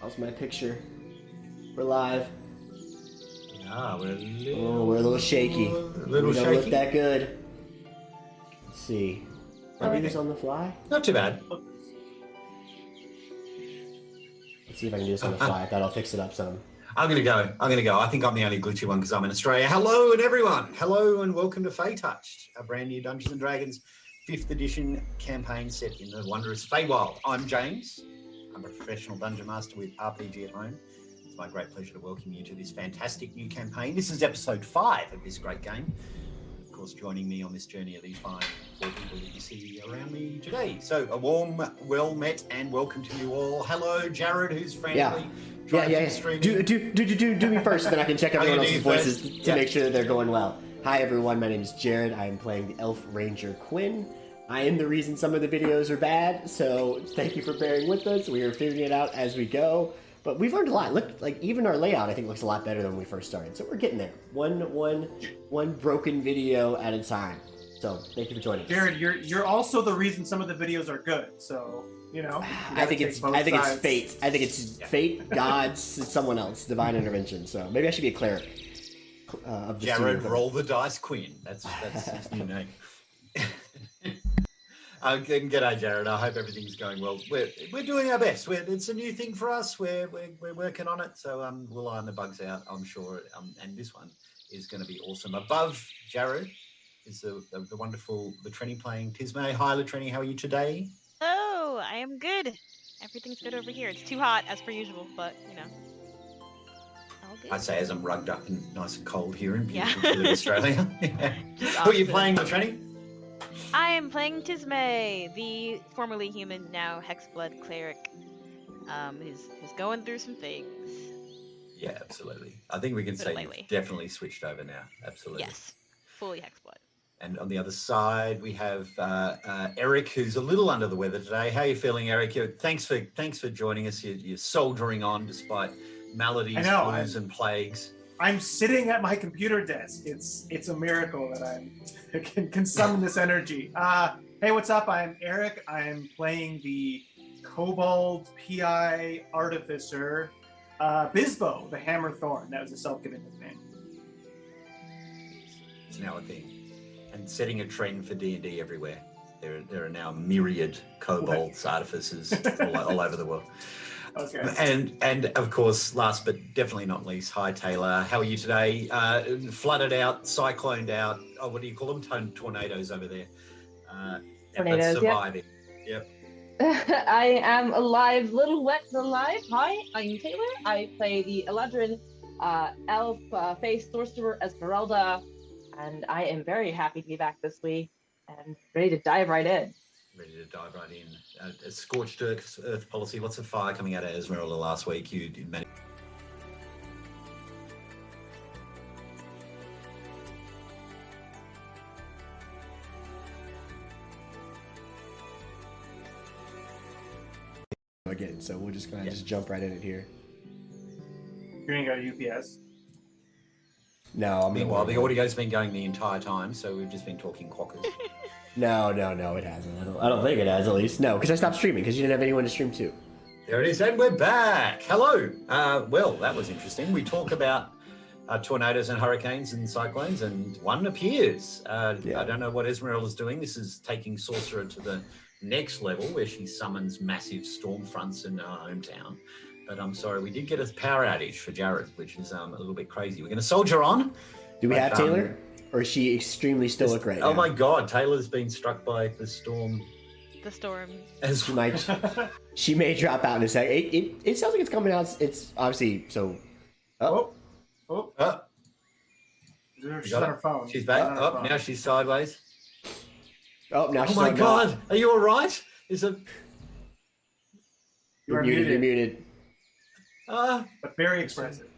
How's my picture? We're live. Yeah, we're a little shaky. We don't look that good. Let's see. Can I do this on the fly? Not too bad. Let's see if I can do this on the fly. I thought I'll fix it up some. I'm gonna go. I think I'm the only glitchy one because I'm in Australia. Hello and everyone. Hello and welcome to Feytouched, a brand new Dungeons and Dragons 5th edition campaign set in the wondrous Feywild. I'm James. I'm a professional dungeon master with RPGathome. It's my great pleasure to welcome you to this fantastic new campaign. This is episode 5 of this great game. Of course, joining me on this journey are these four people that you see around me today. So a warm, well met, and welcome to you all. Hello, Jared, who's frantically driving the stream. Do me first, then I can check everyone else's voices to make sure that they're going well. Hi everyone, my name is Jared. I am playing the Elf Ranger Quinn. I am the reason some of the videos are bad, so thank you for bearing with us. We are figuring it out as we go. But we've learned a lot. Look, like even our layout, I think, looks a lot better than when we first started. So we're getting there, one broken video at a time. So thank you for joining us. Jared, you're also the reason some of the videos are good. So you know. I think it's fate. I think it's fate, gods, someone else, divine intervention. So maybe I should be a cleric. Of the Jared, roll the dice, Quinn. That's his new name. G'day, Jared. I hope everything's going well. We're doing our best. It's a new thing for us. We're working on it. So we'll iron the bugs out, I'm sure. And this one is going to be awesome. Above Jared is the wonderful Latreni playing Tismei. Hi, Latreni. How are you today? Oh, I am good. Everything's good over here. It's too hot as per usual, but you know. All good. I'd say as I'm rugged up and nice and cold here in beautiful Australia. Yeah. Who are you playing, Latreni? I am playing Tismei, the formerly human, now Hexblood cleric, who's going through some things. Yeah, absolutely. I think we can say you've definitely switched over now. Absolutely. Yes, fully Hexblood. And on the other side, we have Eric, who's a little under the weather today. How are you feeling, Eric? Thanks for joining us. You're soldiering on despite maladies, flus, and plagues. I'm sitting at my computer desk. It's a miracle that I can summon this energy. Hey, what's up? I'm Eric. I'm playing the Kobold PI Artificer, Bizbo, the Hammer Thorn. That was a self-given nickname. It's now a thing. And setting a trend for D&D everywhere. There are now myriad kobolds, artificers all over the world. Okay. And of course, last but definitely not least, hi Taylor. How are you today? Flooded out, cycloned out. Oh, what do you call them? Tornadoes over there. Tornadoes. Surviving. Yep. I am alive, little wet but alive. Hi, I'm Taylor. I play the Eladrin elf face sorcerer Esmerelda, and I am very happy to be back this week and ready to dive right in. Ready to dive right in. A scorched earth policy. Lots of fire coming out of Esmerelda last week. You did manage. Again, so we're just gonna just jump right in it here. You're gonna go UPS. No, meanwhile, the audio's been going the entire time, so we've just been talking quackers. No, it hasn't. I don't think it has, at least. No, because I stopped streaming, because you didn't have anyone to stream to. There it is, and we're back. Hello. Well, that was interesting. We talk about tornadoes and hurricanes and cyclones, and one appears. I don't know what Esmeralda's doing. This is taking Sorcerer to the next level, where she summons massive storm fronts in our hometown. But I'm sorry, we did get a power outage for Jared, which is a little bit crazy. We're going to soldier on. Do we have Taylor? Or is she extremely stoic right now? Oh my God, Taylor's been struck by the storm. The storm. She may drop out in a second. It sounds like it's coming out. It's obviously so. She's on her phone. She's back. Now she's sideways. Now she's my God, are you all right? You're muted. But very expressive.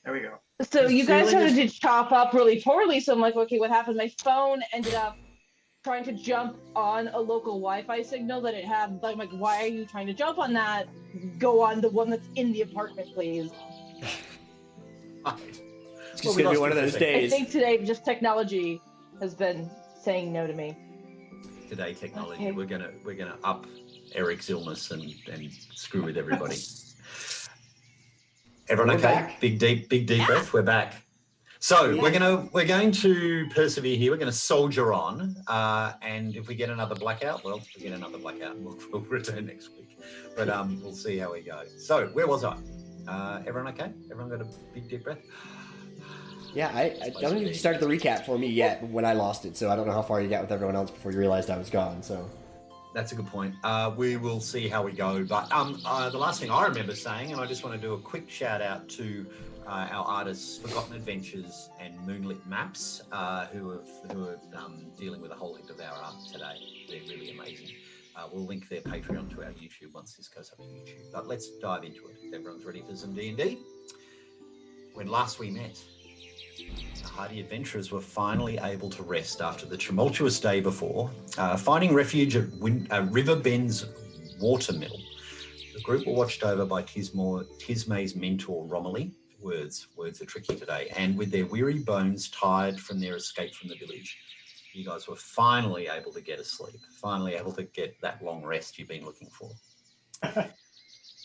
There we go. So you guys started to chop up really poorly. So I'm like, okay, what happened? My phone ended up trying to jump on a local Wi-Fi signal that it had. I'm like, why are you trying to jump on that? Go on the one that's in the apartment, please. It's just gonna be one of those days. I think today just technology has been saying no to me. Today, technology. Okay. We're gonna up Eric's illness and screw with everybody. Everyone We're okay? back. Big deep breath. We're back. So we're going to persevere here. We're going to soldier on, and if we get another blackout, well, we get another blackout. We'll return next week, but we'll see how we go. So where was I? Everyone okay? Everyone got a big deep breath? Yeah, I don't think you started the recap for me yet when I lost it, so I don't know how far you got with everyone else before you realized I was gone. So that's a good point. We will see how we go. But the last thing I remember saying, and I just want to do a quick shout out to our artists, Forgotten Adventures and Moonlit Maps, who are dealing with a whole heap of our art today. They're really amazing. We'll link their Patreon to our YouTube once this goes up to YouTube. But let's dive into it. If everyone's ready for some D&D. When last we met, the hardy adventurers were finally able to rest after the tumultuous day before, finding refuge at River Bend's watermill. The group were watched over by Tismei's mentor, Romilly. Words are tricky today. And with their weary bones tired from their escape from the village, you guys were finally able to get asleep, finally able to get that long rest you've been looking for.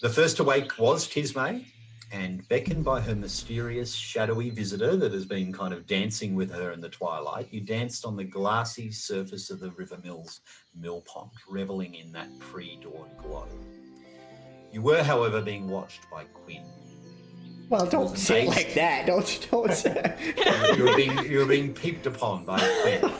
The first to wake was Tismei, and beckoned by her mysterious, shadowy visitor that has been kind of dancing with her in the twilight, you danced on the glassy surface of the River Mill's mill pond, revelling in that pre-dawn glow. You were, however, being watched by Quinn. Well, don't say it like that. Don't say you were being peeped upon by Quinn.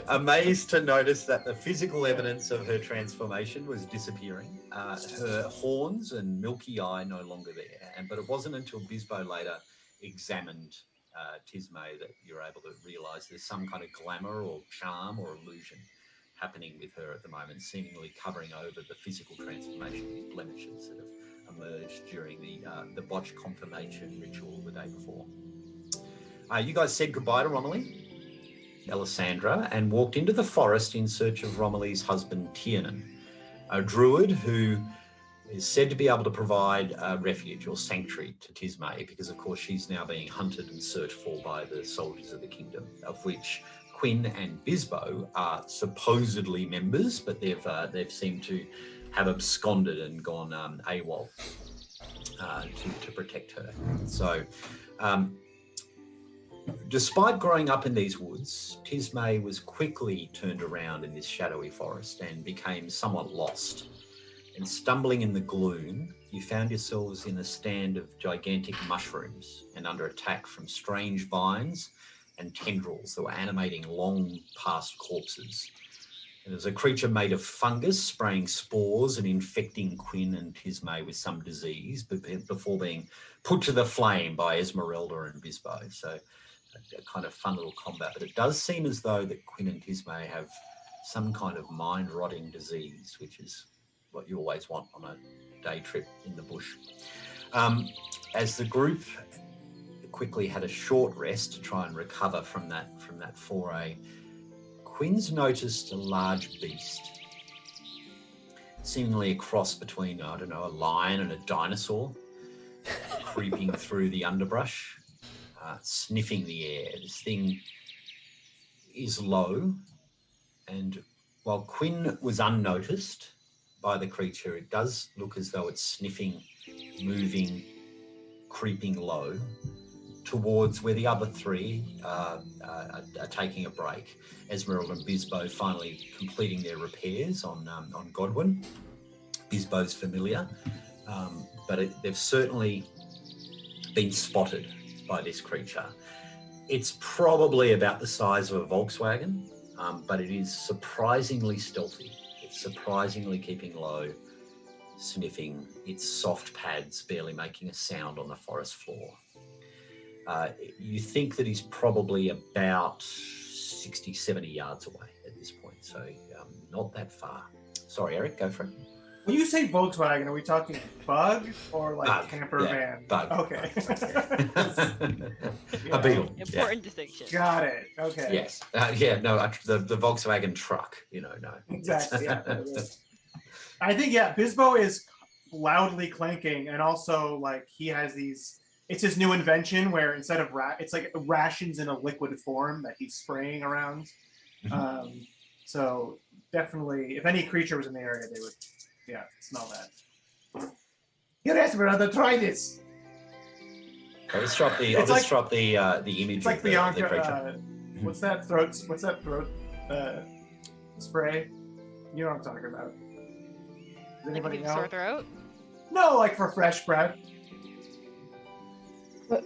Amazed to notice that the physical evidence of her transformation was disappearing. Her horns and milky eye no longer there. But it wasn't until Bizbo later examined Tismei that you were able to realise there's some kind of glamour or charm or illusion happening with her at the moment, seemingly covering over the physical transformation, these blemishes that have emerged during the botched confirmation ritual the day before. You guys said goodbye to Romilly, Alessandra, and walked into the forest in search of Romilly's husband, Tiernan, a druid who is said to be able to provide refuge or sanctuary to Tismei, because of course she's now being hunted and searched for by the soldiers of the kingdom, of which Quinn and Bizbo are supposedly members, but they've seemed to have absconded and gone AWOL to protect her. So, despite growing up in these woods, Tismei was quickly turned around in this shadowy forest and became somewhat lost. And stumbling in the gloom, you found yourselves in a stand of gigantic mushrooms and under attack from strange vines and tendrils that were animating long past corpses. It was a creature made of fungus, spraying spores and infecting Quinn and Tismei with some disease before being put to the flame by Esmerelda and Bizbo. So a kind of fun little combat. But it does seem as though that Quinn and Tismei have some kind of mind-rotting disease, which is what you always want on a day trip in the bush. As the group quickly had a short rest to try and recover from that foray, Quinn's noticed a large beast, seemingly a cross between, I don't know, a lion and a dinosaur, creeping through the underbrush, sniffing the air. This thing is low, and while Quinn was unnoticed by the creature, it does look as though it's sniffing, moving, creeping low towards where the other three are taking a break. Esmeralda and Bizbo finally completing their repairs on Godwin. Bizbo's familiar, but they've certainly been spotted by this creature. It's probably about the size of a Volkswagen, but it is surprisingly stealthy. It's surprisingly keeping low, sniffing its soft pads, barely making a sound on the forest floor. You think that he's probably about 60, 70 yards away at this point, so not that far. Sorry, Eric, go for it. When you say Volkswagen, are we talking bug or like Bug, camper van? Bug. Okay. A Beetle. Important distinction. Got it. Okay. Yes. The Volkswagen truck, no. Exactly. Yeah. I think, Bizbo is loudly clanking, and also like he has these. It's his new invention where instead of it's like rations in a liquid form that he's spraying around. Mm-hmm. So definitely, if any creature was in the area, they would, smell that. Here, Esmeralda, try this. Let's drop the. I'll just drop the image. It's like of the Bianca. creature. What's that throat spray? You know what I'm talking about. Does Like anybody if you know? have a sore throat? No, like for fresh breath. What?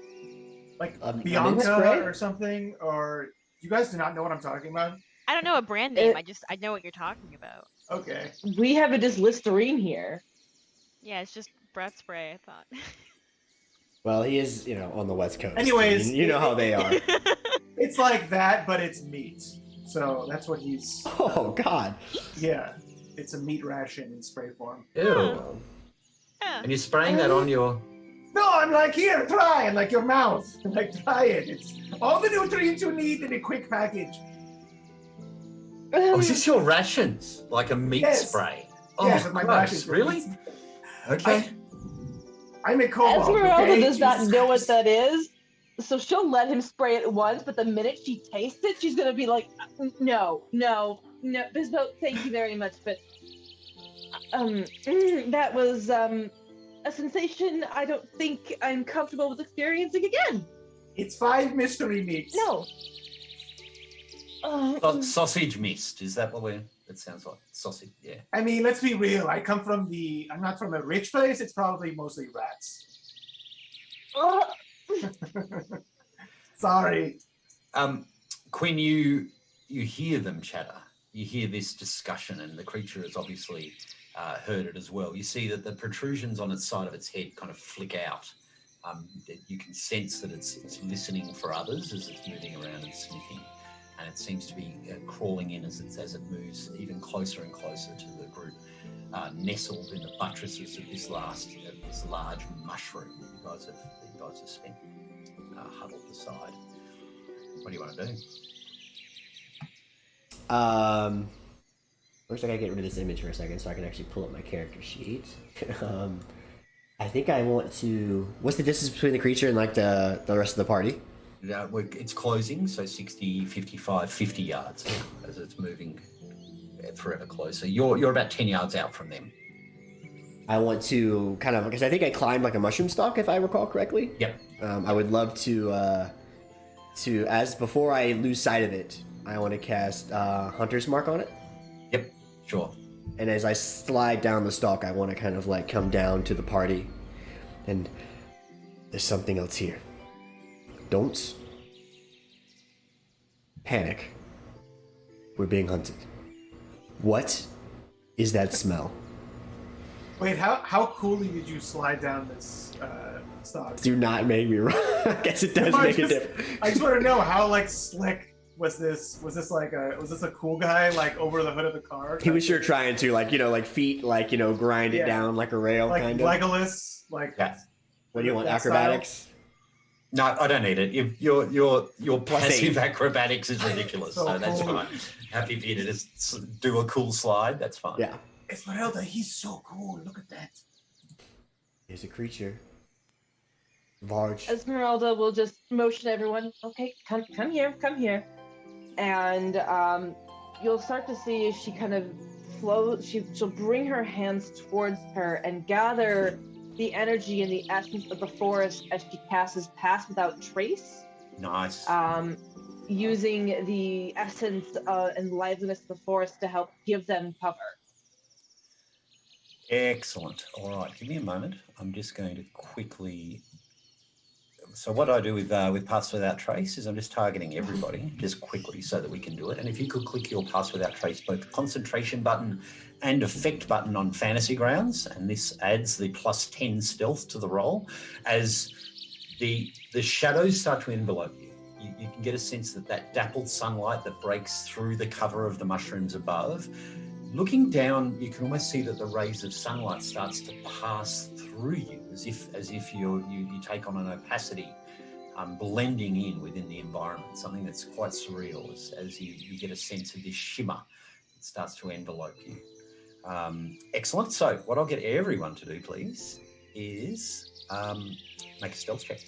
Like A mint Bianca spray? or something, or you guys do not know what I'm talking about? I don't know a brand name. I know what you're talking about. Okay. We have a just Listerine here. Yeah, it's just breath spray, I thought. Well, he is, on the West Coast. Anyways, you know how they are. It's like that, but it's meat. So that's what he's. Oh God. Yeah, it's a meat ration in spray form. Ew. Oh. Yeah. And you're spraying that on your. No, I'm like, here, try, and like your mouth. Like, try it. It's all the nutrients you need in a quick package. Oh, is this your rations? Like a meat Yes. spray? Oh, Yes, with my gross. rations. Really? Okay. I'm a cobalt. Esmeralda okay? does not Jesus know what Christ. that is, so she'll let him spray it once, but the minute she tastes it, she's gonna be like, no, Bizbo, thank you very much, but that was a sensation I don't think I'm comfortable with experiencing again. It's 5 mystery meats. No. Sausage mist. Is that what that sounds like? Sausage, yeah. I mean, let's be real. I'm not from a rich place. It's probably mostly rats. Sorry. Quinn, you hear them chatter. You hear this discussion, and the creature has obviously heard it as well. You see that the protrusions on its side of its head kind of flick out. You can sense that it's listening for others as it's moving around and sniffing, and it seems to be crawling in as it moves even closer and closer to the group, nestled in the buttresses of this large mushroom that you guys have spent huddled aside. What do you want to do? First I gotta get rid of this image for a second so I can actually pull up my character sheet. I think I want to. What's the distance between the creature and like the rest of the party? It's closing, so 60, 55, 50 yards as it's moving forever closer. You're about 10 yards out from them. I want to kind of, because I think I climbed like a mushroom stalk, if I recall correctly. Yep. I would love to as before I lose sight of it, I want to cast Hunter's Mark on it. Yep, sure. And as I slide down the stalk, I want to kind of like come down to the party. And there's something else here. Don't panic. We're being hunted. What is that smell? Wait, how coolly did you slide down this stalk? Do not make me run. I guess it does make a difference. I just want to know how like slick was this? Was this a cool guy like over the hood of the car? He was sure trying to like feet grind it down like a rail like kind of. Legolas, like. Yeah. What do you want? that Acrobatics? No, I don't need it. Your Plus passive 8. acrobatics is ridiculous, so that's cool. fine. Happy for you to just do a cool slide. That's fine. Yeah. Esmerelda, he's so cool. Look at that. There's a creature. Large. Esmeralda will just motion everyone, okay, come here. And you'll start to see as she kind of flows, she'll bring her hands towards her and gather the energy and the essence of the forest as she passes Pass Without Trace. Nice. Using the essence and liveliness of the forest to help give them cover. Excellent. All right, give me a moment. I'm just going to quickly. So what I do with Pass Without Trace is I'm just targeting everybody just quickly so that we can do it. And if you could click your Pass Without Trace, both the concentration button and effect button on Fantasy Grounds, and this adds the +10 stealth to the roll as the shadows start to envelope you. You can get a sense that dappled sunlight that breaks through the cover of the mushrooms above. Looking down, you can almost see that the rays of sunlight starts to pass through you, as if you take on an opacity, blending in within the environment. Something that's quite surreal as you get a sense of this shimmer that starts to envelope you. Excellent. So, what I'll get everyone to do, please, is make a stealth check.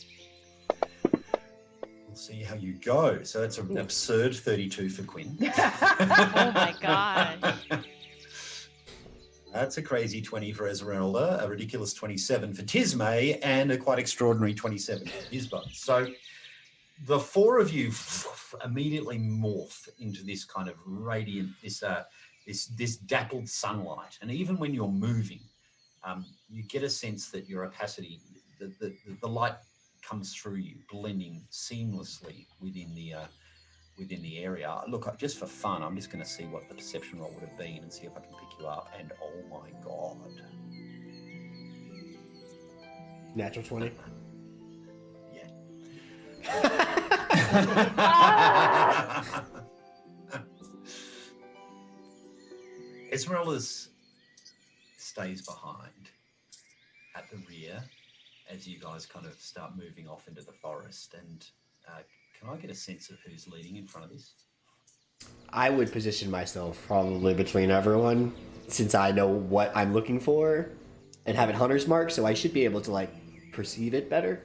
We'll see how you go. So that's an absurd 32 for Quinn. Oh my god. That's a crazy 20 for Esmerelda, a ridiculous 27 for Tismei, and a quite extraordinary 27 for Bizbo. So the four of you immediately morph into this kind of radiant, this dappled sunlight. And even when you're moving, you get a sense that your opacity, the light comes through you, blending seamlessly within the area. Look, just for fun, I'm just going to see what the perception roll would have been and see if I can pick you up. And oh my god, Natural 20. Esmeralda stays behind at the rear as you guys kind of start moving off into the forest. And can I get a sense of who's leading in front of this? I would position myself probably between everyone, since I know what I'm looking for and have it hunter's mark, so I should be able to like perceive it better.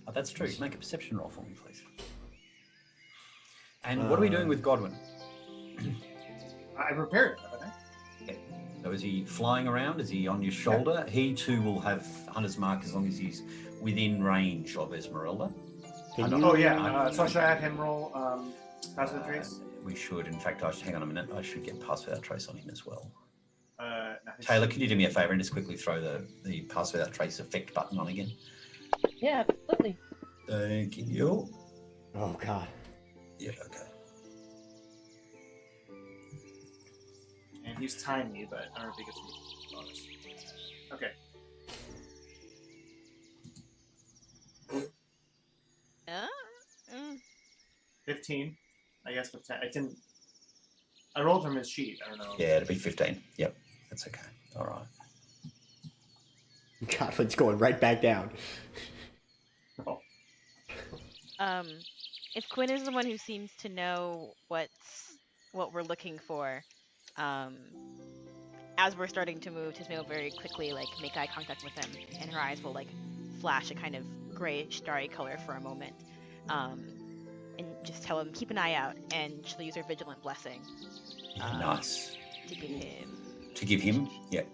Oh, that's true. Make a perception roll for me, please. And what are we doing with Godwin? I repaired it, haven't I? Yeah. So is he flying around? Is he on your shoulder? Yeah. He too will have hunter's mark as long as he's within range of Esmerelda. So should I have him roll pass without trace? We should. In fact, hang on a minute. I should get pass without trace on him as well. No, Taylor, can you do me a favour and just quickly throw the pass without trace effect button on again? Yeah, absolutely. Thank you. Oh god. Yeah, okay. And he's tiny, but I don't think it's bonus. Okay. Mm. 15. I guess with 10. I rolled from his sheet. I don't know. Yeah, it'll be 15. Yep, that's okay. All right. Godwin's going right back down. Oh. If Quinn is the one who seems to know what we're looking for, as we're starting to move, Tismei will very quickly make eye contact with him, and her eyes will flash a kind of grayish, starry color for a moment, and just tell him keep an eye out, and she'll use her vigilant blessing. Nice. To give him. Yep.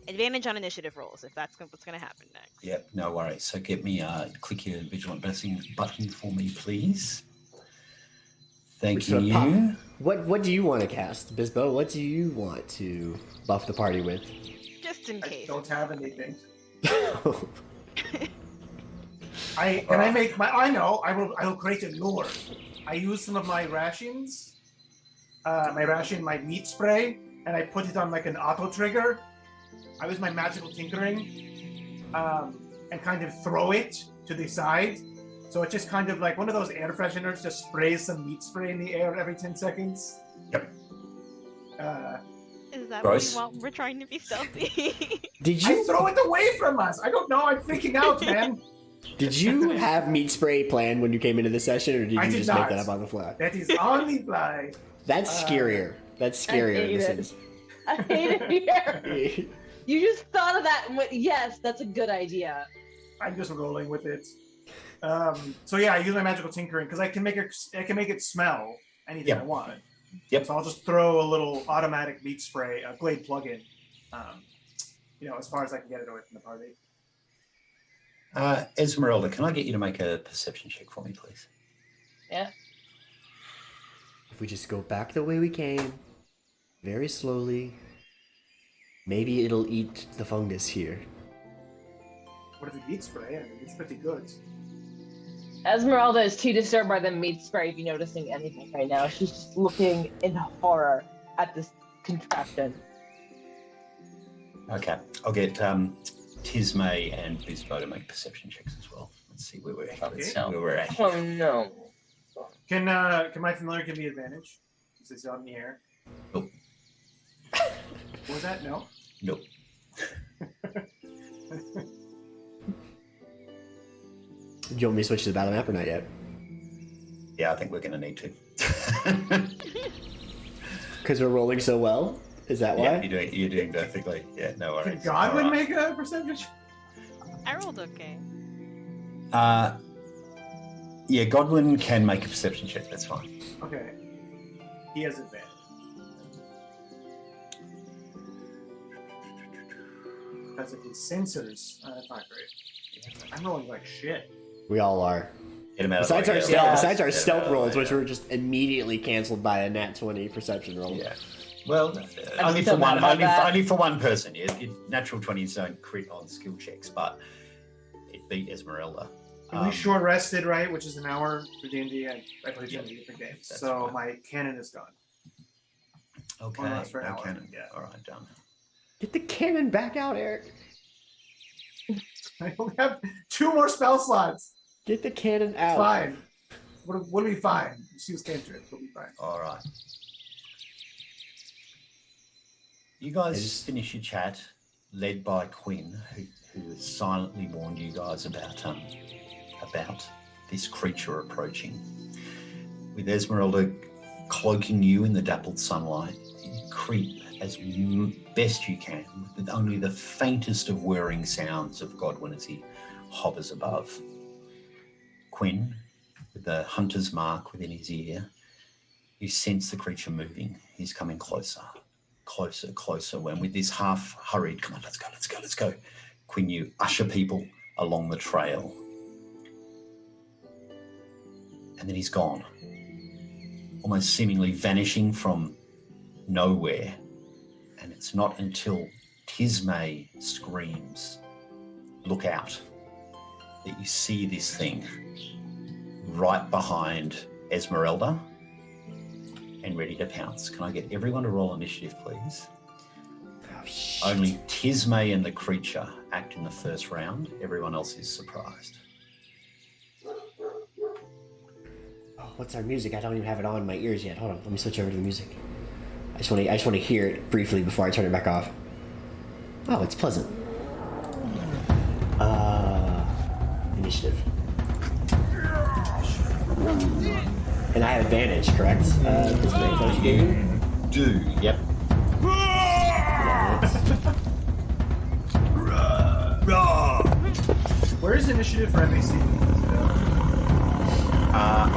Advantage on initiative rolls if that's what's going to happen next. Yep, no worries. So get me click your vigilant blessing button for me, please. Thank you. What do you want to cast, Bizbo? What do you want to buff the party with? Just in case. I don't have anything. I will create a lure. I use some of my rations, my meat spray, and I put it on an auto trigger. I use my magical tinkering, and kind of throw it to the side. So it's just kind of like one of those air fresheners, just sprays some meat spray in the air every 10 seconds. Yep. Is that Gross. what we want? We're trying to be stealthy. I throw it away from us. I don't know. I'm freaking out, man. Did you have meat spray planned when you came into the session, or did you just make that up on the fly? That is on the fly. That's scarier. That's scarier in this instance. I hate it here. You just thought of that and went, yes, that's a good idea. I'm just rolling with it. So yeah, I use my magical tinkering because I can make it smell anything I want. Yep. So I'll just throw a little automatic meat spray, a Glade plugin, as far as I can get it away from the party. Esmerelda, can I get you to make a perception check for me, please? Yeah. If we just go back the way we came, very slowly, maybe it'll eat the fungus here. What if it meat spray? I mean, it's pretty good. Esmeralda is too disturbed by the meat spray to be noticing anything right now. She's just looking in horror at this contraption. Okay, I'll get Tismei and Bizbo to make perception checks as well. Let's see where we're at. Oh no. Can my familiar give me advantage? Since it's out in the air. Nope. What was that? No? Nope. Do you want me to switch to the battle map or not yet? Yeah, I think we're going to need to. Because we're rolling so well? Is that why? Yeah, you're doing perfectly. Yeah, no worries. Can Godwin make a percentage? I rolled okay. Yeah, Godwin can make a perception check. That's fine. Okay. He has advantage. because of his sensors. That's not great. I'm rolling like shit. We all are. Get him out Besides of our the way. stealth, Yeah. besides our Get him out stealth of the rolls, way, which yeah. were just immediately cancelled by a nat 20 perception roll. Yeah. Well, only still for one. mad about that. Only for one person. Natural 20s don't crit on skill checks, but it beat Esmerelda. And we short rested, right? Which is an hour for D&D. I play Yeah, 20 different games, that's so right. my cannon is gone. Okay. One last for an No hour, cannon. yeah. All right, done. Get the cannon back out, Eric. I only have 2 more spell slots. Get the cannon It's out. fine. What do we find? She was cantrips. We'll be fine. All right. You guys Is- finish your chat, led by Quinn, who has silently warned you guys about this creature approaching. With Esmeralda cloaking you in the dappled sunlight, you creep as best you can, with only the faintest of whirring sounds of Godwin as he hovers above. Quinn, with the hunter's mark within his ear, you sense the creature moving. He's coming closer, closer, closer. When with this half hurried, come on, let's go, let's go, let's go. Quinn, you usher people along the trail. And then he's gone, almost seemingly vanishing from nowhere. And it's not until Tismei screams, "Look out," that you see this thing right behind Esmeralda and ready to pounce. Can I get everyone to roll initiative, please? Oh, shit. Only Tismei and the creature act in the first round. Everyone else is surprised. Oh, what's our music? I don't even have it on in my ears yet. Hold on, let me switch over to the music. I just want to hear it briefly before I turn it back off. Oh, it's pleasant. Initiative. And I have advantage, correct? Is that what you gave me? Do, yep. Where is initiative for MAC?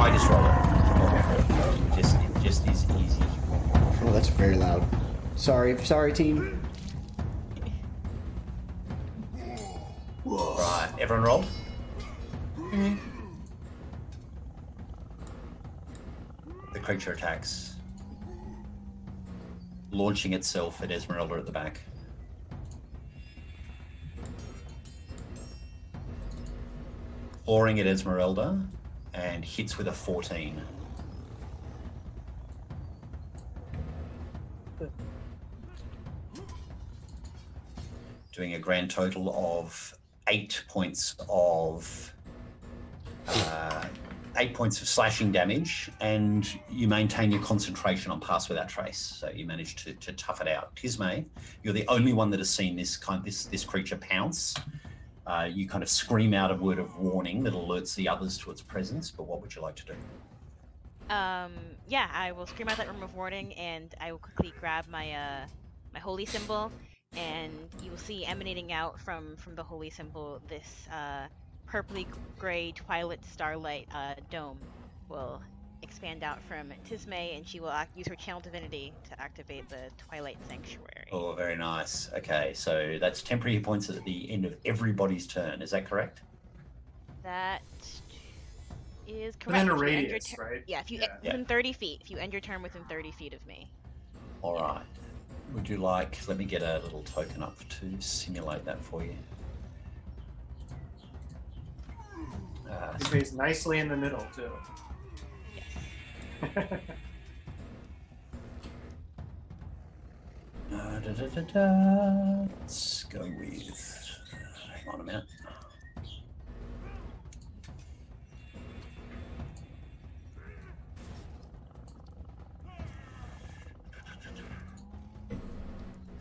I just roll it. It just is easy. Oh, that's very loud. Sorry, team. Right, everyone rolled? The creature attacks, launching itself at Esmeralda at the back. Clawing at Esmeralda and hits with a 14. Doing a grand total of 8 points of 8 points of slashing damage, and you maintain your concentration on Pass Without Trace. So you manage to tough it out. Tismei, you're the only one that has seen this creature pounce. You kind of scream out a word of warning that alerts the others to its presence. But what would you like to do? Yeah, I will scream out that room of warning, and I will quickly grab my my holy symbol, and you will see emanating out from the holy symbol this purpley gray twilight starlight dome will expand out from Tismei, and she will use her channel divinity to activate the Twilight Sanctuary. Oh, very nice. Okay, so that's temporary hit points at the end of everybody's turn. Is that correct? That is correct. Within a If you end your radius, right? Yeah, if you Yeah. within 30 feet. If you end your turn within 30 feet of me. All right. Would you like? Let me get a little token up to simulate that for you. He stays nicely in the middle too. Yes. Let's go with. Hang on a minute.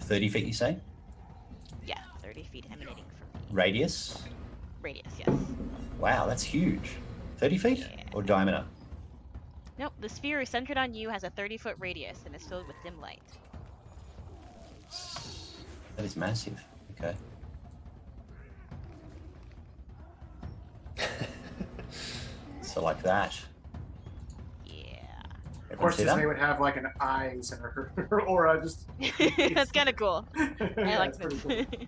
$30 feet, you say? Yeah, 30 feet emanating from me. Radius? Radius, yes. Wow, that's huge. 30 feet? Yeah. Or diameter? Nope, the sphere is centered on you, has a 30-foot radius, and is filled with dim light. That is massive. Okay. So like that. Yeah. Of course, See that? they would have like an eyes and her aura just. That's kind of cool. I Yeah, like it's pretty this. cool.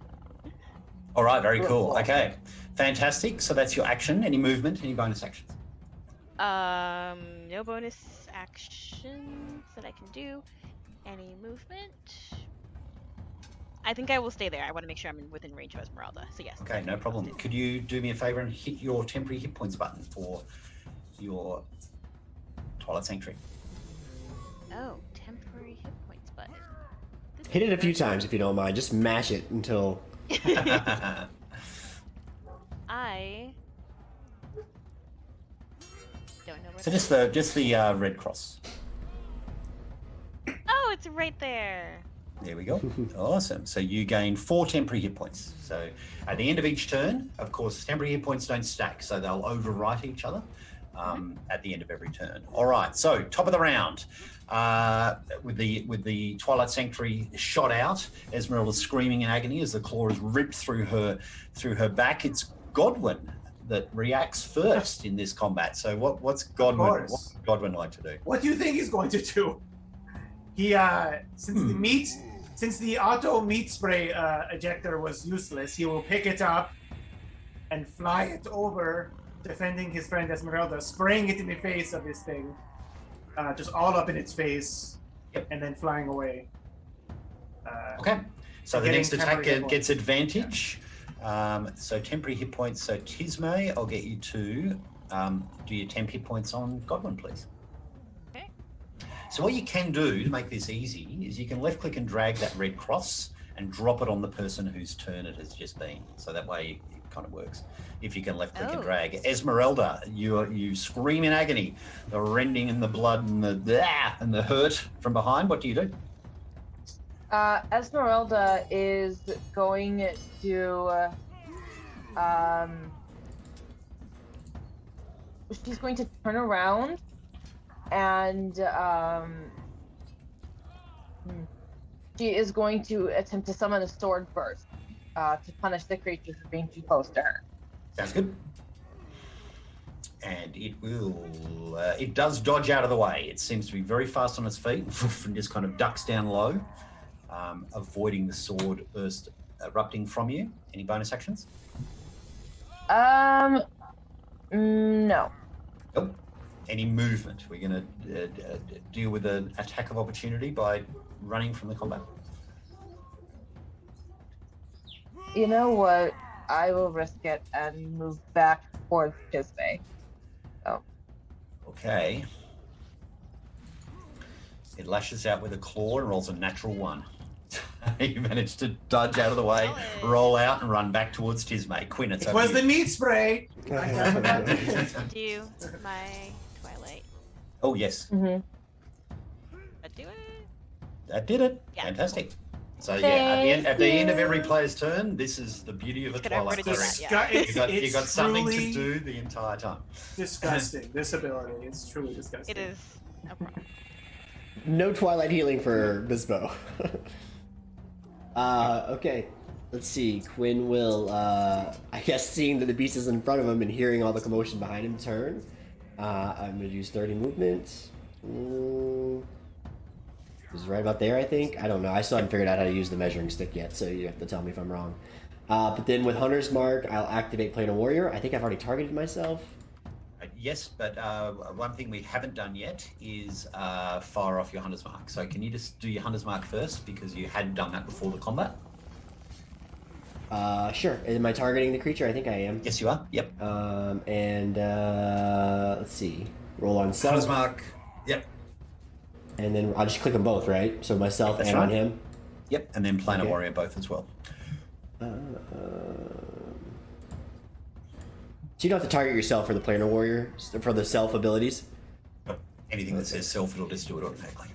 All right, very cool. Cool. Okay, fantastic. So that's your action. Any movement? Any bonus actions? No bonus actions that I can do. Any movement? I think I will stay there. I want to make sure I'm within range of Esmeralda. So yes. Okay, no problem. Could you do me a favor and hit your temporary hit points button for your Twilight Sanctuary? Oh, temporary hit points button. Hit it a few times if you don't mind. Just mash it until... I don't know where. So just the red cross. Oh, it's right there. There we go. Awesome. So you gain 4 temporary hit points. So at the end of each turn, of course, temporary hit points don't stack, so they'll overwrite each other at the end of every turn. All right. So top of the round, with the Twilight Sanctuary shot out, Esmeralda screaming in agony as the claw is ripped through her back. It's Godwin that reacts first in this combat. So what's Godwin like to do? What do you think he's going to do? He since the auto meat spray ejector was useless, he will pick it up and fly it over, defending his friend Esmeralda, spraying it in the face of this thing, just all up in its face, and then flying away. Okay. So the next attack temporary gets advantage. So temporary hit points. So Tismei, I'll get you to do your temp hit points on Godwin, please. Okay. So what you can do to make this easy is you can left click and drag that red cross and drop it on the person whose turn it has just been. So that way it kind of works. If you can left click and drag. Esmeralda, you scream in agony, the rending and the blood and the hurt from behind. What do you do? Esmeralda is going to she's going to turn around and she is going to attempt to summon a sword burst to punish the creature for being too close to her. Sounds good. And it does dodge out of the way. It seems to be very fast on its feet and just kind of ducks down low, avoiding the sword burst erupting from you. Any bonus actions? No. Nope. Any movement? We're going to deal with an attack of opportunity by running from the combat. You know what? I will risk it and move back towards Tismei. Oh. Okay. It lashes out with a claw and rolls a natural 1. You managed to dodge out of the way, roll out, and run back towards Tismei. Quinn, it's It over was to the you. meat spray. Do my Twilight. Oh, yes. Mm-hmm. That do it? That did it. Yeah. Fantastic. So yeah, at the end of every player's turn, this is the beauty of a Just gonna Twilight remember to do that, Direct. yeah. You got something to truly do the entire time. Disgusting. This ability is truly disgusting. It is no problem. No Twilight healing for Bizbo. Okay. Let's see. Quinn will, I guess, seeing that the beast is in front of him and hearing all the commotion behind him, turn. I'm going to use 30 movement. This is right about there, I think. I don't know. I still haven't figured out how to use the measuring stick yet, so you have to tell me if I'm wrong. But then with Hunter's Mark, I'll activate Planar Warrior. I think I've already targeted myself. Yes, but one thing we haven't done yet is fire off your Hunter's Mark. So can you just do your Hunter's Mark first, because you hadn't done that before the combat? Sure. Am I targeting the creature? I think I am. Yes, you are. Yep. Let's see. Roll on self. Hunter's Mark. Yep. And then I'll just click them both, right? So myself That's and right. on him. Yep, and then Planar Okay. Warrior both as well. So you don't have to target yourself for the Planar Warrior, for the self abilities. Anything that says self, it'll just do it automatically.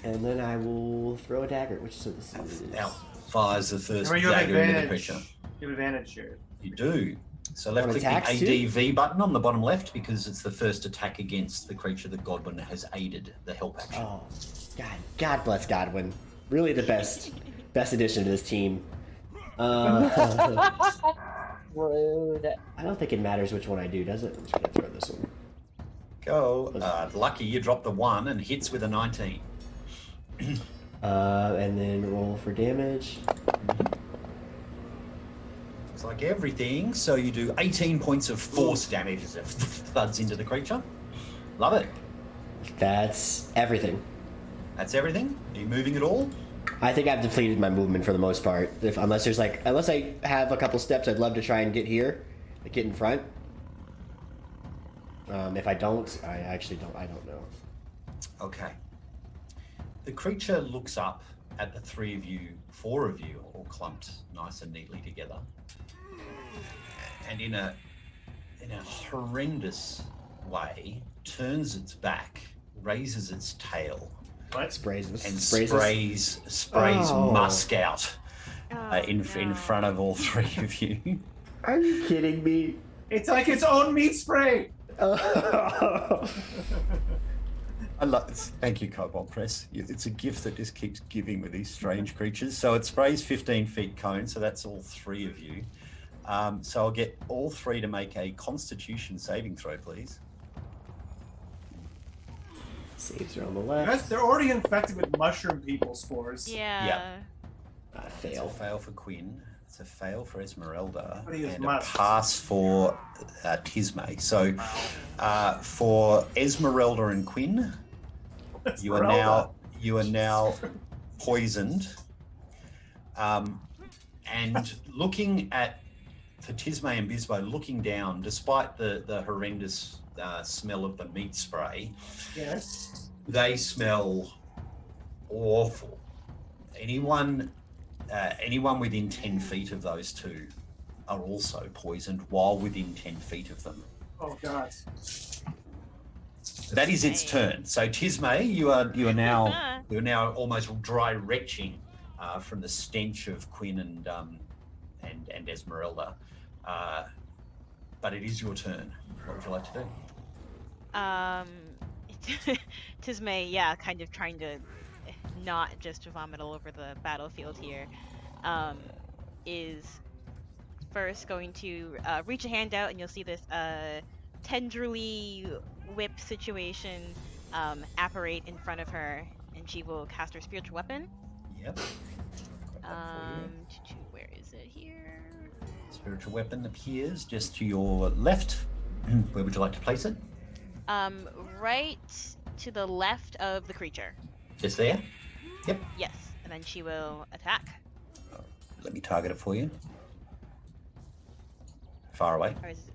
And then I will throw a dagger, which so this is... Now, fires the first Remember, you have dagger into the advantage. creature. You have advantage here. You do. So left click the attacks too? ADV button on the bottom left, because it's the first attack against the creature that Godwin has aided the help action. Oh, God bless Godwin. Really the best addition to this team. Rude. I don't think it matters which one I do, does it? I'm just gonna throw this one. Go. Lucky you dropped the 1 and hits with a 19. And then roll for damage. like everything. So you do 18 points of force damage as it thuds into the creature. Love it. That's everything. That's everything? Are you moving at all? I think I've depleted my movement for the most part. Unless I have a couple steps, I'd love to try and get here, like get in front. If I don't, I actually don't. I don't know. Okay. The creature looks up at the four of you, all clumped nice and neatly together, and in a horrendous way, turns its back, raises its tail, sprays oh. Musk out in front of all three of you. Are you kidding me? It's like its own meat spray. I love this. Thank you, Cobalt Press. It's a gift that just keeps giving with these strange creatures. So it sprays 15 feet cone, so that's all three of you. So I'll get all three to make a Constitution saving throw, please. Saves are on the left. Yes, they're already infected with mushroom people spores. Yeah. Fail. It's a fail for Quinn. It's a fail for Esmerelda. And a pass for Tismei. So for Esmerelda and Quinn, you are now poisoned. And looking at, for Tismei and Bizbo, looking down, despite the horrendous smell of the meat spray, yes, they smell awful. Anyone within 10 feet of those two are also poisoned while within 10 feet of them. Oh God. That is its turn. So Tismei, you are now almost dry retching from the stench of Quinn and Esmerelda. But it is your turn. What would you like to do? Tismei, kind of trying to not just vomit all over the battlefield here, is first going to reach a hand out, and you'll see this tenderly whip situation apparate in front of her, and she will cast her spiritual weapon. Yep. Where is it here? Spiritual weapon appears just to your left. Where would you like to place it? Right to the left of the creature. Just there? Yep. Yes, and then she will attack. Let me target it for you. Far away. Or is it...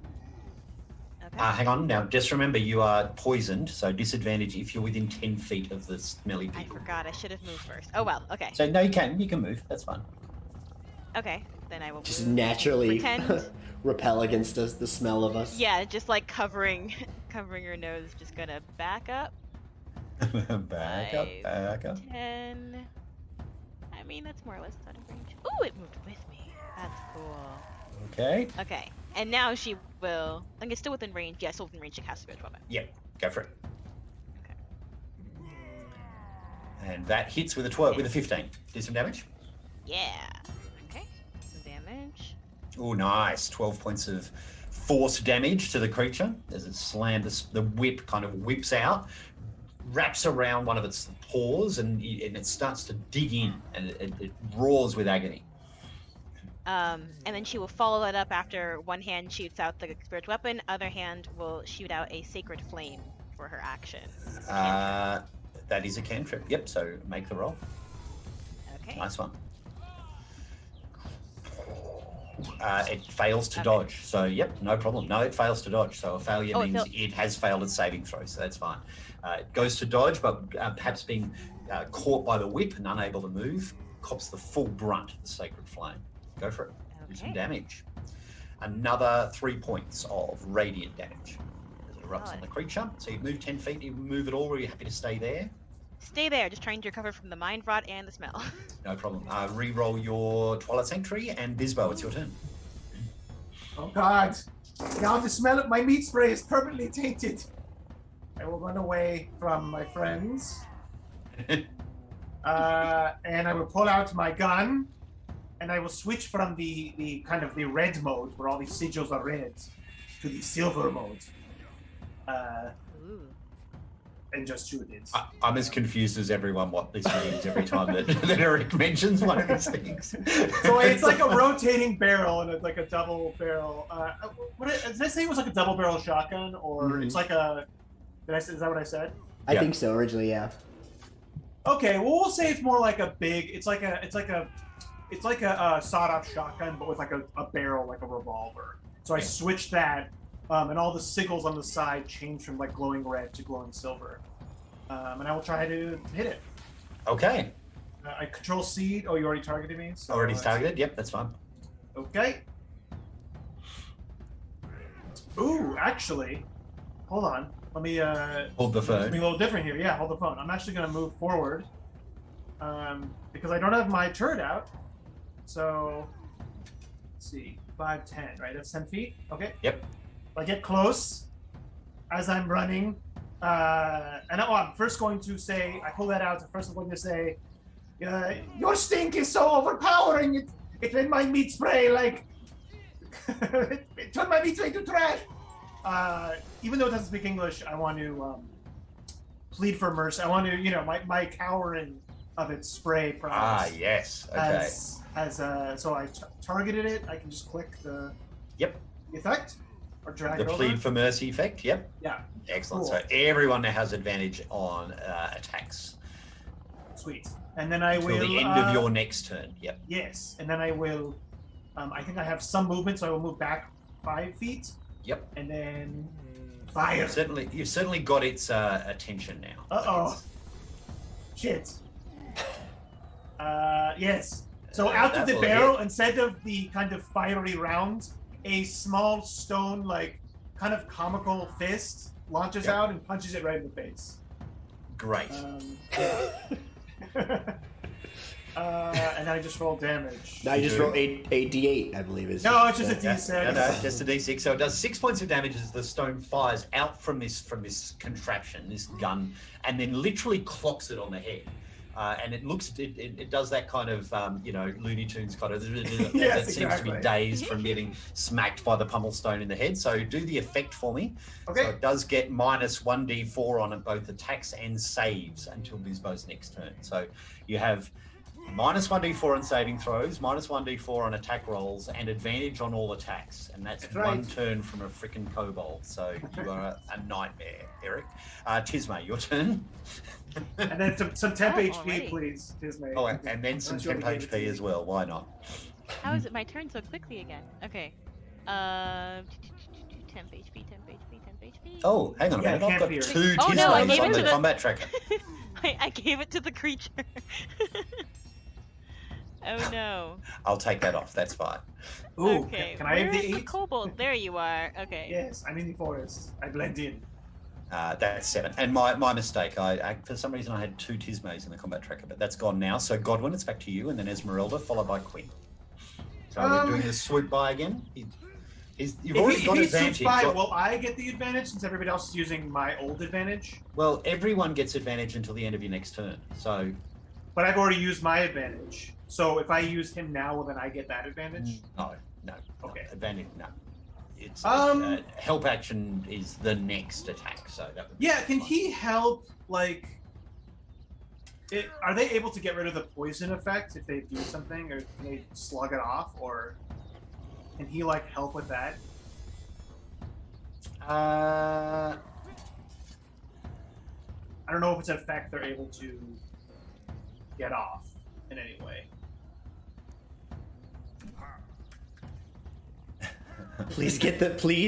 Okay. Hang on. Now, just remember you are poisoned, so disadvantage if you're within 10 feet of the smelly people. I forgot. I should have moved first. Oh, well. Okay. So, no, you can move. That's fine. Okay. Then I will just naturally pretend... repel against us, the smell of us. Yeah, just like covering her nose. Just gonna back up. back up. 10. I mean, that's more or less out of range. Ooh, it moved with me. That's cool. Okay. Okay, and now she will. I think it's still within range. Yeah, still within range to cast spiritual weapon. Yep, go for it. Okay. And that hits with a 12, with a 15. Do some damage. Yeah. Okay. Some damage. Oh, nice. 12 points of force damage to the creature as it slams. The whip kind of whips out, wraps around one of its paws, and it starts to dig in, and it roars with agony. And then she will follow that up after one hand shoots out the spiritual weapon, other hand will shoot out a sacred flame for her action. That is a cantrip. Yep, so make the roll. Okay. Nice one. It fails to dodge, so yep, no problem. No, it fails to dodge, so a failure means it has failed its saving throw, so that's fine. It goes to dodge, but perhaps being caught by the whip and unable to move, cops the full brunt of the sacred flame. Go for it. Okay. Do some damage. Another 3 points of radiant damage as it erupts on the creature. So you've moved 10 feet, you move at all, or are you happy to stay there? Stay there, just trying to recover from the mindrot and the smell. No problem. Re-roll your Twilight Sanctuary, and Bizbo, it's your turn. Oh God! Now the smell of my meat spray is permanently tainted. I will run away from my friends. And I will pull out my gun, and I will switch from the kind of the red mode, where all these sigils are red, to the silver mode. Ooh. and just shoot it. I'm as confused as everyone what this means every time that Eric mentions one of these things. So it's like a rotating barrel, and it's like a double barrel. Did I say it was like a double barrel shotgun, or it's like a? Is that what I said? I think so originally, yeah. Okay, well we'll say it's more like a big. It's like a sawed-off shotgun, but with like a barrel, like a revolver. So I switched that, and all the signals on the side change from like glowing red to glowing silver. And I will try to hit it. Okay. I control C. Oh, you already targeted me? So Already targeted? Yep, that's fine. Okay. Ooh, actually, hold on. Let me Hold the phone. Be a little different here. Yeah, hold the phone. I'm actually going to move forward because I don't have my turret out. So, let's see. 5, 10, right? That's 10 feet. Okay. Yep. I get close as I'm running. And I'm first going to say, I pull that out. So first I'm going to say, your stink is so overpowering. It made my meat spray like, it turned my meat spray to trash. Even though it doesn't speak English, I want to plead for mercy. I want to, my cowering of its spray prowess. Yes. Okay. So I targeted it. I can just click the effect or drag The it over. plead for mercy effect. Yep. Yeah. Excellent. Cool. So everyone now has advantage on attacks. Sweet. And then I will. Till the end of your next turn. Yep. Yes, and then I will. I think I have some movement, so I will move back 5 feet. Yep. And then fire. You've certainly got its attention now. Uh-oh. Shit. Yes. So out of the barrel, instead of the kind of fiery round, a small stone, like, kind of comical fist launches out and punches it right in the face. Great. And I just roll damage. Now you just roll a D8, I believe is. No, it's just a D6. No, just a D6. So it does 6 points of damage as the stone fires out from this contraption, this gun, and then literally clocks it on the head. And it does that kind of, Looney Tunes kind of, that seems to be dazed from getting smacked by the pummel stone in the head. So do the effect for me. Okay. So it does get minus 1d4 on it, both attacks and saves until Bizbo's next turn. So you have minus 1d4 on saving throws, minus 1d4 on attack rolls, and advantage on all attacks. And that's one turn from a frickin' kobold. So you are a nightmare, Eric. Tismei, your turn. And then some temp HP, already. please, Tismei. Oh, and then some temp HP as well. Why not? How is it my turn so quickly again? Okay. Temp HP, temp HP, temp HP. Oh, hang on a minute. I've got here. 2 Oh, no, I Tismeis gave on it the to the- combat tracker. I gave it to the creature. Oh no. I'll take that off. That's fine. Ooh, Okay. can I have where's the 8? kobold? There you are. Okay. Yes, I'm in the forest. I blend in. That's 7. And my mistake. I for some reason I had 2 Tismeis in the combat tracker, but that's gone now. So Godwin, it's back to you, and then Esmerelda, followed by Quinn. So we're doing the swoop by again. You've already got advantage. Will I get the advantage since everybody else is using my old advantage? Well, everyone gets advantage until the end of your next turn. So. But I've already used my advantage. So if I use him now, will then I get that advantage? No. Okay. No, advantage, no. It's help action is the next attack, so that would be can fine. he help, like... are they able to get rid of the poison effect if they do something, or can they slug it off, or can he, like, help with that? Uh, I don't know if it's an effect they're able to get off in any way. Please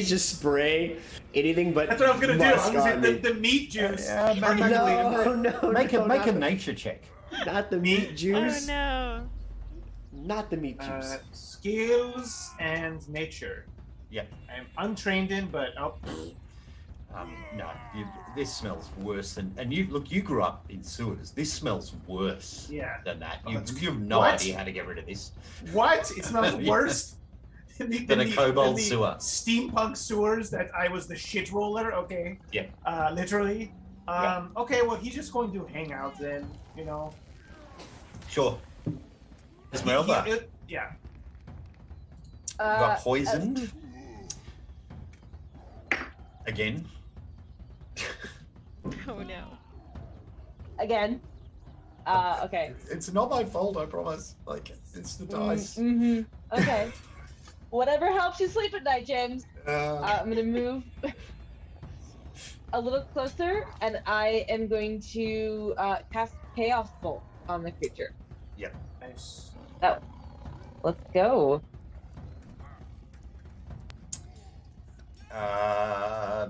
just spray anything but. That's what I was gonna do. I was musk gonna on say me. the meat juice. No, make a not nature check. Not the meat Oh juice. no. Not the meat juice. Skills and nature. Yep. I'm untrained in, but No, this smells worse than. And you grew up in sewers. This smells worse. Than that. You have no idea how to get rid of this. What? It smells worse than a kobold sewer. Steampunk sewers that I was the shit roller. Okay. Yeah. Literally. Okay. Well, he's just going to hang out then. Sure. Esmeralda. Yeah. You got poisoned. Again. Oh no. Again. Okay. It's not my fault, I promise. Like, it's the dice. Okay. Whatever helps you sleep at night, James. I'm gonna move a little closer, and I am going to cast Chaos Bolt on the creature. Yep. Nice. So, let's go.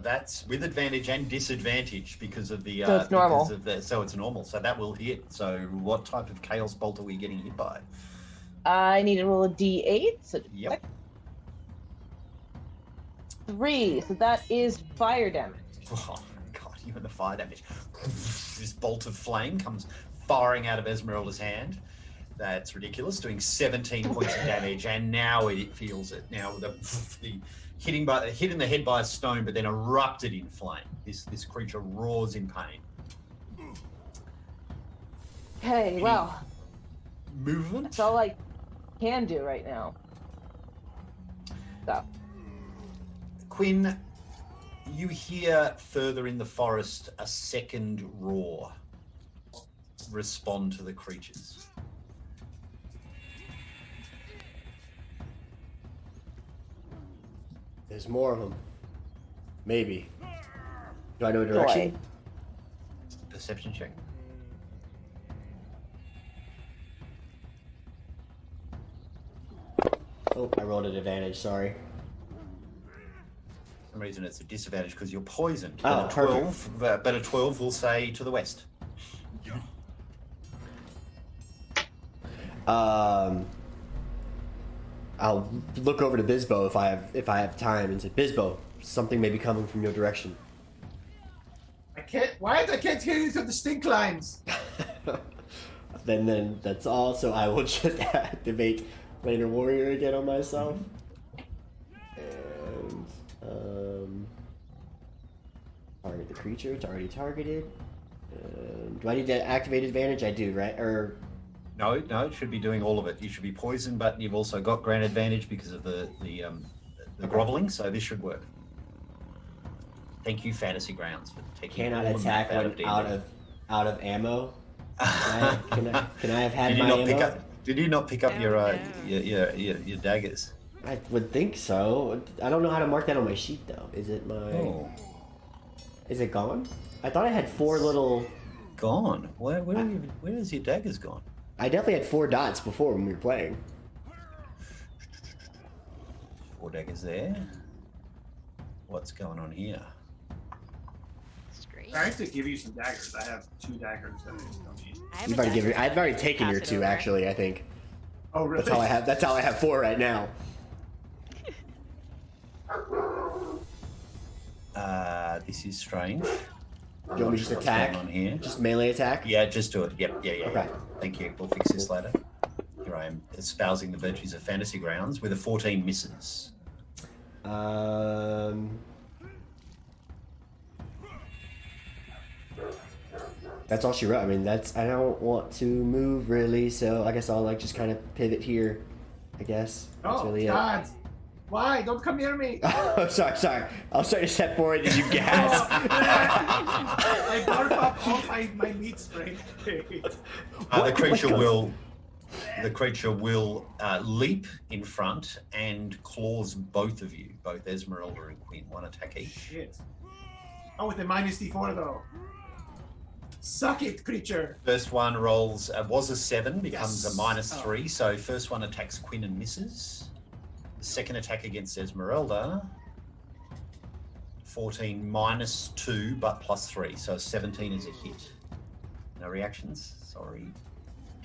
That's with advantage and disadvantage because of the. So it's normal. So it's normal. So that will hit. So what type of chaos bolt are we getting hit by? I need to roll a d8. So Yep. 3. So that is fire damage. Oh God! Even the fire damage. This bolt of flame comes firing out of Esmerelda's hand. That's ridiculous. Doing 17 points of damage, and now it feels it. Now the hit in the head by a stone, but then erupted in flame. This creature roars in pain. Okay, well, Movement. that's all I can do right now. So, Quinn, you hear further in the forest a second roar respond to the creatures. There's more of them. Maybe. Do I know a direction? Joy. Perception check. Oh, I rolled an advantage, sorry. For some reason it's a disadvantage because you're poisoned. Oh, but a 12, but a 12 will say to the west. I'll look over to Bizbo if I have time and say, Bizbo, something may be coming from your direction. I can't. Why I can't hear you through the stink lines? Then that's all. So I will just activate Laner Warrior again on myself. And target the creature. It's already targeted. Do I need to activate advantage? I do, right? Or No, it should be doing all of it. You should be poisoned, but you've also got grand advantage because of the groveling, so this should work. Thank you, Fantasy Grounds, for taking cannot all the attack map when D&D. out of ammo. Can I have had Did you my not ammo? pick up? Did you not pick up Oh, your no. your daggers? I would think so. I don't know how to mark that on my sheet though. Is it my? Oh, Is it gone? I thought I had 4 little. gone. Where is your daggers gone? I definitely had 4 dots before when we were playing. 4 daggers there. What's going on here? Strange. I have to give you some daggers. I have 2 daggers that I just don't need. I have You've a already given. dagger. I've already taken Pass your it 2 over. actually. I think Oh, really? that's all I have. That's all I have 4 right now. This is strange. Do you want me to just What's attack? going on here? Just melee attack? Yeah, just do it. Yep, yeah. Okay. Thank you. We'll fix this later. Here I am espousing the virtues of Fantasy Grounds with a 14 misses. That's all she wrote. I mean, I don't want to move really, so I guess I'll like just kind of pivot here. I guess that's Oh, really God. Why? Don't come near me. it. Oh, sorry. I'll start to step forward as you gasp. I barf up all my meat spray. The creature will leap in front and claws both of you, both Esmeralda and Quinn. 1 attack each. Shit. Oh, with a minus D4 though. Suck it, creature. First one rolls was a 7, becomes Yes. a -3. So first one attacks Quinn and misses. The second attack against Esmeralda, 14 -2 but +3, so 17 is a hit. No reactions. Sorry,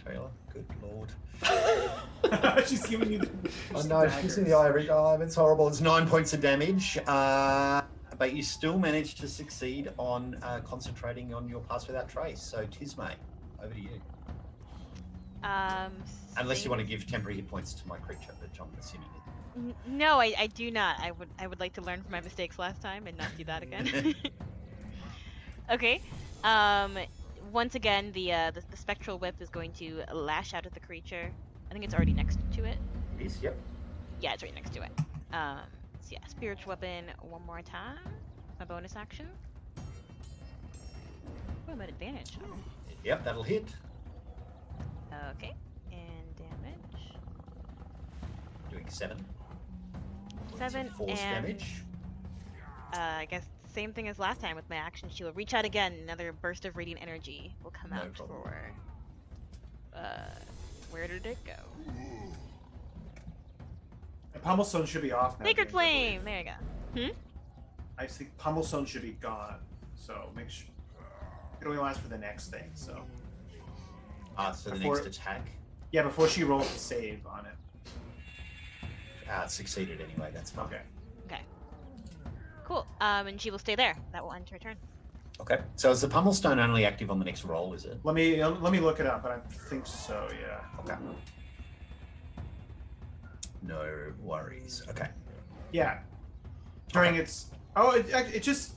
Taylor. Good lord. She's giving you the. Oh no, she's in the eye. Oh, it's horrible. It's 9 points of damage. But you still managed to succeed on concentrating on your pass without trace. So Tismei, over to you. Unless you want to give temporary hit points to my creature, which I'm assuming. No, I do not. I would like to learn from my mistakes last time and not do that again. Okay. Once again, the spectral whip is going to lash out at the creature. I think it's already next to it. It is, yep. Yeah, it's right next to it. So yeah, spiritual weapon one more time. My bonus action. I'm at advantage. Yep, that'll hit. Okay, and damage. Doing 7. 7 Force and damage. I guess same thing as last time with my action. She will reach out again. Another burst of radiant energy will come No out problem. for. Where did it go? The Pummelstone should be off now. Sacred James, I believe. flame. There you go. I think Pummelstone should be gone. So make sure it only lasts for the next thing. So So the Before- next attack. yeah, before she rolls a save on it. Succeeded anyway, that's fine. Okay. Okay. Cool. And she will stay there. That will end her turn. Okay. So is the Pummelstone only active on the next roll, is it? Let me look it up, but I think so. Yeah. Okay. No worries. Okay. Yeah. During Okay. its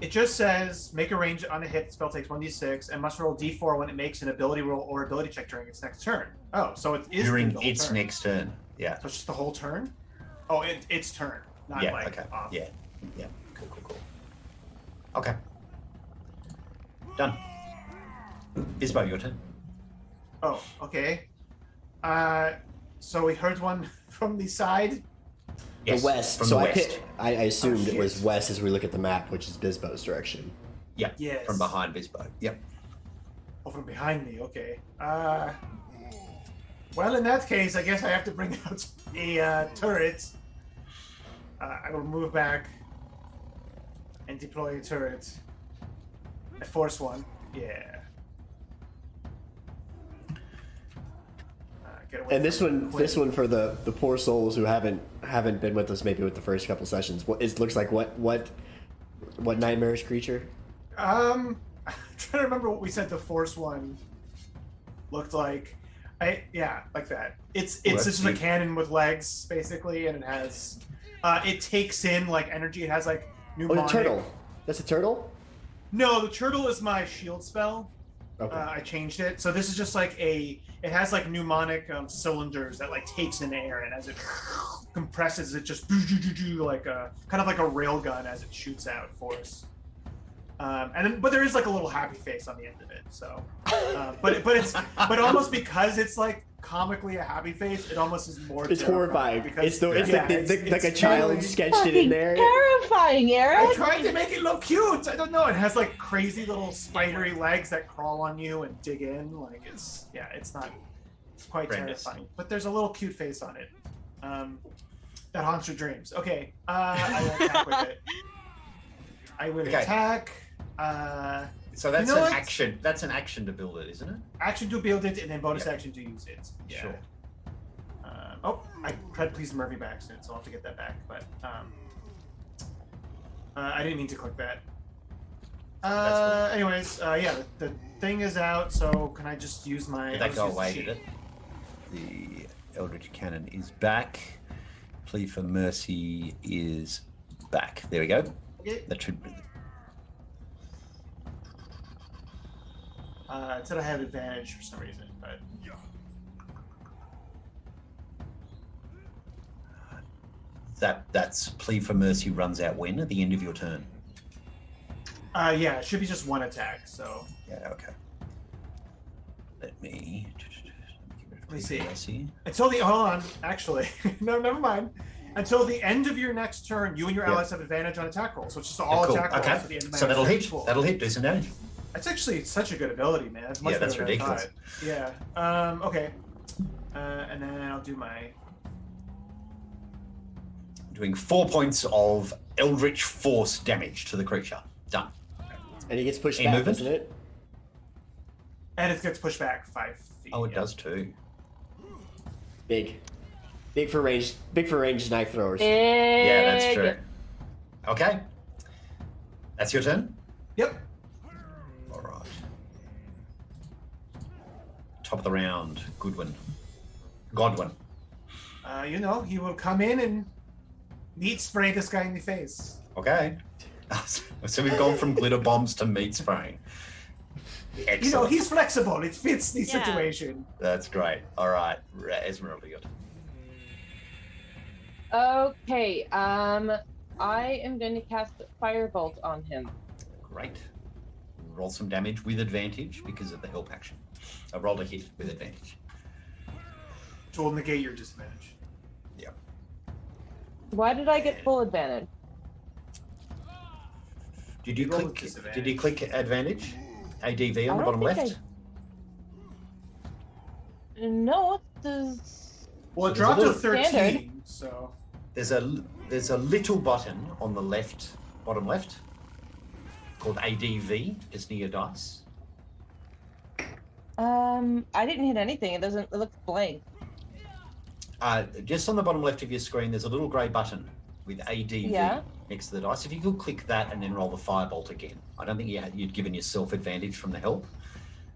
it just says make a range on a hit. Spell takes 1d6 and must roll d4 when it makes an ability roll or ability check during its next turn. Oh, so it is During the whole its turn. next turn. Yeah. So it's just the whole turn. Oh, its turn, not Yeah. like Okay. off. Yeah. Yeah. Cool. Okay. Done. Bizbo, your turn. Oh, okay. So we heard one from the side. Yes, The west. From So the I, west. I assumed it was shit. west as we look at the map, which is Bizbo's direction. Yeah. Yes. From behind Bizbo. Yep. Oh, from behind me. Okay. Well, in that case, I guess I have to bring out a turret. I will move back and deploy a turret. I force one. Yeah. Get away And this from one, Quinn. this one for the poor souls who haven't been with us maybe with the first couple sessions. Looks like what nightmarish creature? I'm trying to remember what we said the force one looked like. Like that. It's that's just a neat. cannon with legs basically, and it has it takes in like energy. It has like Oh, pneumonic. the turtle. That's a turtle. No, the turtle is my shield spell. Okay. I changed it, so this is just like it has like mnemonic cylinders that like takes in air, and as it compresses, it just like a kind of like a rail gun as it shoots out force. But there is like a little happy face on the end of it. So, but almost because it's like comically a happy face, it almost is more. It's horrifying. Because, It's like a child really sketched it in there. Terrifying, I Eric. tried to make it look cute. I don't know. It has like crazy little spidery legs that crawl on you and dig in. Like it's quite Horrendous. terrifying. But there's a little cute face on it. That haunts your dreams. Okay. I will attack with it. I will Okay. attack. So that's You know an what? action. That's an action to build it, isn't it? Action to build it, and then bonus Yep. action to use it. Yeah. Sure. I tried to please Murphy back soon, so I'll have to get that back. But I didn't mean to click that. That's Anyways, the thing is out, so can I just use my? Did I'll that just go use the away, sheet. did it? The Eldritch Cannon is back. Plea for Mercy is back. There we go. Okay. That should be. It said I had advantage for some reason, but That's Plea for Mercy runs out when? At the end of your turn. it should be just one attack. So Yeah, okay. Let me Let me see. Mercy. until the hold on, actually, no, never mind. Until the end of your next turn, you and your Yeah. allies have advantage on attack rolls. So it's just Yeah, all cool. attack rolls Okay. at the end of my So that'll next hit. turn. Cool. That'll hit. Do some damage. That's actually such a good ability, man. It's much Yeah, that's better than I ridiculous. thought. Yeah. Okay. And then I'll do my. Doing 4 points of Eldritch Force damage to the creature. Done. And he gets pushed Any back, movement? doesn't it? And it gets pushed back 5 feet. Oh, it yeah. does too. Big for ranged knife throwers. Yeah, that's true. Okay. That's your turn? Yep. All right. Top of the round, Godwin. He will come in and meat spray this guy in the face. Okay. So we've gone from glitter bombs to meat spraying. Excellent. He's flexible. It fits the Yeah. situation. That's great. All right. Esmeralda, your turn. Okay, I am going to cast Firebolt on him. Great. Roll some damage with advantage because of the help action. I rolled a hit with advantage. Which will negate your disadvantage. Yeah. Why did I get full advantage? Did you Roll with click? disadvantage. Did you click advantage? ADV on I the don't bottom think left. No, it's Well, it So there's a dropped to little- 13, Standard. so There's a little button on the left, bottom left, called ADV, just near your dice. I didn't hit anything. It doesn't. It looks blank. Just on the bottom left of your screen, there's a little grey button with ADV Yeah. next to the dice. If you could click that and then roll the firebolt again. I don't think you'd given yourself advantage from the help.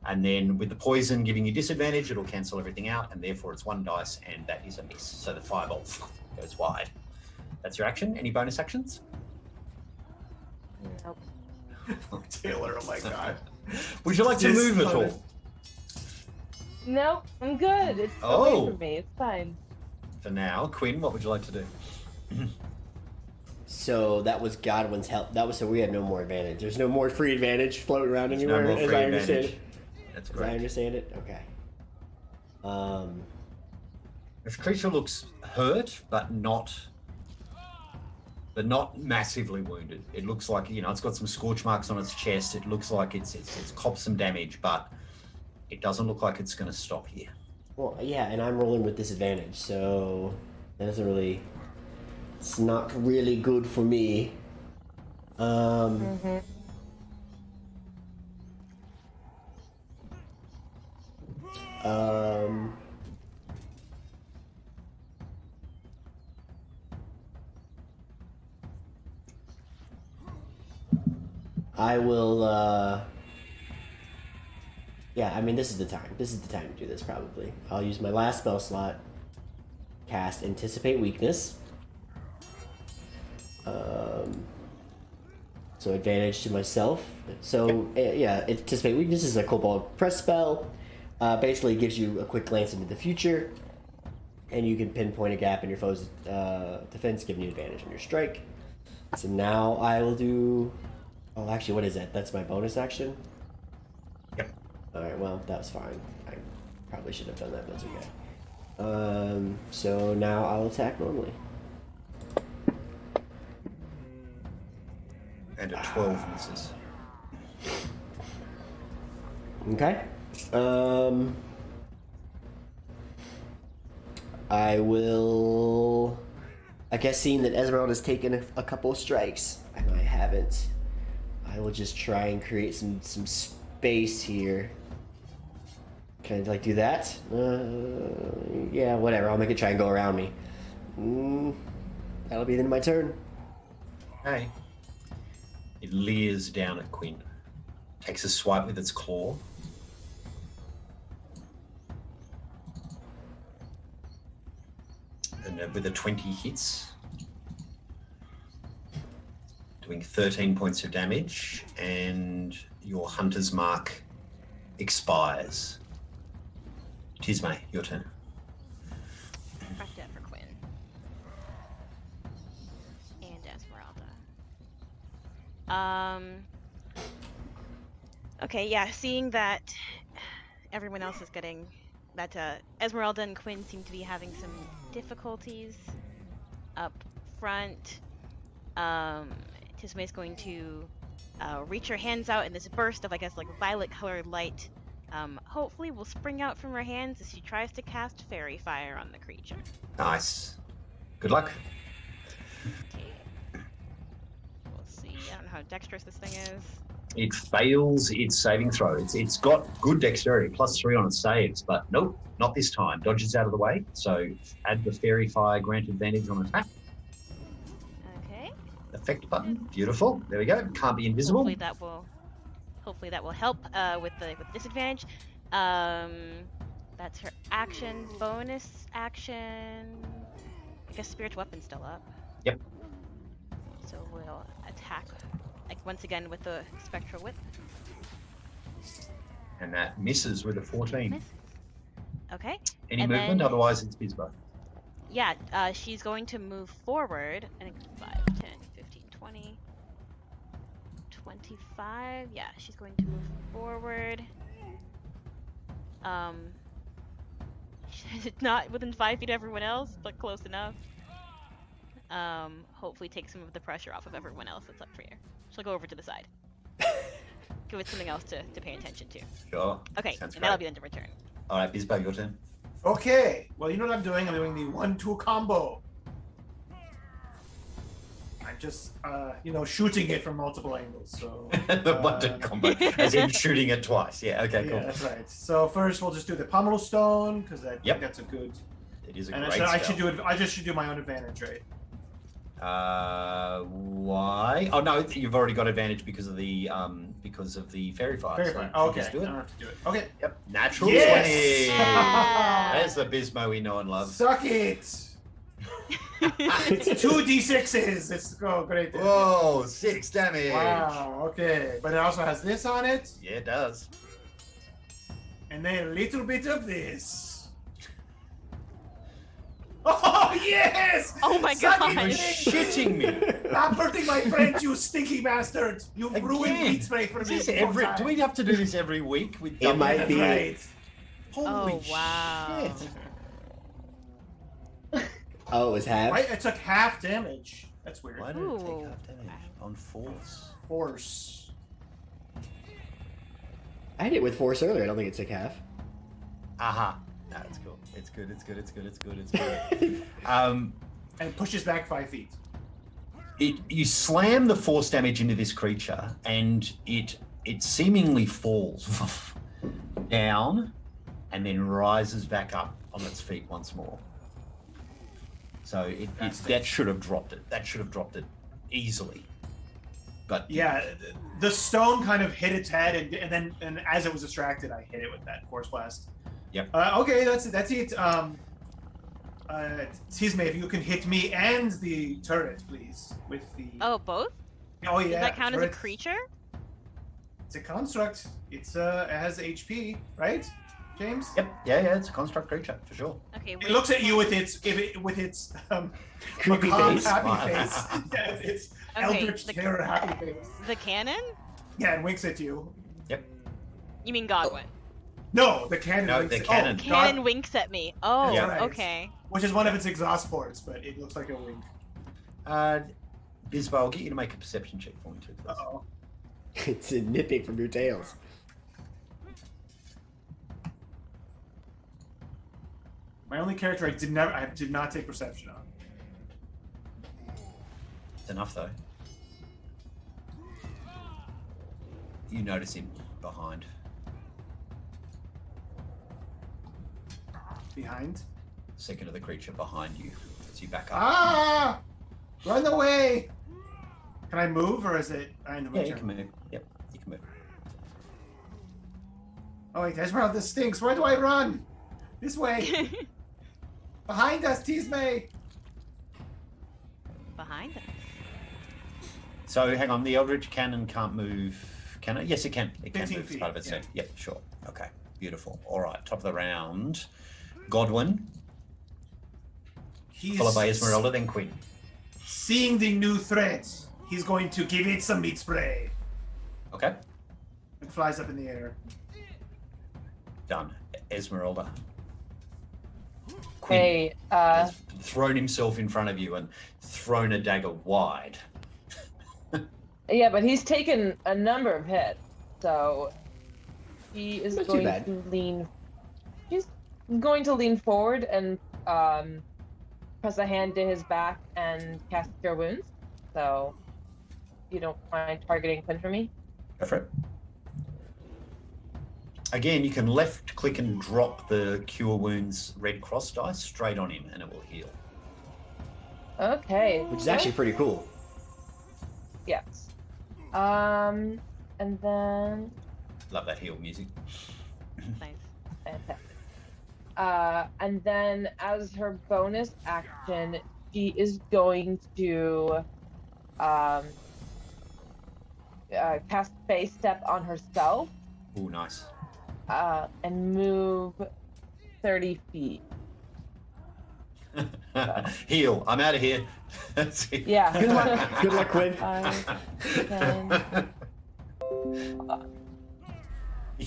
And then with the poison giving you disadvantage, it'll cancel everything out, and therefore it's one dice, and that is a miss. So the firebolt goes wide. That's your action. Any bonus actions? Nope. Taylor, oh my god. Would you like to move at all? Nope, I'm good. It's Oh. away from me. It's fine. For now, Quinn, what would you like to do? So that was Godwin's help. That was so we had no more advantage. There's no more free advantage floating around There's anywhere, no more as free I understand advantage. it. That's As I great. understand it. Okay. This creature looks hurt, but not massively wounded. It looks like, it's got some scorch marks on its chest. It looks like it's copped some damage, but it doesn't look like it's going to stop here. Well, yeah, and I'm rolling with disadvantage, so that doesn't really. It's not really good for me. I will, yeah, I mean, this is the time. This is the time to do this, probably. I'll use my last spell slot. Cast Anticipate Weakness. So advantage to myself. So, yeah, Anticipate Weakness is a Kobold Press spell. Basically gives you a quick glance into the future. And you can pinpoint a gap in your foe's defense, giving you advantage on your strike. So now I will do... Oh, actually, what is that? That's my bonus action? Yep. Alright, well, that was fine. I probably should have done that, but it's okay. So now I'll attack normally. And a 12 misses. Okay. I will... I guess seeing that Esmeralda's taken a couple of strikes, and I haven't, I will just try and create some space here. Can I, do that? Yeah, whatever. I'll make it try and go around me. That'll be the end of my turn. Okay. It leers down at Quinn. Takes a swipe with its claw. And with a 20 hits. Doing 13 points of damage. And your hunter's mark expires. Tismei, your turn. Back dead for Quinn. And Esmeralda. Okay, yeah, seeing that everyone else is getting that Esmeralda and Quinn seem to be having some difficulties up front. Tismei's going to reach her hands out in this burst of, I guess, violet colored light. Hopefully will spring out from her hands as she tries to cast fairy fire on the creature. Nice. Good luck. Okay. We'll see. I don't know how dexterous this thing is. It fails its saving throw. It's got good dexterity, +3 on its saves, but nope, not this time. Dodges out of the way, so add the fairy fire, grant advantage on attack. Okay. Effect button, beautiful. There we go. Can't be invisible. Hopefully that will help with disadvantage. That's her action. Bonus action. I guess spiritual weapon's still up. Yep. So we'll attack once again with the spectral whip. And that misses with a 14. Misses. Okay. Any And movement? then- Otherwise, it's Bizbo. Yeah, she's going to move forward. I think 5, 10, 15, 20, 25. Yeah, she's going to move forward. Not within 5 feet of everyone else, but close enough. Hopefully take some of the pressure off of everyone else that's up here. She'll go over to the side. Give it something else to pay attention to. Sure. Okay, Sounds and that'll great. be the end of her turn. All right, Bizbo, your turn. Okay. Well, you know what I'm doing? I'm doing the 1-2 combo. I'm just, shooting it from multiple angles. So The button combo, as in shooting it twice. Yeah, okay, yeah, cool. that's right. So first, we'll just do the pummel stone because I think that's a good. It is a And great I spell. should do it. I just should do my own advantage, right? Why? Oh no, you've already got advantage because of the fairy fire. Very so fine. you Okay. just do I it. don't have to do it. Okay. Yep, natural Yes! 20. Yeah. There's the Bizbo we know and love. Suck it. It's 2d6s. It's great. Whoa, 6 damage. Wow. Okay, but it also has this on it, Yeah, it does. and then a little bit of this. Oh yes! Oh my Suck God. it, You're Nick. shitting me. Stop hurting my friends, you stinky bastard! You've ruined Again. meatspray for Is me. this one time. do we have to do this every week? With It might That's be. right. Holy Oh, wow. shit. Oh, it was half? Right, it took half damage. That's weird. Why did it Ooh. take half damage on force? Force. I hit it with force earlier. I don't think it took half. Aha. No, it's cool. It's good. And it pushes back 5 feet. You slam the force damage into this creature, and it seemingly falls down, and then rises back up on its feet once more. So that should have dropped it. That should have dropped it easily. But Yeah, the stone kind of hit its head, and then as it was distracted, I hit it with that force blast. Yep. Okay, that's it. Tismei, if you can hit me and the turret, please, with the. Oh, both? Oh yeah. Does that count as a turret. creature? It's a construct. It has HP, right, James? Yep. Yeah. It's a construct creature for sure. Okay, It looks at you with its Creepy macabre face. happy face. Yeah, it's Okay, eldritch the- terror happy face. The cannon? Yeah, it winks at you. You mean Godwin? No, the cannon. No, winks the at- cannon. Oh, Cannon God, winks at me. Oh, Yeah. Right. okay. which is one of its exhaust ports, but it looks like a wink. Bizbo, I'll get you to make a perception check for me too. Uh oh. It's nipping from your tails. My only character I did not take perception on. It's enough though. You notice him behind. Behind. Second of the creature behind you as you back up. Ah! Run away! Can I move, or is it? I know my Yeah, you turn. can move. Yep, you can move. Oh wait, Esmeralda, this stinks. Where do I run? This way. Behind us, Tismei. Behind us. So hang on, the Eldritch Cannon can't move. Can it? Yes, it can. It can 15 move. It's feet, part of its yeah. turn. Yep, sure. Okay, beautiful. All right, top of the round. Godwin, He's followed by Esmerelda, then Quinn. seeing the new threat. He's going to give it some meat spray. Okay, It flies up in the air. done. Esmeralda. Quinn Hey, has thrown himself in front of you and thrown a dagger wide. yeah, but he's taken a number of hits, so he is Not too going bad. to lean. He's going to lean forward and press a hand to his back and cast Cure Wounds. So, you don't mind targeting Quinn for me? Go for it. Again, you can left click and drop the Cure Wounds Red Cross dice straight on him and it will heal. Okay. Which is actually pretty cool. Yes. And then Love that heal music. Nice. fantastic. And then as her bonus action, she is going to cast Face Step on herself Oh, nice. and move 30 feet. Heal. I'm out of here. That's it. Yeah. Good luck. Good luck, Quinn. 5, 10, You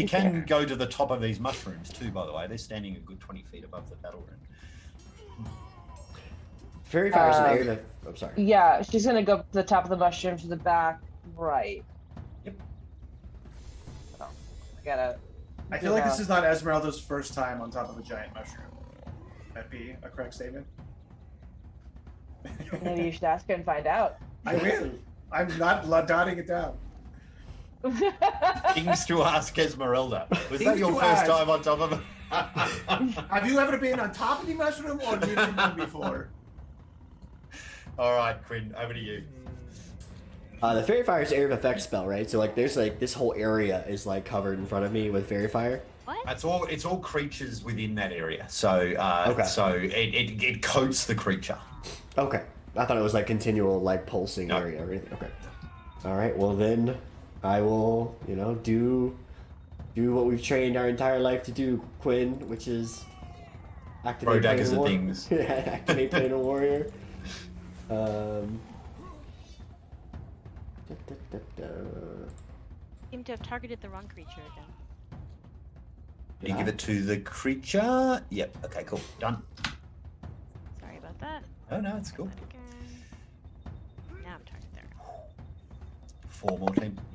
can go to the top of these mushrooms too, by the way. They're standing a good 20 feet above the battle room. Fairy fire's an area. I'm sorry. Yeah, she's gonna go to the top of the mushroom to the back right. Yep. Oh, I gotta. I feel like this is not Esmeralda's first time on top of a giant mushroom. That'd be a correct statement. Maybe you should ask her and find out. I will. I'm not dotting it down. Things to ask Esmeralda. Was that Things your to first ask. time on top of it? Have you ever been on top of the mushroom or lived in one before? All right, Quinn, over to you. The fairy fire is area of effect spell, right? So like, there's like this whole area is like covered in front of me with fairy fire. What? It's all creatures within that area. So Okay. so it coats the creature. Okay. I thought it was like continual like pulsing No. area or anything. Okay. All right. Well then, I will do what we've trained our entire life to do, Quinn, which is activate Throw daggers Painted at War- things. activate Painted Warrior. Seem to have targeted the wrong creature again. You give it to the creature. Yep. Okay. Cool. Done. Sorry about that. Oh no, it's cool. Again. Now I'm targeted there.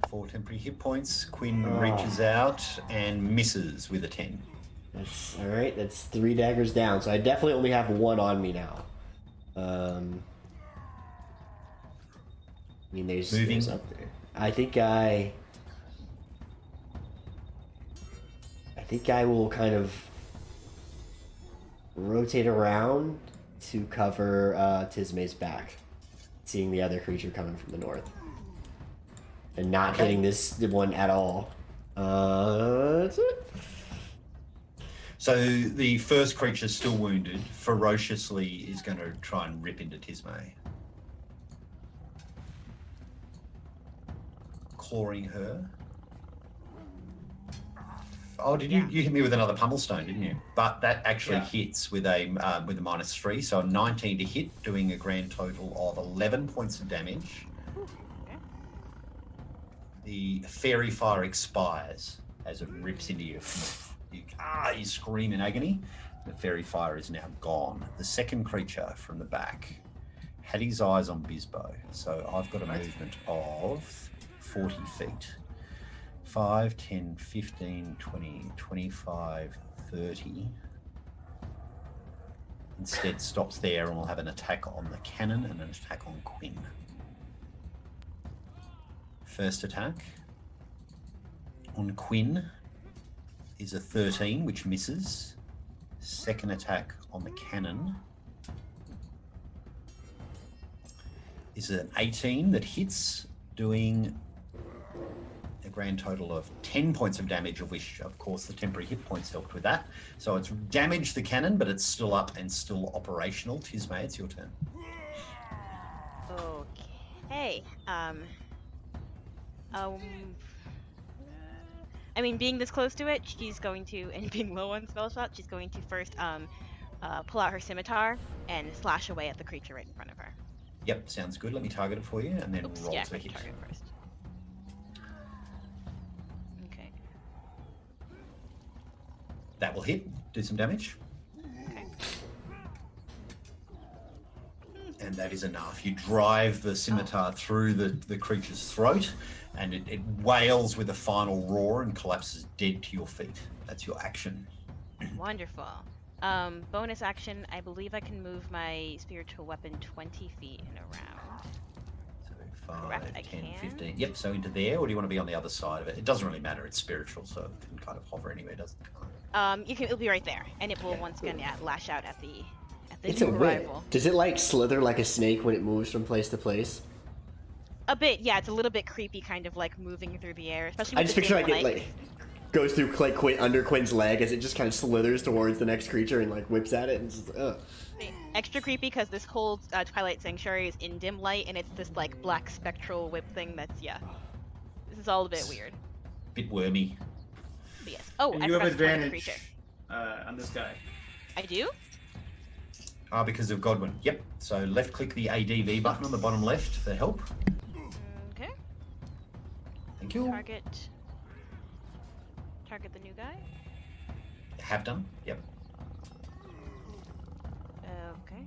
4 temporary hit points. Quinn reaches out and misses with a 10. That's all right. That's 3 daggers down. So I definitely only have 1 on me now. I mean, there's up there. I think I will kind of rotate around to cover Tismei's back, seeing the other creature coming from the north, and not hitting this one at all. That's it. So the first creature, still wounded, ferociously is going to try and rip into Tismei, clawing her. Oh, did you hit me with another pummel stone, didn't you? But that actually hits with a -3, so a 19 to hit, doing a grand total of 11 points of damage. The fairy fire expires as it rips into you. You scream in agony. The fairy fire is now gone. The second creature from the back had his eyes on Bizbo, so I've got a movement of 40 feet. 5, 10, 15, 20, 25, 30. Instead stops there and will have an attack on the cannon and an attack on Quinn. First attack on Quinn is a 13, which misses. Second attack on the cannon is an 18 that hits, doing a grand total of 10 points of damage, of which, of course, the temporary hit points helped with that. So it's damaged the cannon, but it's still up and still operational. Tismei, it's your turn. Okay. I mean, being this close to it, she's going to, and being low on spell shot, she's going to first pull out her scimitar and slash away at the creature right in front of her. Yep, sounds good. Let me target it for you, and then roll yeah, to hit. target first. Okay. That will hit. Do some damage. Okay. And that is enough. You drive the scimitar through the creature's throat, and it wails with a final roar and collapses dead to your feet. That's your action. Wonderful. Bonus action, I believe I can move my spiritual weapon 20 feet and around. So 5, Correct, I 10, can. 15. Yep, so into there, or do you want to be on the other side of it? It doesn't really matter. It's spiritual, so it can kind of hover anywhere, doesn't it? It'll be right there, and it will once again lash out at the It's a new whip. arrival. Does it like slither like a snake when it moves from place to place? A bit, yeah. It's a little bit creepy, kind of like moving through the air, especially. With I just the picture dim like it light. like goes through like under Quinn's leg as it just kind of slithers towards the next creature and like whips at it and just Extra creepy because this whole Twilight Sanctuary is in dim light, and it's this like black spectral whip thing. That's This is all a bit weird. Bit wormy. But yes. Oh, And I you have forgot to target the advantage creature. on this guy. I do. Because of Godwin. Yep. So left click the ADV button on the bottom left for help. Okay. I Thank you. Target the new guy. Have done. Yep. Okay.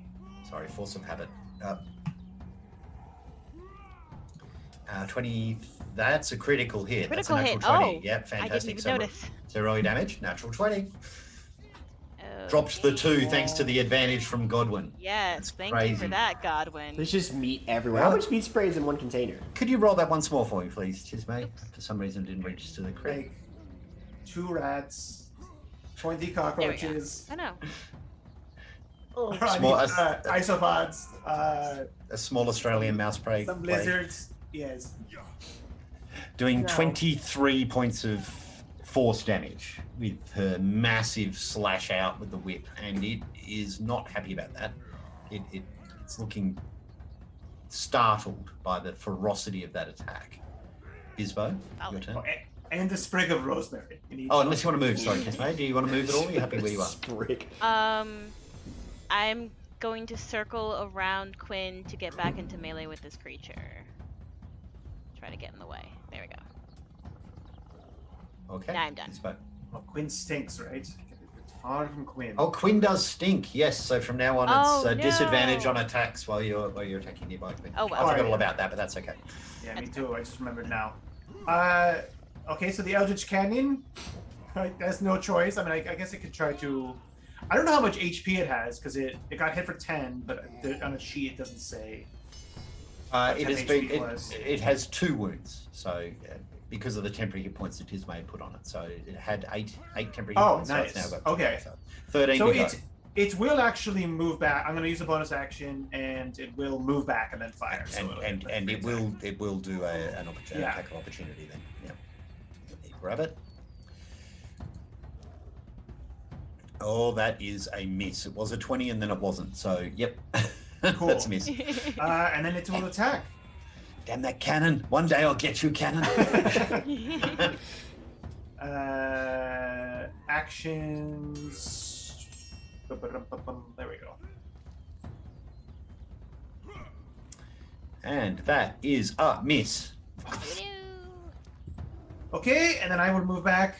Sorry, force of habit. 20. That's a critical hit. Critical that's a hit. natural 20. Oh, Yep, fantastic. I didn't even notice. So roll your damage. Natural 20. Okay. Dropped the 2 thanks to the advantage from Godwin. Yes, That's thank crazy. you for that, Godwin. There's just meat everywhere. How much meat spray is in one container? Could you roll that once more for me, please, Tismei? For some reason, it didn't register the crit. Like 2 rats, 20 cockroaches. I know. Oh, Isopods. A small Australian mouse prey. Some lizards. Yes. Doing No. 23 points of force damage with her massive slash out with the whip, and it is not happy about that. It's looking startled by the ferocity of that attack. Bizbo, your turn. Oh, and the sprig of rosemary. Oh, unless you want to move. Sorry, Tismei. Do you want to move at all? Or are you happy where you are? Sprig. I'm going to circle around Quinn to get back into melee with this creature. Try to get in the way. There we go. Okay. Now I'm done. Bizbo. Well, Quinn stinks, right? It's far from Quinn. Oh, Quinn does stink. Yes. So from now on, Oh, it's a disadvantage no. on attacks while you're attacking nearby Quinn. Oh, well. I forgot Oh, all yeah. about that, but that's okay. Yeah, That's me too. I just remembered now. Okay, so the Eldritch Canyon has no choice. I mean, I guess it could try to. I don't know how much HP it has because it got hit for 10, but on a sheet it doesn't say. It 10 has been. HP plus. It has 2 wounds, so because of the temporary hit points that Tismei put on it, so it had eight temporary hit Oh, points. nice. So it's now got 2, Okay. so 13 So to go. it will actually move back. I'm going to use a bonus action, and it will move back and then fire. So And it will do an opportunity, Yeah. attack of opportunity then. Yeah. Let me grab it. Oh, that is a miss. It was a 20 and then it wasn't. So, yep. Cool. That's a miss. And then it will attack. Damn that cannon. One day I'll get you, cannon. Actions. There we go. And that is a miss. Okay, and then I will move back.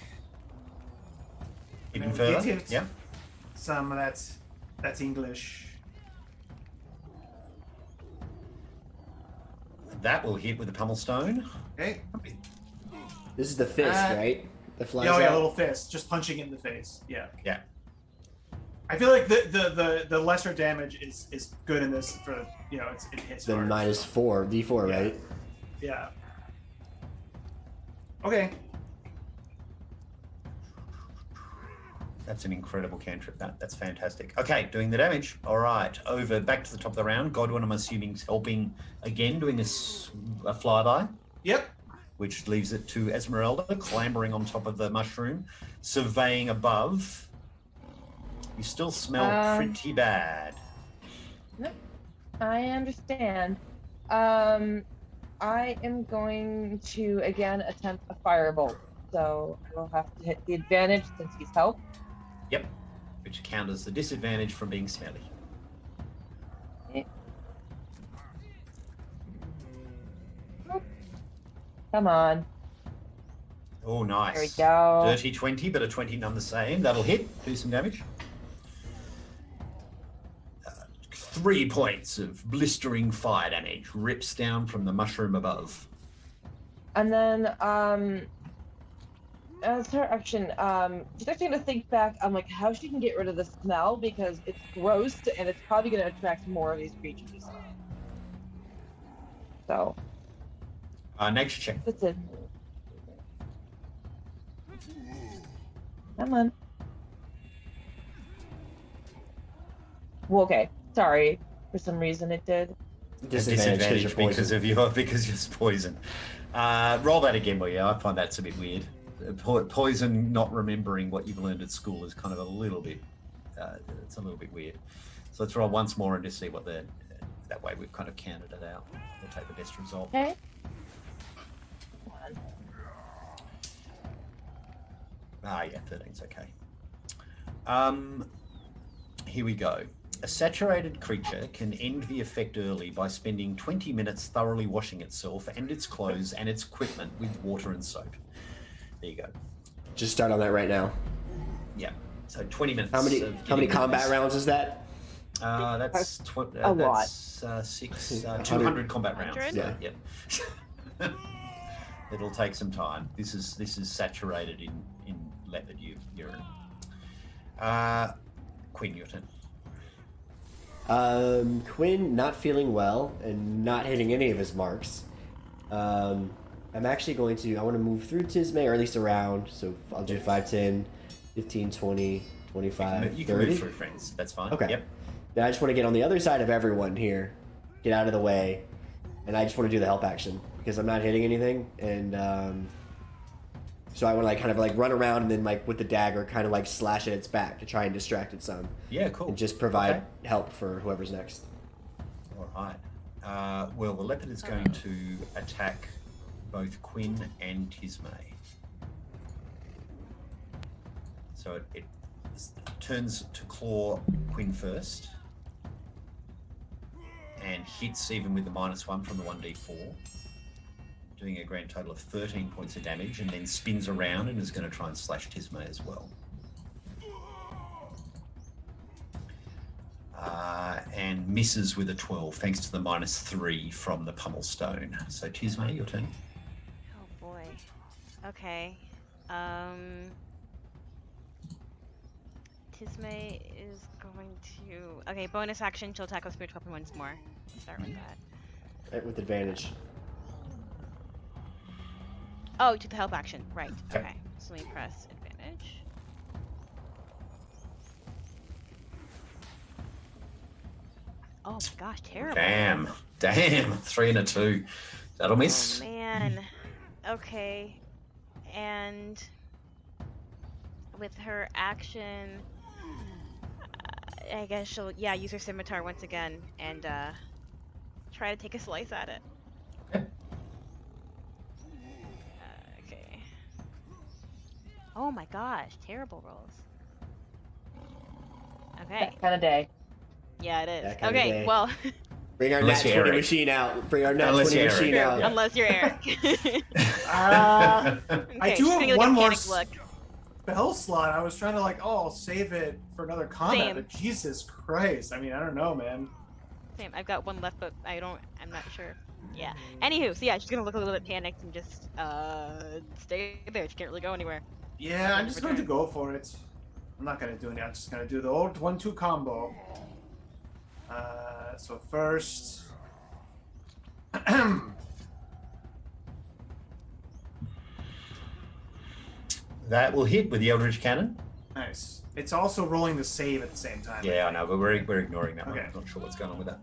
Even And further. get it. Yep. Some of that's English. That will hit with the pummel stone. Okay. This is the fist, right? The flies Oh yeah, out? little fist, just punching it in the face. Yeah. Yeah. I feel like the lesser damage is good in this for it hits The hard. -4, D4, Yeah. right? Yeah. Okay. That's an incredible cantrip. That's fantastic. Okay, doing the damage. All right, over back to the top of the round. Godwin, I'm assuming, is helping again, doing a flyby, Yep. which leaves it to Esmerelda, clambering on top of the mushroom, surveying above. You still smell pretty bad. I understand. I am going to again attempt a firebolt, so I will have to hit the advantage since he's helped. Yep, which counters the disadvantage from being smelly. Come on. Oh, nice. There we go. Dirty 20, but a 20 none the same. That'll hit. Do some damage. 3 points of blistering fire damage rips down from the mushroom above. And then, as her action, she's actually gonna think back on like how she can get rid of the smell because it's gross and it's probably gonna attract more of these creatures. So Nature check. that's it. Come on. Well, okay. Sorry. For some reason it did. Disadvantage because you're poison. Roll that again, will you? I find that's a bit weird. Poison not remembering what you've learned at school is kind of a little bit. It's a little bit weird. So let's roll once more and just see what that way we've kind of counted it out. We'll take the best result. Okay. Yeah, 13's okay. Here we go. A saturated creature can end the effect early by spending 20 minutes thoroughly washing itself and its clothes and its equipment with water and soap. There you go. Just start on that right now. Yeah. So 20 minutes. How many combat rounds is that? That's a lot. 200 combat rounds. 100? Yeah. Yep. It'll take some time. This is saturated in leopard urine. Quinn, your turn. Quinn not feeling well and not hitting any of his marks. I'm actually going to, I want to move through Tismei, or at least around, so I'll do 5, 10, 15, 20, 25, You can 30. move through, friends. That's fine. Okay. Yep. Then I just want to get on the other side of everyone here, get out of the way, and I just want to do the help action, because I'm not hitting anything, and so I want to like kind of like run around and then like with the dagger kind of like slash at its back to try and distract it some. Yeah, cool. And just provide help for whoever's next. All right. Well, the leopard is going to attack both Quinn and Tismei. So it turns to claw Quinn first and hits even with the -1 from the 1d4, doing a grand total of 13 points of damage, and then spins around and is going to try and slash Tismei as well. And misses with a 12, thanks to the -3 from the pummel stone. So Tismei, your turn. Oh boy. Okay. Tismei is going to. Okay, bonus action. She'll attack with spiritual weapon once more. Start with that. Right, with advantage. Oh, you took the help action. Right. Okay. Okay. So let me press advantage. Oh my gosh, terrible. Damn. 3 and a 2. That'll miss. Oh man. Okay. And with her action, I guess she'll use her scimitar once again and try to take a slice at it. Okay. Okay. Oh my gosh, terrible rolls. Okay. That kind of day. Yeah, it is. That kind of Okay, day. well, Bring our Unless nat you're 20 Eric. machine out. Bring our nat Unless 20 you're machine Eric, out. yeah. unless you're Eric. I Okay, do she's have gonna one get a more panic look. spell slot. I was trying to like, I'll save it for another combat, Same. but Jesus Christ. I mean, I don't know, man. Same. I've got one left, but I'm not sure. Yeah. Anywho, so yeah, she's gonna look a little bit panicked and just stay there. She can't really go anywhere. Yeah, I'm just going to go for it. I'm not going to do anything. I'm just going to do the old 1-2 combo. So first... That will hit with the Eldritch Cannon. Nice. It's also rolling the save at the same time. Yeah, I know, but we're ignoring that one. Okay. I'm not sure what's going on with that.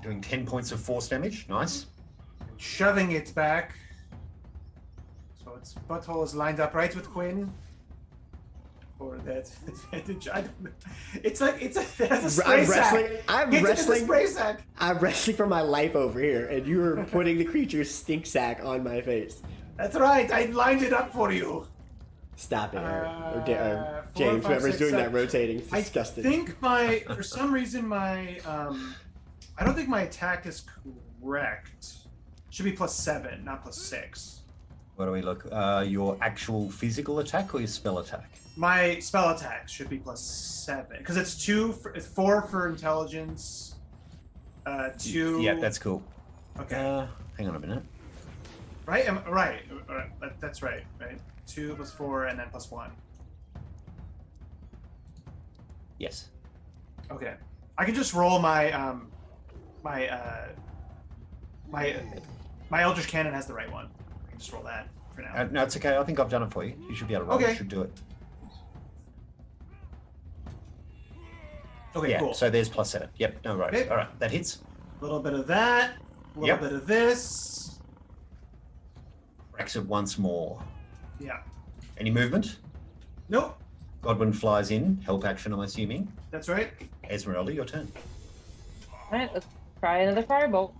Doing 10 points of force damage. Nice. Shoving it back. So its butthole is lined up right with Quinn. For that advantage. I don't know. It's like, it has a spray sack. I'm It's a wrestling. spray sack. I'm wrestling for my life over here, and you are putting the creature's stink sack on my face. That's right. I lined it up for you. Stop it, Eric. Or 4, James, 5, whoever's 6, doing 7. that rotating. It's disgusting. I think for some reason, I don't think my attack is correct. Should be +7, not +6. What do we look? Your actual physical attack or your spell attack? My spell attack should be +7 because it's 4 for intelligence. 2. Yeah, that's cool. Okay. Hang on a minute. Right. Right. That's right. Right. 2 + 4 and then +1. Yes. Okay. I can just roll my my Eldritch Cannon has the right one. I can just roll that for now. No, it's okay. I think I've done it for you. You should be able to roll. Okay. You should do it. Okay, Yeah, cool. so there's +7. Yep, no worries. Okay. All right, that hits. A little bit of that. A little Yep. bit of this. Cracks it once more. Yeah. Any movement? Nope. Godwin flies in. Help action, I'm assuming. That's right. Esmeralda, your turn. Alright, let's try another firebolt.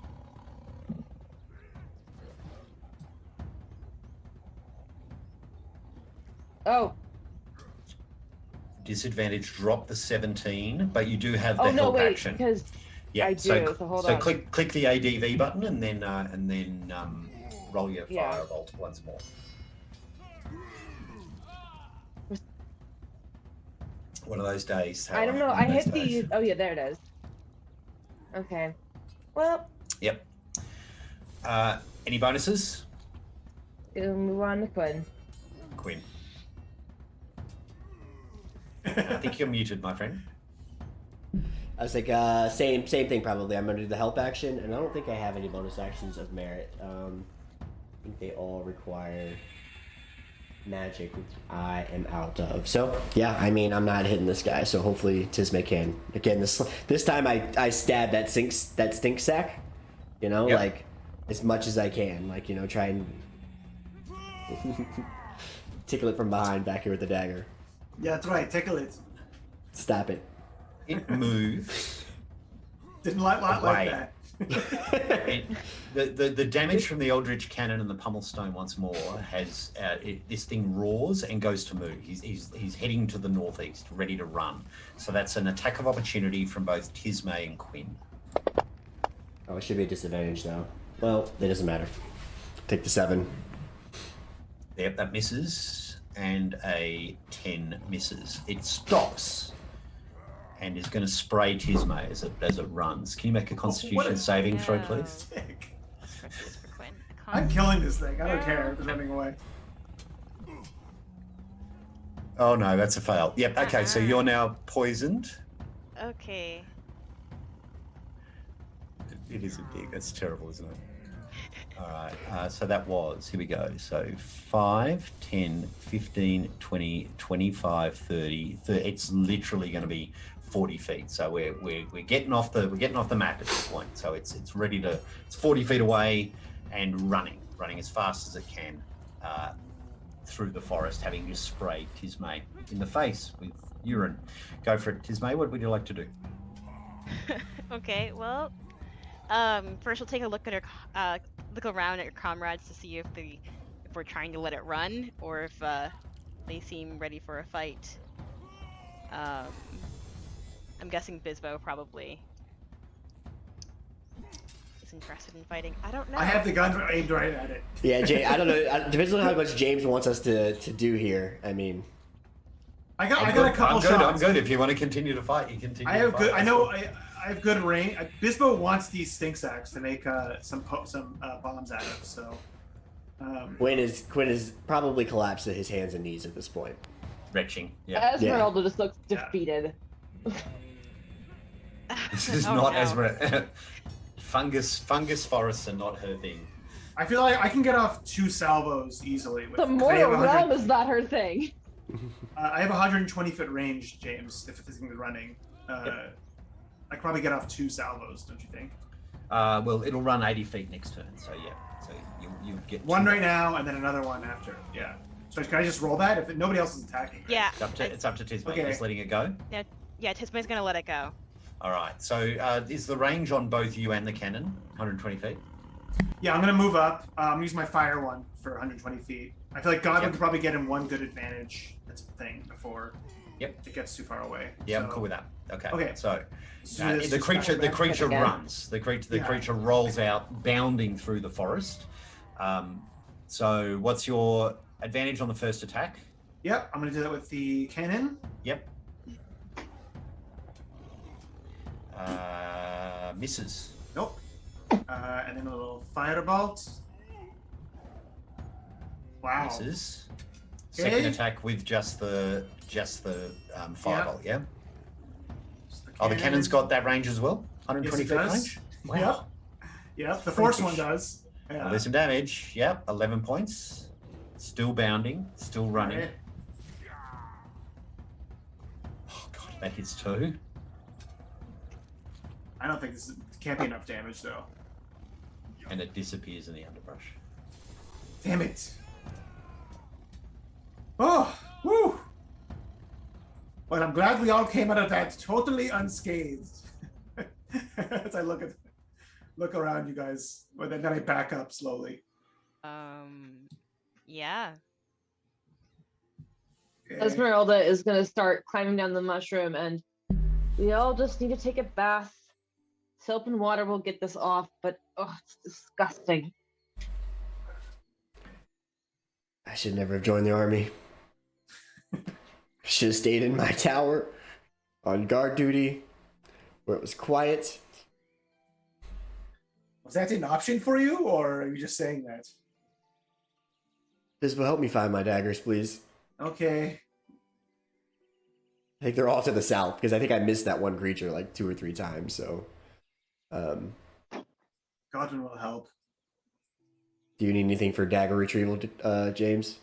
Oh, Did disadvantage, drop the 17, but you do have the Oh no, help wait, action. because Yeah, I do. So hold on. click the ADV button and then roll your Yeah. fire bolt once more. One of those days. I don't know. One I of those hit days. the. Oh yeah, there it is. Okay. Well, Yep. Any bonuses? we'll move on to Quinn. Quinn. I think you're muted, my friend. I was like, same thing probably. I'm gonna do the help action, and I don't think I have any bonus actions of merit. I think they all require magic, which I am out of. So yeah, I mean, I'm not hitting this guy, so hopefully Tismei can. Again, this time I stab that stink sack, you know, Yep. like as much as I can, like, you know, try and tickle it from behind back here with the dagger. Yeah, that's right. Tickle it. Stop it. It moves. Didn't like Away. that. The damage from the Eldritch Cannon and the Pummel Stone once more has this thing roars and goes to move. He's heading to the northeast, ready to run. So that's an attack of opportunity from both Tismei and Quinn. Oh, it should be a disadvantage though. Well, it doesn't matter. Take the 7. Yep, that misses, and a 10 misses. It stops and is going to spray Tismei as it runs. Can you make a Constitution saving throw, please? Sick. Practice for Quinn. I I'm can't- killing this thing. I don't care if it's running away. Oh no, that's a fail. Yep. Okay, so you're now poisoned. Okay. It is a dig. That's terrible, isn't it? All right. So that was, here we go. So 5, 10, 15, 20, 25, 30. It's literally going to be 40 feet. So we're getting off the map at this point. So it's ready to, it's 40 feet away and running as fast as it can through the forest, having just sprayed Tismei in the face with urine. Go for it, Tismei. What would you like to do? Okay, well, first we'll take a look at our, look around at your comrades to see if we're trying to let it run or if they seem ready for a fight. I'm guessing Bizbo probably is interested in fighting. I don't know. I have the gun aimed right at it. Yeah, Jay. I don't know. Depends on how much James wants us to do here. I mean, I got a couple I'm good. shots. I'm good. If you want to continue to fight, you continue. I have to good. fight. I know. I have good range. Bizbo wants these stink sacks to make some bombs out of. So. Quinn is probably collapsed to his hands and knees at this point. Retching. Yeah. Esmerelda just looks Yeah. defeated. This is Oh, not no. Esmeralda. Fungus forests are not her thing. I feel like I can get off 2 salvos easily. With, The 'cause I have mortal 100 realm is not her thing. I have 120 foot range, James. If this thing is running, I could probably get off 2 salvos. Don't you think? Well, it'll run 80 feet next turn. So yeah. So you get One 2. right now, and then another one after. Yeah. So can I just roll that if nobody else is attacking? Right? Yeah. It's up to Tismei. Okay. Just letting it go. Yeah, Tismei's gonna let it go. All right. So is the range on both you and the cannon 120 feet? Yeah, I'm gonna move up. I'm gonna use my fire one for 120 feet. I feel like Godwin Yep. could probably get him one good advantage. That's the thing before. Yep. It gets too far away. Yeah, so, I'm cool with that. Okay. Okay. So so this the is- creature again. runs. The Yeah. creature rolls out, bounding through the forest. So what's your advantage on the first attack? Yep, I'm gonna do that with the cannon. Yep. Misses. Nope. And then a little firebolt. Wow. Misses. Okay. Second attack with just the firebolt. Yeah. Just Oh, the cannon's got that range as well. 120 Yes, feet it does. range. Wow. Yep. Yep. The force one Freakish. does. Yeah. Well, there's some damage. Yep. 11 points. Still bounding. Still running. Right. Oh god, that hits 2. I don't think can't be enough damage though. And it disappears in the underbrush. Damn it. Oh, woo! Well, I'm glad we all came out of that totally unscathed. As I look around, you guys, but then I back up slowly. Yeah. Esmeralda is going to start climbing down the mushroom, and we all just need to take a bath. Soap and water will get this off, but oh, it's disgusting. I should never have joined the army. Should have stayed in my tower on guard duty where it was quiet. Was that an option for you, or are you just saying that? Bizbo, help me find my daggers, please. Okay. I think they're all to the south because I think I missed that one creature like 2 or 3 times. So, Godwin will help. do you need anything for dagger retrieval, James?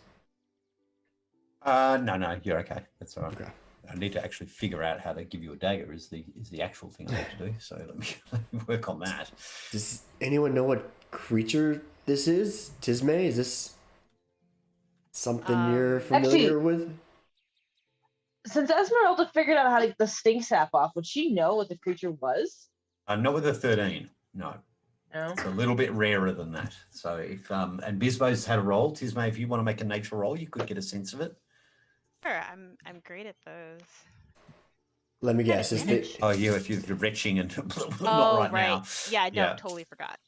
No, you're okay. That's all right. Okay. I need to actually figure out how to give you a dagger is the actual thing I need to do. So let me work on that. Does anyone know what creature this is? Tismei? Is this something you're familiar with? Since Esmeralda figured out how to get the stink sap off, would she know what the creature was? Not with a 13. No. No. It's a little bit rarer than that. So if and Bizbo's had a roll. Tismei, if you want to make a nature roll, you could get a sense of it. Sure, I'm great at those. Let me guess. Is it? Oh, yeah, if you're retching and Oh, not right now. Yeah, I Yeah. totally forgot.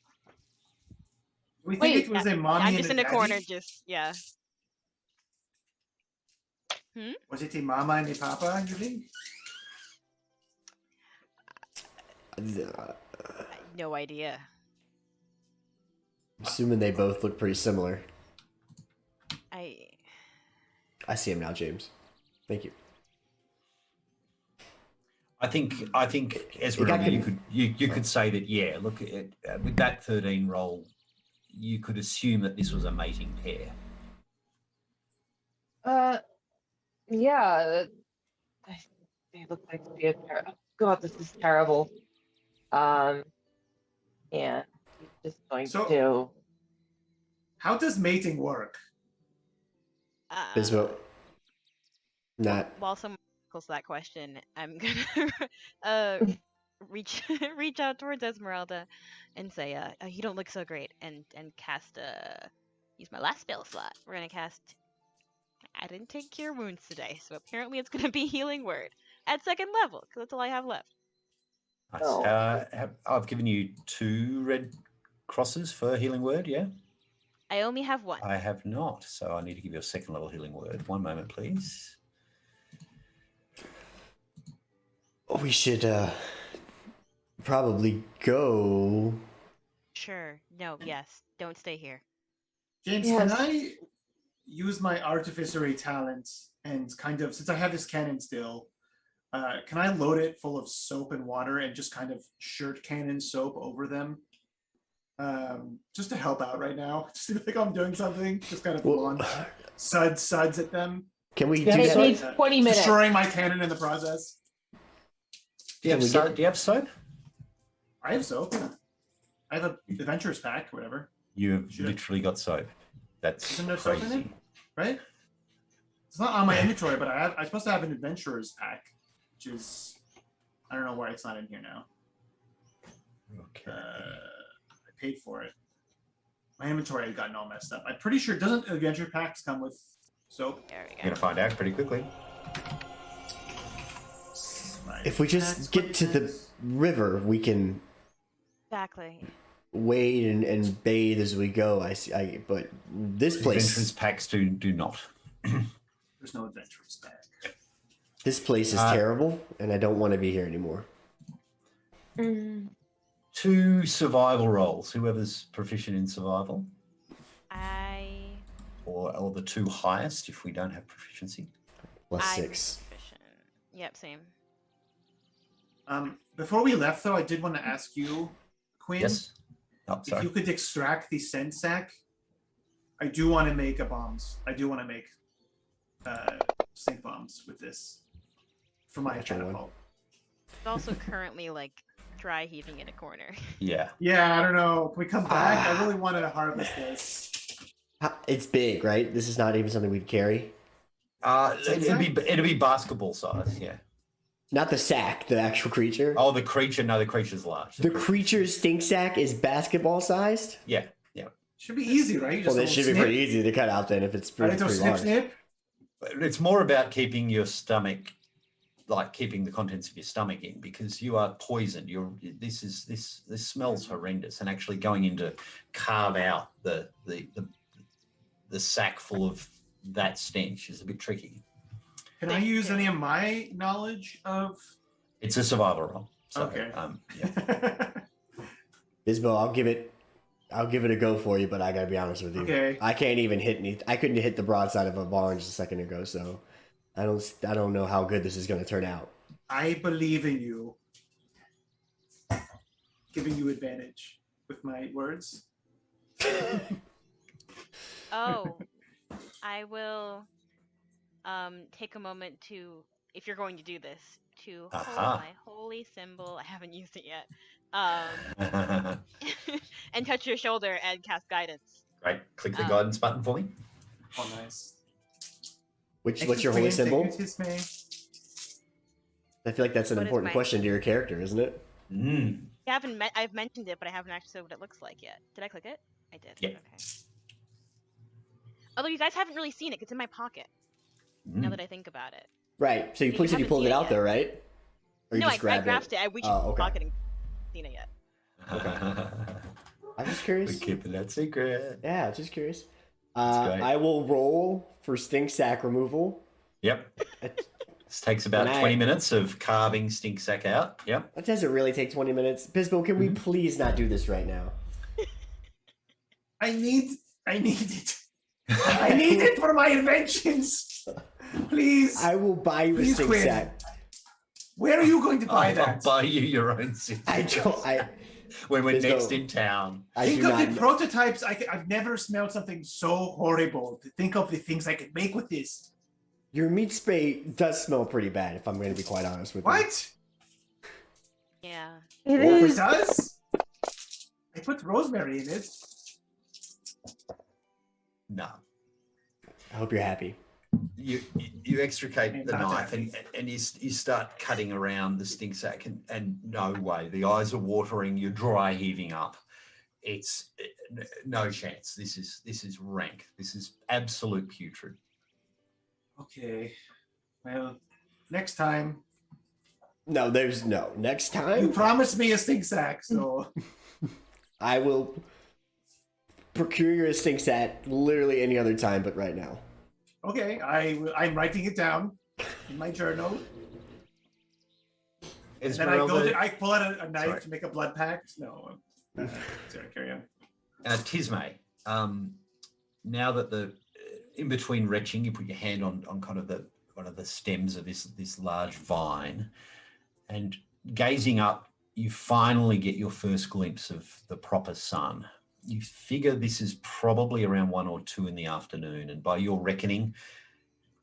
We think Wait, it was a mommy I'm and just a in the daddy? corner, just yeah. Was it a mama and a papa, you think? No idea. Assuming they both look pretty similar. I I see him now, James. Thank you. I think Esmeralda, you could say that, yeah, look at with that 13 roll, you could assume that this was a mating pair. Yeah. They look like to be a pair. Oh, God, this is terrible. Yeah, he's just going to. How does mating work? Bizbo. Not. While someone tackles that question, I'm gonna reach out towards Esmeralda and say, "You don't look so great," and cast use my last spell slot. We're gonna cast. I didn't take cure wounds today, so apparently it's gonna be healing word at 2nd level because that's all I have left. Nice. Oh. I've given you 2 red crosses for healing word, yeah? I only have 1. I have not, so I need to give you a 2nd level healing word. 1 moment, please. We should probably go. Sure. No. Yes. Don't stay here. James, Yes. can I use my artificery talent and kind of, since I have this cannon still, can I load it full of soap and water and just kind of shirt cannon soap over them? Just to help out right now. Just to think I'm doing something. Just kind of launch suds at them. Can we do It that? needs 20 minutes. Destroying my cannon in the process. Do you have soap? I have soap. Yeah. I have a adventurers pack, whatever. You have Should I- literally got soap. That's Isn't there soap crazy. in it? Right? It's not on my inventory, but I'm supposed to have an adventurers pack, which is, I don't know why it's not in here now. Okay. I paid for it. My inventory had gotten all messed up. I'm pretty sure, doesn't adventure packs come with soap? There we You're go. going to find out pretty quickly. If we just get to the river, we can Exactly. wade and bathe as we go. But this Adventurers place, packs do not. There's no adventurers pack. this place is terrible, and I don't want to be here anymore. 2 survival rolls. Whoever's proficient in survival, or the 2 highest if we don't have proficiency. Plus I'm 6. proficient. Yep. Same. Before we left, though, I did want to ask you, Quinn, Yes. Oh, if sorry. you could extract the scent sack. I do want to make bombs. I do want to make stink bombs with this for my Natural one. catapult. It's also currently like dry heaving in a corner. Yeah. Yeah, I don't know. Can we come back? I really want to harvest this. It's big, right? This is not even something we'd carry. It'd be basketball size. Yeah. Not the sack, the actual creature. Oh, the creature. No, the creature's large. The creature's stink sack is basketball sized? Yeah. Should be easy, right? You Well, just this should be pretty easy to cut out then if it's Right, pretty so snip, large. snip. It's more about keeping your stomach, like keeping the contents of your stomach in, because you are poisoned. This smells horrendous, and actually going in to carve out the sack full of that stench is a bit tricky. Can I use any of my knowledge of? It's a survival roll. So, Okay. Yeah. Bizbo, I'll give it a go for you, but I gotta be honest with you. Okay. I can't even hit I couldn't hit the broadside of a barn just a second ago, so I don't know how good this is gonna turn out. I believe in you. Giving you advantage with my words. Oh, I will take a moment to, if you're going to do this, to hold my holy symbol. I haven't used it yet. And touch your shoulder and cast guidance. Great. Click the guidance button for me. Oh, nice. What's your holy symbol? Thank you, Tismei. I feel like that's an important question to your character, isn't it? Mm. I've mentioned it, but I haven't actually said what it looks like yet. Did I click it? I did. Yeah. Okay. Although you guys haven't really seen it, it's in my pocket. Now that I think about it. Right. So you said you pulled it out, though, right? Or you No, just I grabbed it. I reached in my pocket and seen it yet. Okay. I'm just curious. We're keeping that secret. Yeah, just curious. I will roll for stink sack removal. Yep. This takes about 20 minutes of carving stink sack out. Yep. That doesn't really take 20 minutes. Bizbo, can we please not do this right now? I need it. I need it for my inventions. Please. I will buy you a stink Quinn. sack. Where are you going to buy that? I'll buy you your own stink sack. When we're next in town. Think of the prototypes. I've never smelled something so horrible. To think of the things I could make with this. Your meat spray does smell pretty bad, if I'm going to be quite honest with you. What? Yeah. It does? I put rosemary in it. No. I hope you're happy. You extricate the knife and you start cutting around the stink sack and no way. The eyes are watering. You're dry heaving up. It's no chance. This is rank. This is absolute putrid. Okay. Well, next time. No, there's no. Next time? You promised me a stink sack, so. I will procure your stink sack literally any other time but right now. Okay, I'm writing it down in my journal. And then I pull out a knife to make a blood pact. No. Sorry, carry on. Tismei, now that in between retching, you put your hand on kind of one of the stems of this large vine, and gazing up, you finally get your first glimpse of the proper sun. You figure this is probably around 1 or 2 in the afternoon, and by your reckoning,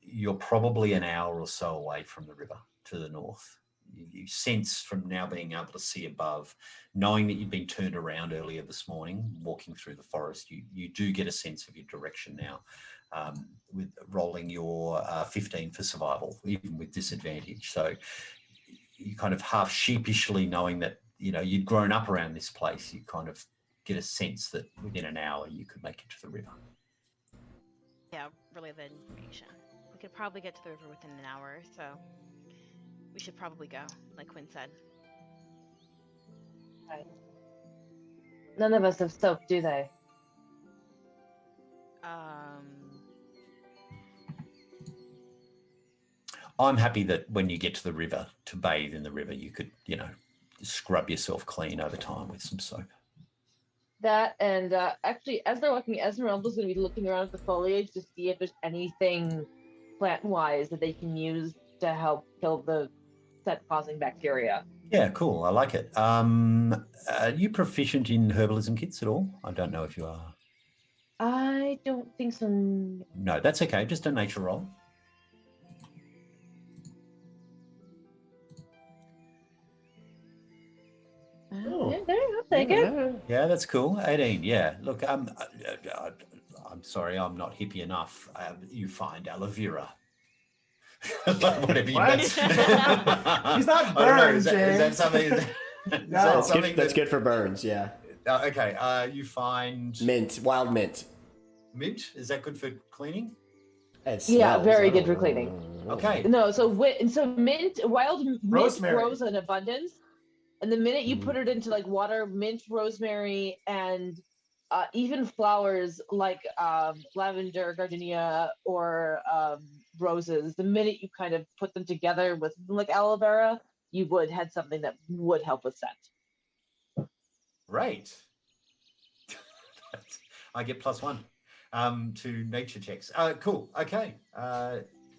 you're probably an hour or so away from the river to the north. You sense from now being able to see above, knowing that you've been turned around earlier this morning, walking through the forest, you do get a sense of your direction now, with rolling your 15 for survival, even with disadvantage. So you kind of half sheepishly knowing that, you'd grown up around this place, you kind of get a sense that within an hour you could make it to the river. Yeah, relay the information. We could probably get to the river within an hour, so we should probably go, like Quinn said. Right. None of us have soaked, do they? I'm happy that when you get to the river, to bathe in the river, you could, scrub yourself clean over time with some soap. That, and actually, as they're walking, Esmeralda's going to be looking around at the foliage to see if there's anything plant-wise that they can use to help kill the set-causing bacteria. Yeah, cool. I like it. Are you proficient in herbalism kits at all? I don't know if you are. I don't think so. No, that's okay. Just a nature roll. Yeah, there you go. Take it. Yeah, that's cool. 18. Yeah. Look, I'm sorry, I'm not hippie enough. You find aloe vera. Whatever you What? He's not burned, James. Is that something? That's good for burns, yeah. Okay. You find mint, wild mint. Mint. Is that good for cleaning? It Yeah, smells. very I good for don't cleaning. know. Okay. No, so mint, wild mint Rosemary. grows in abundance, and the minute you Mhm. put it into like water, mint, rosemary, and even flowers like lavender, gardenia, or roses, the minute you kind of put them together with like aloe vera, you would have something that would help with scent. Great. I get +1 to nature checks. Cool. Okay.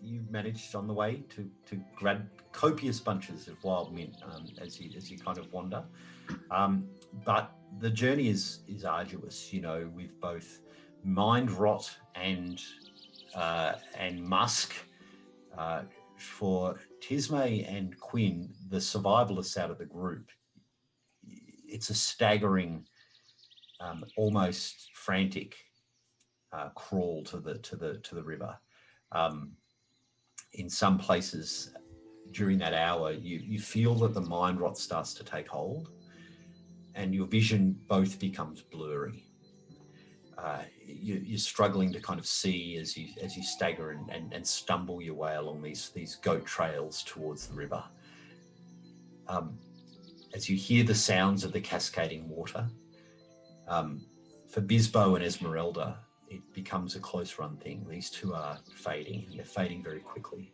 You managed on the way to grab copious bunches of wild mint as you kind of wander. But the journey is arduous, with both mind rot and musk. For Tismei and Quinn, the survivalists out of the group, it's a staggering, almost frantic crawl to the river. In some places during that hour, you feel that the mind rot starts to take hold, and your vision both becomes blurry. You're struggling to kind of see as you stagger and stumble your way along these goat trails towards the river. As you hear the sounds of the cascading water, for Bizbo and Esmerelda, it becomes a close run thing. These two are fading, and they're fading very quickly.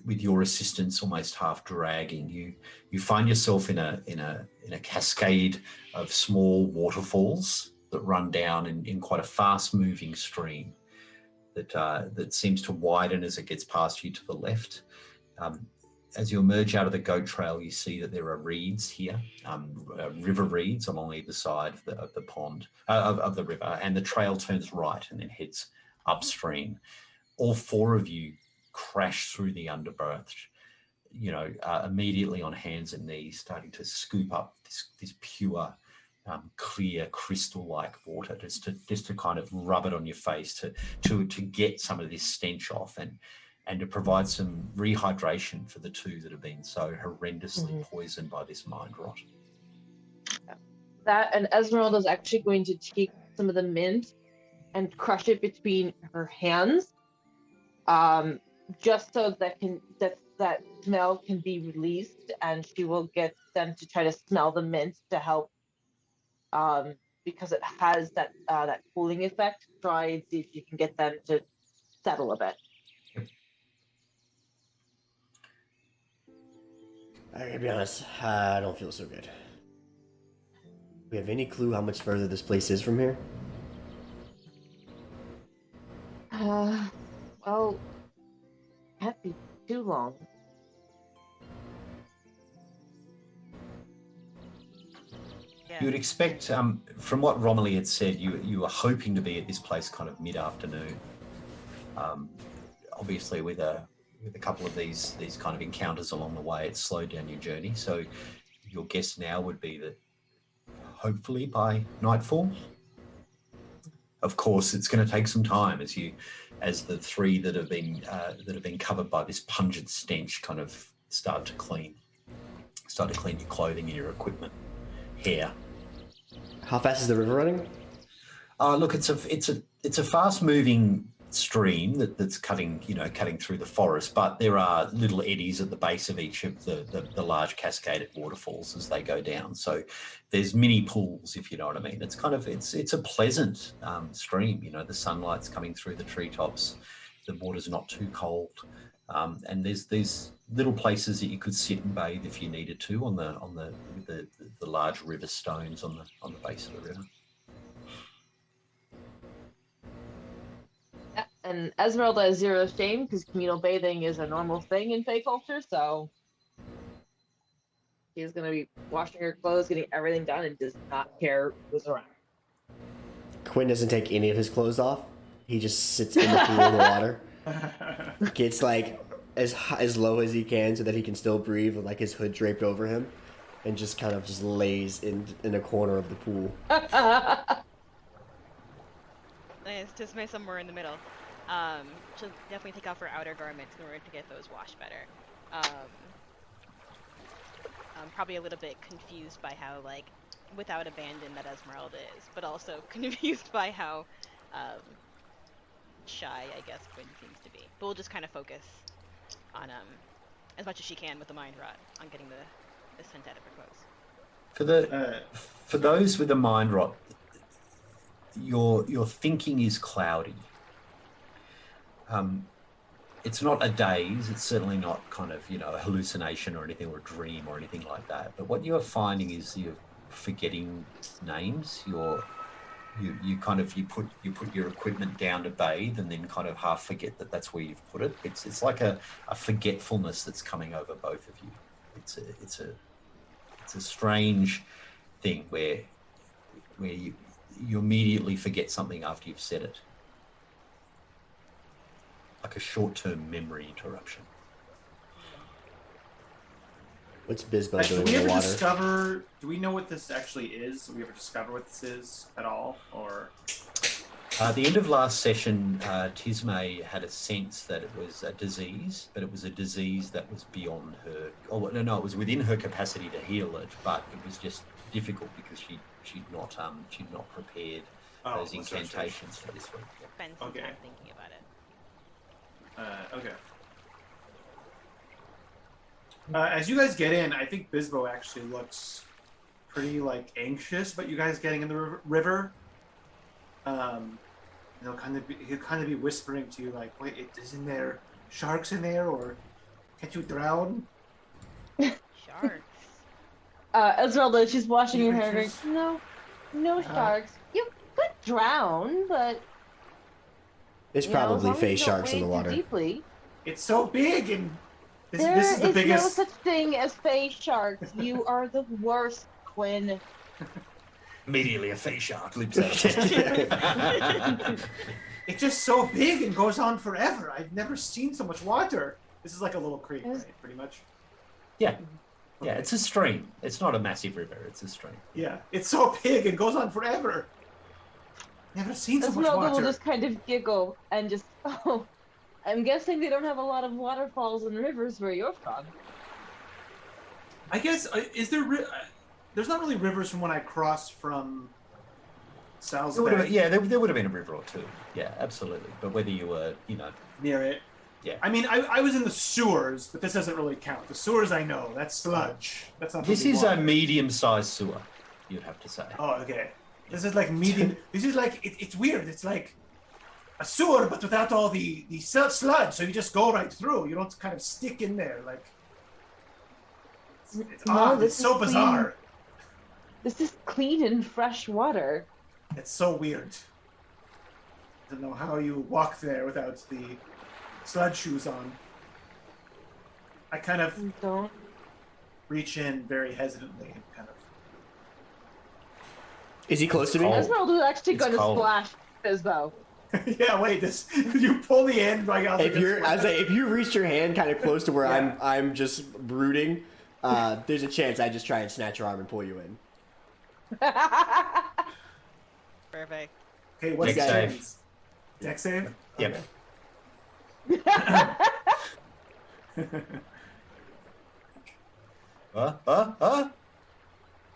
With your assistance almost half dragging, you find yourself in a cascade of small waterfalls that run down in quite a fast moving stream that seems to widen as it gets past you to the left. As you emerge out of the goat trail, you see that there are reeds here, river reeds along either side of the pond, of the river, and the trail turns right and then heads upstream. All four of you crash through the underbrush, immediately on hands and knees, starting to scoop up this pure, clear, crystal-like water, just to kind of rub it on your face to get some of this stench off and to provide some rehydration for the two that have been so horrendously poisoned by this mind rot. That, and Esmeralda is actually going to take some of the mint and crush it between her hands, just so that smell can be released, and she will get them to try to smell the mint to help, because it has that cooling effect. Try and see if you can get them to settle a bit. I gotta be honest, I don't feel so good. Do we have any clue how much further this place is from here? Well, can't be too long. Yeah. You would expect, from what Romilly had said, you were hoping to be at this place kind of mid-afternoon. Obviously, with a couple of these kind of encounters along the way, it's slowed down your journey. So your guess now would be that hopefully by nightfall. Of course, it's going to take some time as the three that have been covered by this pungent stench kind of start to clean your clothing and your equipment, hair. How fast is the river running? Look, it's a fast moving stream that's cutting through the forest, but there are little eddies at the base of each of the large cascaded waterfalls as they go down. So there's mini pools, if you know what I mean. It's a pleasant stream. The sunlight's coming through the treetops, the water's not too cold, and there's little places that you could sit and bathe if you needed to on the large river stones on the base of the river. And Esmeralda has zero shame because communal bathing is a normal thing in Fey culture, so she's going to be washing her clothes, getting everything done, and does not care who's around. Quinn doesn't take any of his clothes off. He just sits in the pool of the water. Gets like as low as he can so that he can still breathe with like his hood draped over him, and just kind of just lays in a corner of the pool. Nice. Tismei somewhere in the middle. She'll definitely take off her outer garments in order to get those washed better. I'm probably a little bit confused by how, like, without abandon that Esmeralda is, but also confused by how shy, I guess Quinn seems to be. But we'll just kind of focus on as much as she can with the mind rot on getting the scent out of her clothes. For those with a mind rot, your thinking is cloudy. It's not a daze. It's certainly not kind of a hallucination or anything, or a dream or anything like that. But what you're finding is you're forgetting names. You put your equipment down to bathe and then kind of half forget that that's where you've put it. It's like a forgetfulness that's coming over both of you. It's a strange thing where you immediately forget something after you've said it. Like a short-term memory interruption. What's Bizbo doing Do we in ever the water? discover? Do we know what this actually is? Do we ever discover what this is at all, or? At the end of last session, Tismei had a sense that it was a disease, but it was a disease that was beyond her. Oh no, it was within her capacity to heal it, but it was just difficult because she'd not prepared those incantations for this week. Spend some time thinking about it. Okay. As you guys get in, I think Bizbo actually looks pretty anxious about you guys getting in the river. He'll kind of be whispering to you wait, isn't there sharks in there, or can't you drown? Sharks. Esmerelda, she's washing her hair. Pictures? No sharks. You could drown, but There's as probably long as fey you don't sharks in wade the too water. Deeply. It's so big, and this There is the is biggest. no such thing as fey sharks. You are the worst, Quinn. Immediately a face shark leaps out. It's just so big and goes on forever. I've never seen so much water. This is like a little creek, right? Pretty much. Yeah, it's a stream. It's not a massive river. It's a stream. Yeah, it's so big and goes on forever. Never seen so much Esmeralda will water. just kind of giggle and just, I'm guessing they don't have a lot of waterfalls and rivers where you're from. I guess is there? There's not really rivers from when I crossed from Sal's There would have, Bay yeah, there would have been a river or two. Yeah, absolutely. But whether you were, near it. Yeah. I mean, I was in the sewers, but this doesn't really count. The sewers I know. That's sludge. That's not. This really is a water. medium-sized sewer, you'd have to say. Oh, okay. This is like medium. This is like it's weird. It's like a sewer, but without all the sludge. So you just go right through. You don't kind of stick in there. Like it's No, odd. this It's so is clean. bizarre. This is clean and fresh water. It's so weird. I don't know how you walk there without the sludge shoes on. I kind of Don't. reach in very hesitantly and kind of. Is he close to me? Cold. Esmeralda's actually It's going to cold. splash Bizbo. Yeah, wait. This you pull the end like If you reach your hand kind of close to where Yeah. I'm just brooding, there's a chance I just try and snatch your arm and pull you in. Perfect. Okay, what's Dex that? save. Dex save. Yep.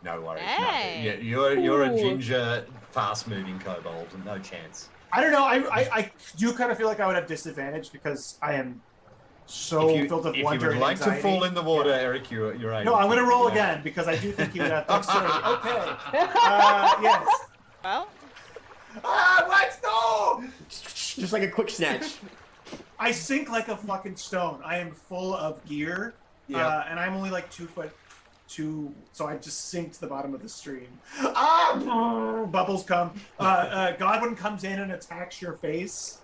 No worries. Hey. No. You're a Ooh. ginger, fast-moving kobold, and no chance. I don't know. I do kind of feel like I would have disadvantage because I am so filled with if wonder you would and like anxiety. to fall in the water, Yeah. Eric, you're able. No, I'm to. gonna roll Yeah. again because I do think you would have dexterity. Okay. Yes. Well, What? No! Just like a quick snatch. I sink like a fucking stone. I am full of gear, and I'm only like 2'2", so I just sink to the bottom of the stream. Bubbles come. Godwin comes in and attacks your face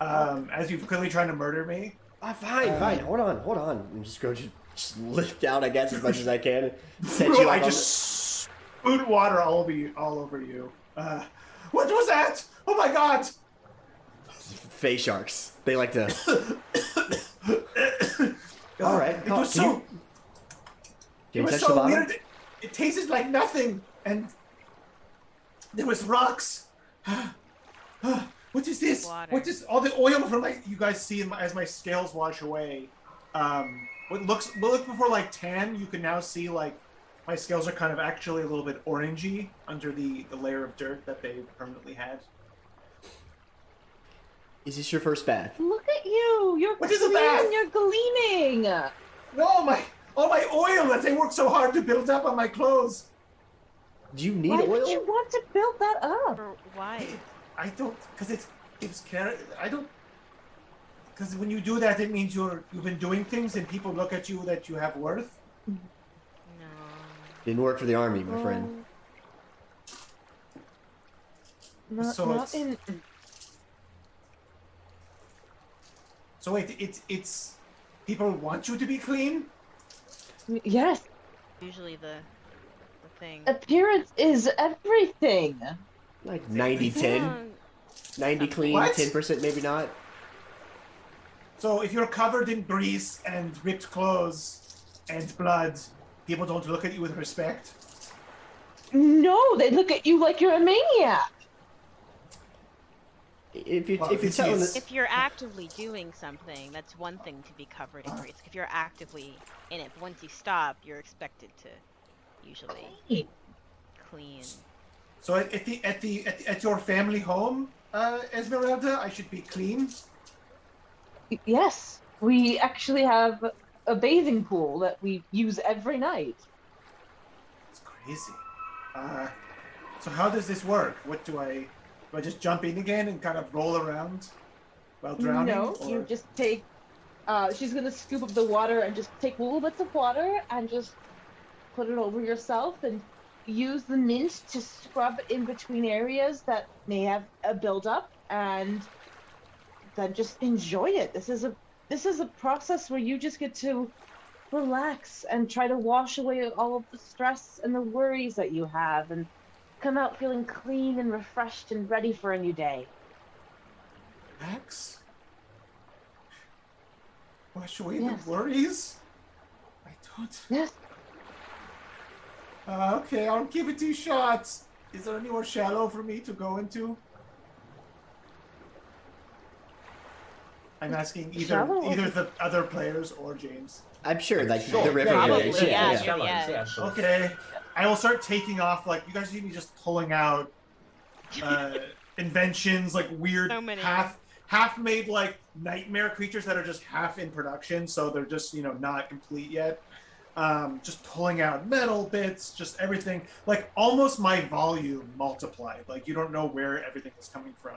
as you're clearly trying to murder me. Fine. Hold on. And just lift out, I guess, as much as I can. Set you up I on just spoot water all over you. What was that? Oh my god! Fey sharks. They like to. All right. It was Can so. you It was touch the so bottom? weird. It tasted like nothing, and there was rocks. What is this? Water. What is all the oil from you guys see as my scales wash away? What looked before like tan, you can now see like my scales are kind of actually a little bit orangey under the layer of dirt that they permanently had. Is this your first bath? Look at you! You're What is a clean, bath? you're gleaming! No, all my oil that they worked so hard to build up on my clothes. Do you need Why oil? would you want to build that up? Or why? I don't, because it gives care. I don't, because when you do that, it means you've been doing things, and people look at you that you have worth. No. Didn't work for the army, my friend. Not in... So wait, it's people want you to be clean. Yes, Usually the thing. appearance is everything. Like 90-10. 90 clean, What? 10% maybe not. So if you're covered in grease and ripped clothes and blood, people don't look at you with respect. No, they look at you like you're a maniac. If you're Well, telling this us, If you're actively doing something, that's one thing to be covered in grease. If you're actively in it, but once you stop, you're expected to usually clean. So at your family home, Esmerelda, I should be clean. Yes, we actually have a bathing pool that we use every night. It's crazy. So how does this work? What do I just jump in again and kind of roll around while drowning? No, or... you just take... she's going to scoop up the water and just take little bits of water and just put it over yourself and use the mint to scrub in between areas that may have a buildup, and then just enjoy it. This is a process where you just get to relax and try to wash away all of the stress and the worries that you have and come out feeling clean and refreshed and ready for a new day. Max? Wash away Yes. the worries? I don't... Yes. Okay, I'll give it 2 shots. Is there any more shallow for me to go into? I'm asking either the other players or James. I'm sure, like Sure. the river Probably, area. yeah, Yeah. Shallows, yeah. sure. Okay, I will start taking off. Like, you guys see me just pulling out inventions, like weird So many. half-made like nightmare creatures that are just half in production, so they're just not complete yet. Just pulling out metal bits, just everything. Like almost my volume multiplied. Like you don't know where everything is coming from.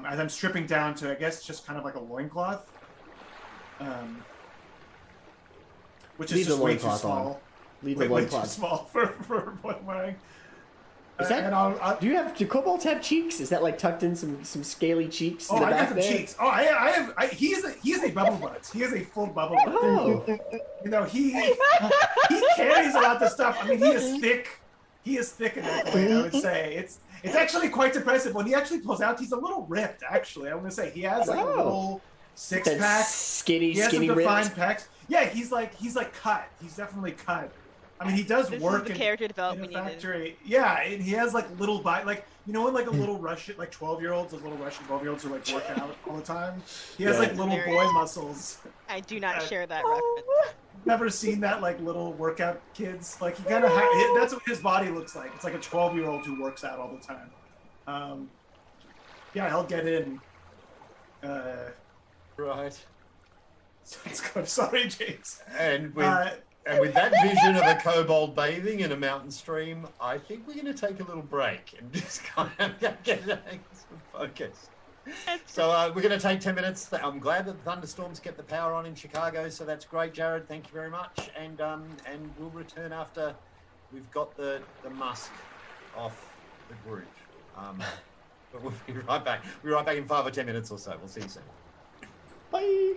As I'm stripping down to, I guess, just kind of like a loincloth. Which is Leave just the way too loincloth on. small. Leave the Way too loincloth. small for what I'm wearing. Is that? And I'll, Do kobolds have cheeks? Is that like tucked in some scaly cheeks in oh, the I back got some there? cheeks. Oh, he is a bubble butt. He is a full bubble butt. Oh, He carries a lot of stuff. I mean, he is thick. He is thick in that way, I would say. It's actually quite impressive. When he actually pulls out, he's a little ripped, actually. I want to say he has like a little six that pack. skinny, He has skinny some defined ripped. pecs. Yeah, he's like cut. He's definitely cut. I mean, he does This work is the in character a development needed. factory. Yeah, and he has like little like when like a little Russian, like 12-year-olds, those little Russian 12-year-olds who like work out all the time. He has Yeah. like little boy muscles. I do not Uh, share that Oh. reference. Never seen that like little workout kids. Like he kind of that's what his body looks like. It's like a 12-year-old who works out all the time. Yeah, he'll get in. Right. It's good. Sorry, James. And with that vision of a kobold bathing in a mountain stream, I think we're going to take a little break and just kind of get some focus. So we're going to take 10 minutes. I'm glad that the thunderstorms kept the power on in Chicago, so that's great, Jared. Thank you very much. And we'll return after we've got the musk off the group. But we'll be right back. We'll be right back in 5 or 10 minutes or so. We'll see you soon. Bye.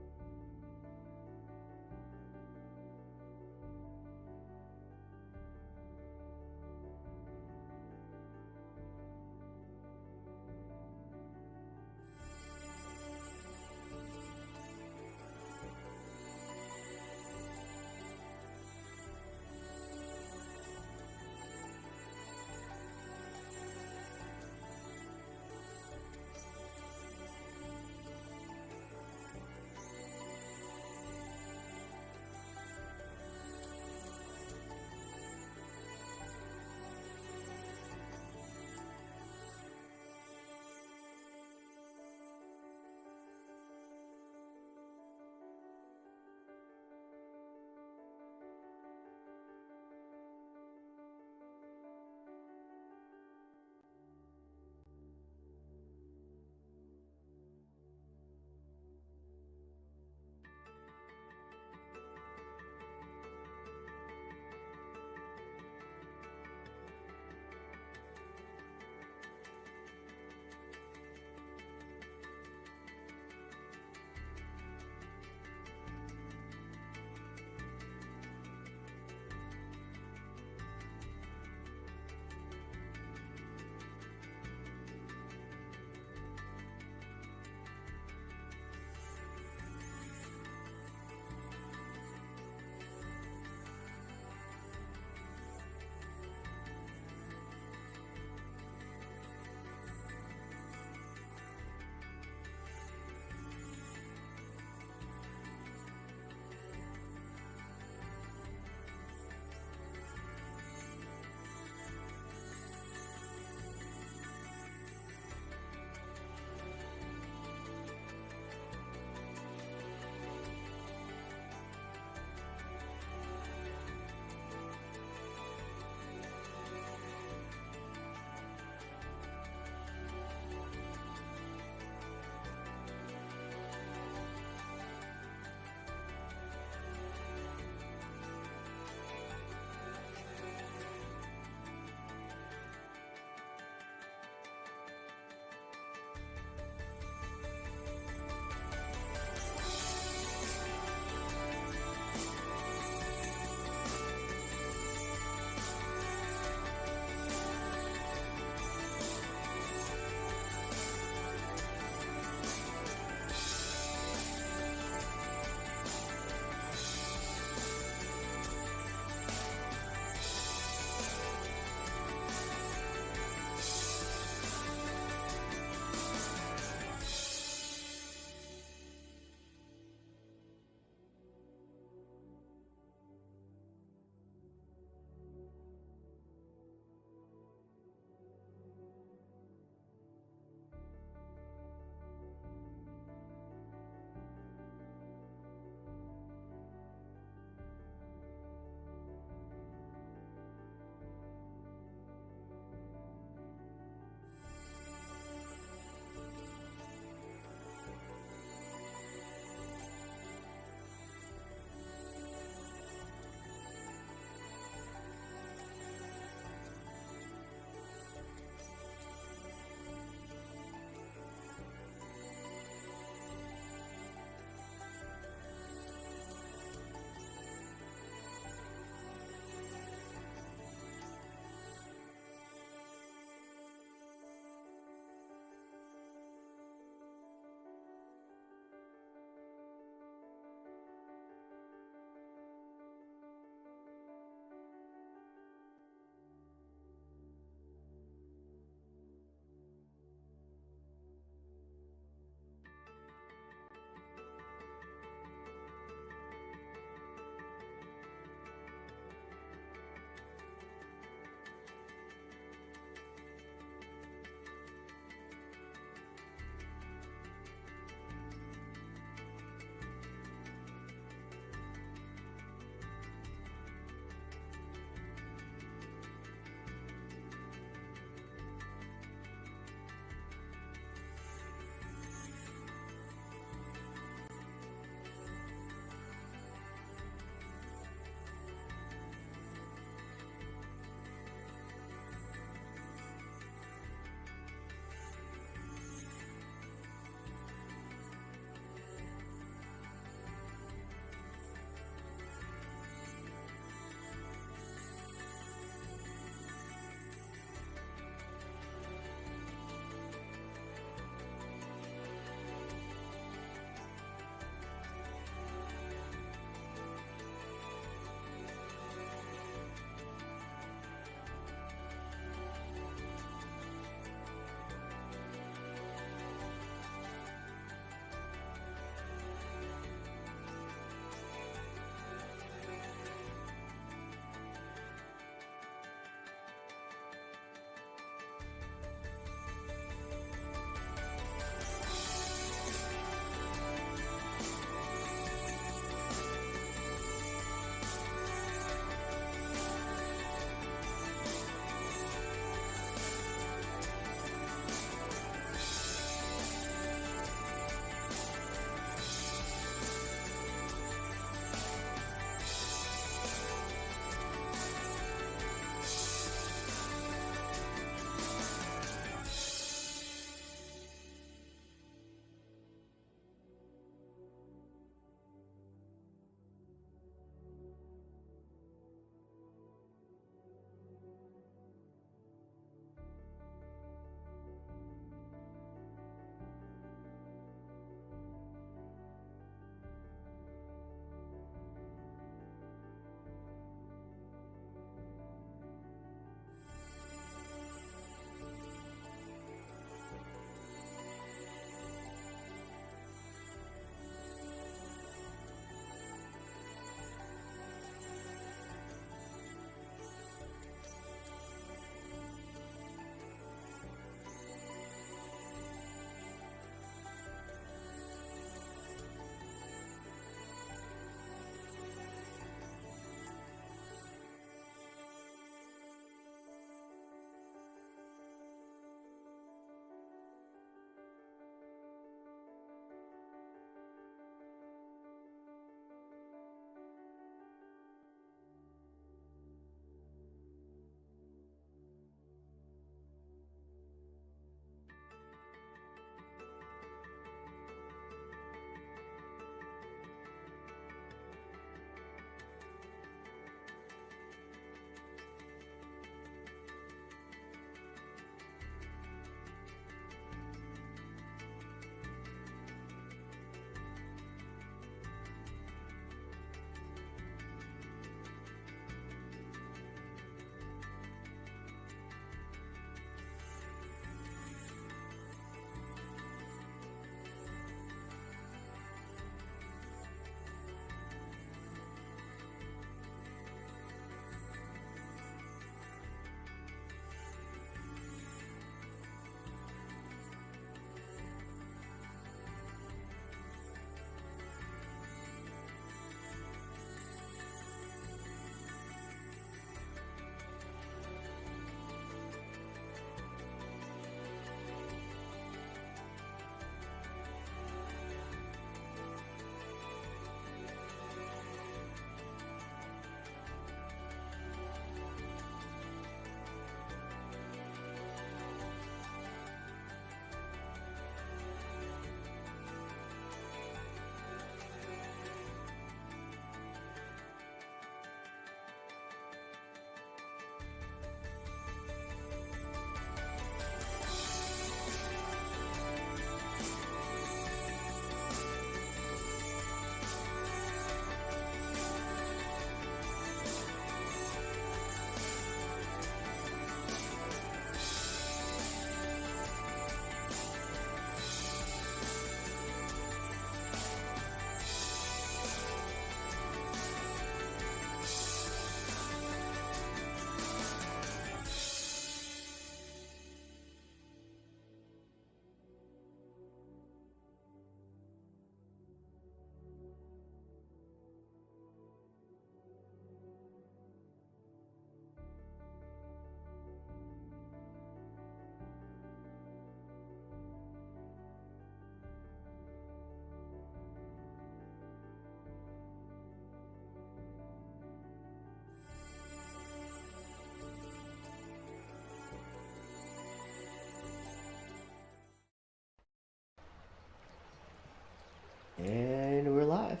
And we're live.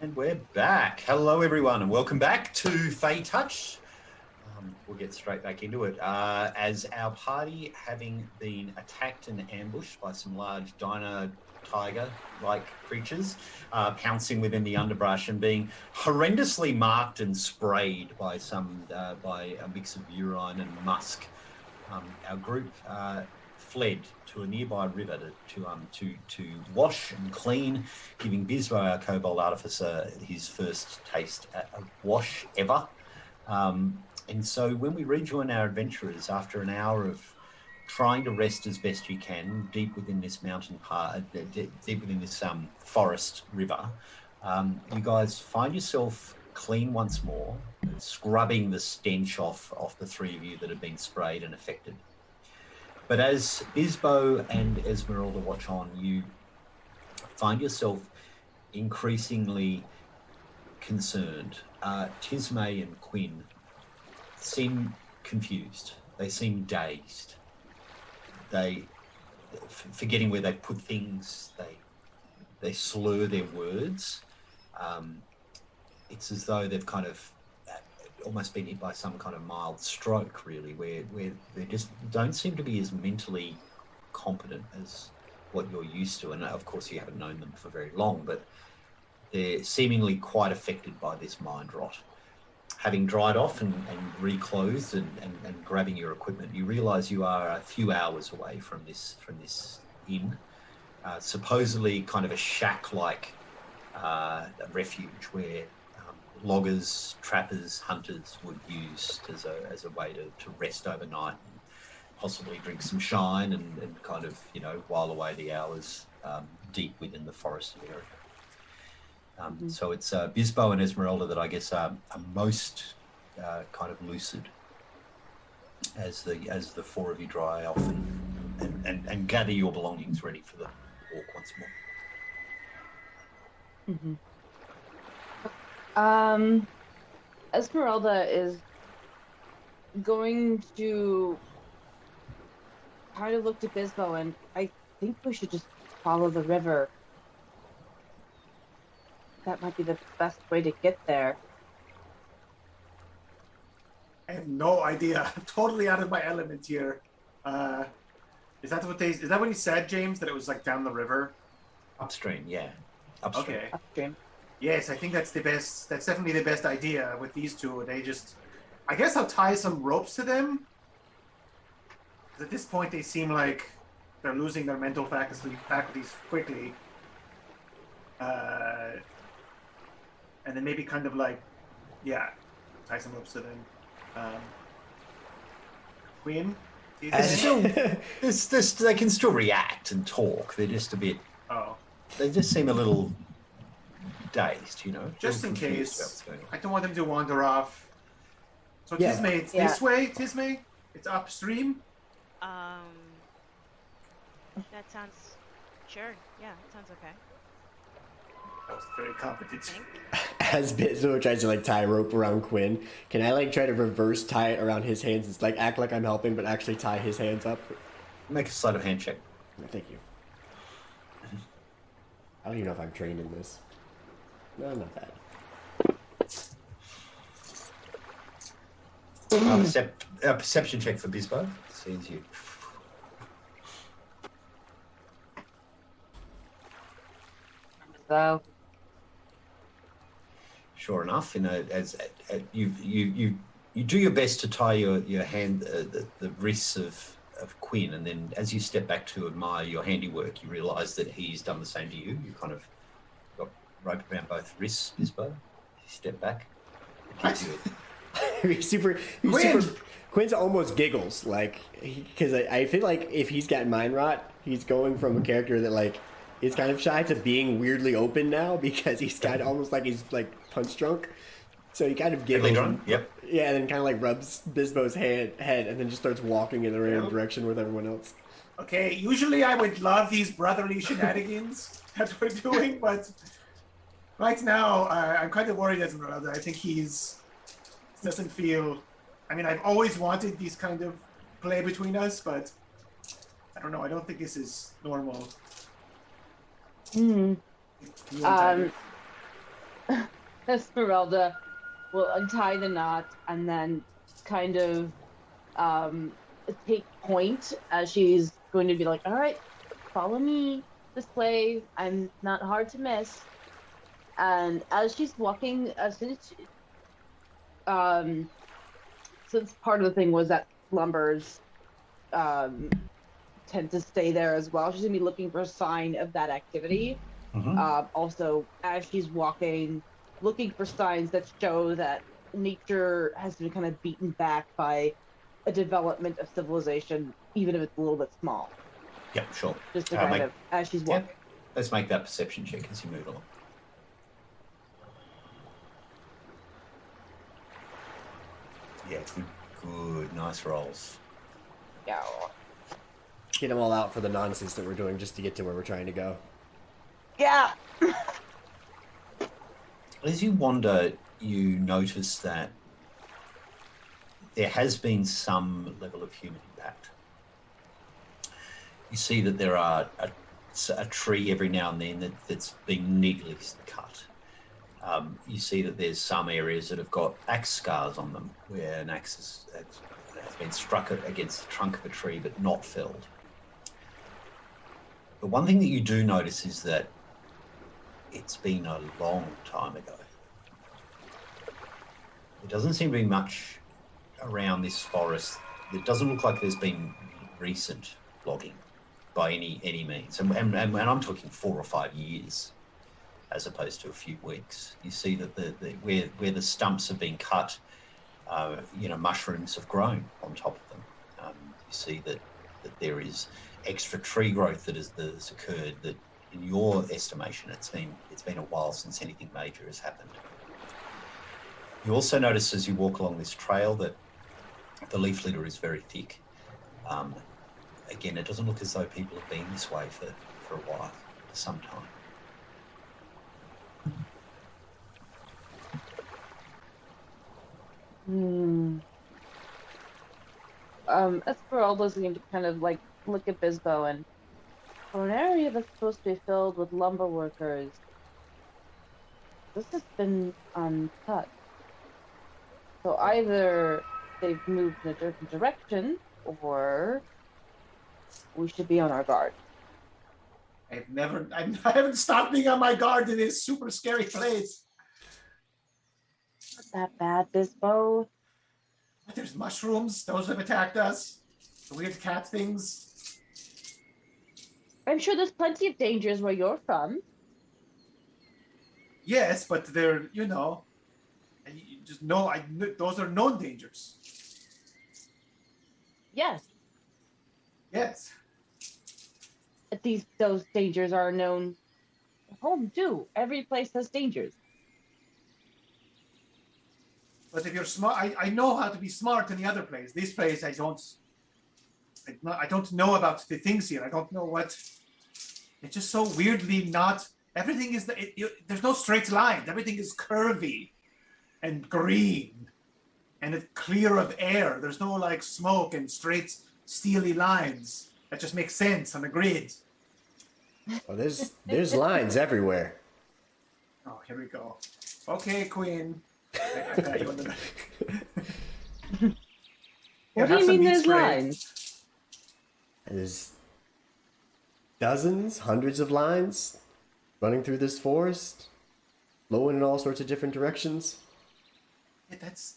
And we're back. Hello, everyone, and welcome back to Feytouched. We'll get straight back into it. As our party, having been attacked and ambushed by some large dino tiger-like creatures, pouncing within the underbrush and being horrendously marked and sprayed by by a mix of urine and musk, our group fled to a nearby river to wash and clean, giving Bizbo, our kobold artificer, his first taste at a wash ever. And so when we rejoin our adventurers after an hour of trying to rest as best you can deep within this mountain deep within this forest river, you guys find yourself clean once more, scrubbing the stench off the three of you that have been sprayed and affected. But as Bizbo and Esmerelda watch on, you find yourself increasingly concerned. Tismei and Quinn seem confused. They seem dazed. They, forgetting where they put things, they slur their words. It's as though they've kind of almost been hit by some kind of mild stroke, really, where they just don't seem to be as mentally competent as what you're used to. And of course, you haven't known them for very long, but they're seemingly quite affected by this mind rot. Having dried off and reclothed and grabbing your equipment, you realise you are a few hours away from this inn, supposedly kind of a shack-like refuge where loggers, trappers, hunters would use as a way to rest overnight and possibly drink some shine and kind of, while away the hours deep within the forest area. So it's Bizbo and Esmerelda that I guess are most kind of lucid as the four of you dry off and gather your belongings ready for the walk once more. Esmeralda is going to kind of look to Bizbo, and I think we should just follow the river. That might be the best way to get there. I have no idea. I'm totally out of my element here. Is that what he said, James? That it was like down the river? Upstream, yeah. Upstream. Okay. Upstream. Yes, I think that's the best. That's definitely the best idea with these two. They just, I guess I'll tie some ropes to them. 'Cause at this point, they seem like they're losing their mental faculties quickly. And then maybe kind of like, tie some ropes to them. Queen? They can still react and talk. They're just a bit. Oh. They just seem a little dazed, Just in confused case. about what's going on. I don't want them to wander off. So Yeah. Tismei, it's this way, Tismei? It's upstream? That sounds... Sure, yeah, that sounds okay. That was very competent. As Bizbo tries to tie a rope around Quinn, can I try to reverse tie it around his hands? It's act like I'm helping, but actually tie his hands up. Make a sleight of hand check. Thank you. I don't even know if I'm trained in this. No, I'm not bad. Perception check for Bizbo. Seems you. So, Sure enough, as you do your best to tie your hand the wrists of Quinn, and then as you step back to admire your handiwork, you realise that he's done the same to you. You kind of got rope around both wrists, Bizbo. You step back. Quinn's almost giggles, because I feel like if he's got mind rot, he's going from a character that is kind of shy to being weirdly open now, because he's kind of almost he's punch drunk. So he kind of giggles. Yep. Yeah, and then kind of rubs Bizbo's head, and then just starts walking in the random direction with everyone else. Okay, usually I would love these brotherly shenanigans that we're doing, but right now I'm kind of worried as Esmeralda. I think doesn't feel... I mean, I've always wanted these kind of play between us, but I don't know. I don't think this is normal. Hmm. You untie Esmeralda will untie the knot and then kind of take point as she's going to be like, all right, follow me this way. I'm not hard to miss. And as she's walking, since part of the thing was that slumbers um, tend to stay there as well, she's gonna be looking for a sign of that activity. Also, as she's walking, looking for signs that show that nature has been kind of beaten back by a development of civilization, even if it's a little bit small. Yep, sure. Just to kind of, as she's walking. Yep. Let's make that perception check as you move along. Yeah, good. Nice rolls. Yeah. Get them all out for the nonsense that we're doing just to get to where we're trying to go. Yeah. As you wander, you notice that there has been some level of human impact. You see that there are a tree every now and then that's been neatly cut. You see that there's some areas that have got axe scars on them, where an axe has been struck against the trunk of a tree but not felled. But one thing that you do notice is that it's been a long time ago. There doesn't seem to be much around this forest. It doesn't look like there's been recent logging by any means. And I'm talking 4 or 5 years as opposed to a few weeks. You see that where the stumps have been cut, mushrooms have grown on top of them. You see that there is extra tree growth that has occurred that, in your estimation, it's been a while since anything major has happened. You also notice as you walk along this trail that the leaf litter is very thick. Again, it doesn't look as though people have been this way for a while, for some time. Esmeralda's going to kind of like look at Bizbo, and for an area that's supposed to be filled with lumber workers, this has been untouched. So either they've moved in a different direction, or we should be on our guard. I haven't stopped being on my guard in this super scary place. Not that bad, Bizbo. But there's mushrooms. Those have attacked us. The weird cat things. I'm sure there's plenty of dangers where you're from. Yes, but they're, those are known dangers. Yes. Yes. At least those dangers are known at home too. Every place has dangers. But if you're smart, I know how to be smart in the other place. This place, I don't know about the things here. I don't know what. It's just so weirdly not. Everything is there's no straight lines. Everything is curvy, and green, and it's clear of air. There's no like smoke and straight steely lines that just make sense on a grid. Well, there's lines everywhere. Oh, here we go. Okay, Quinn. What do you mean there's lines? There's dozens, hundreds of lines running through this forest, flowing in all sorts of different directions.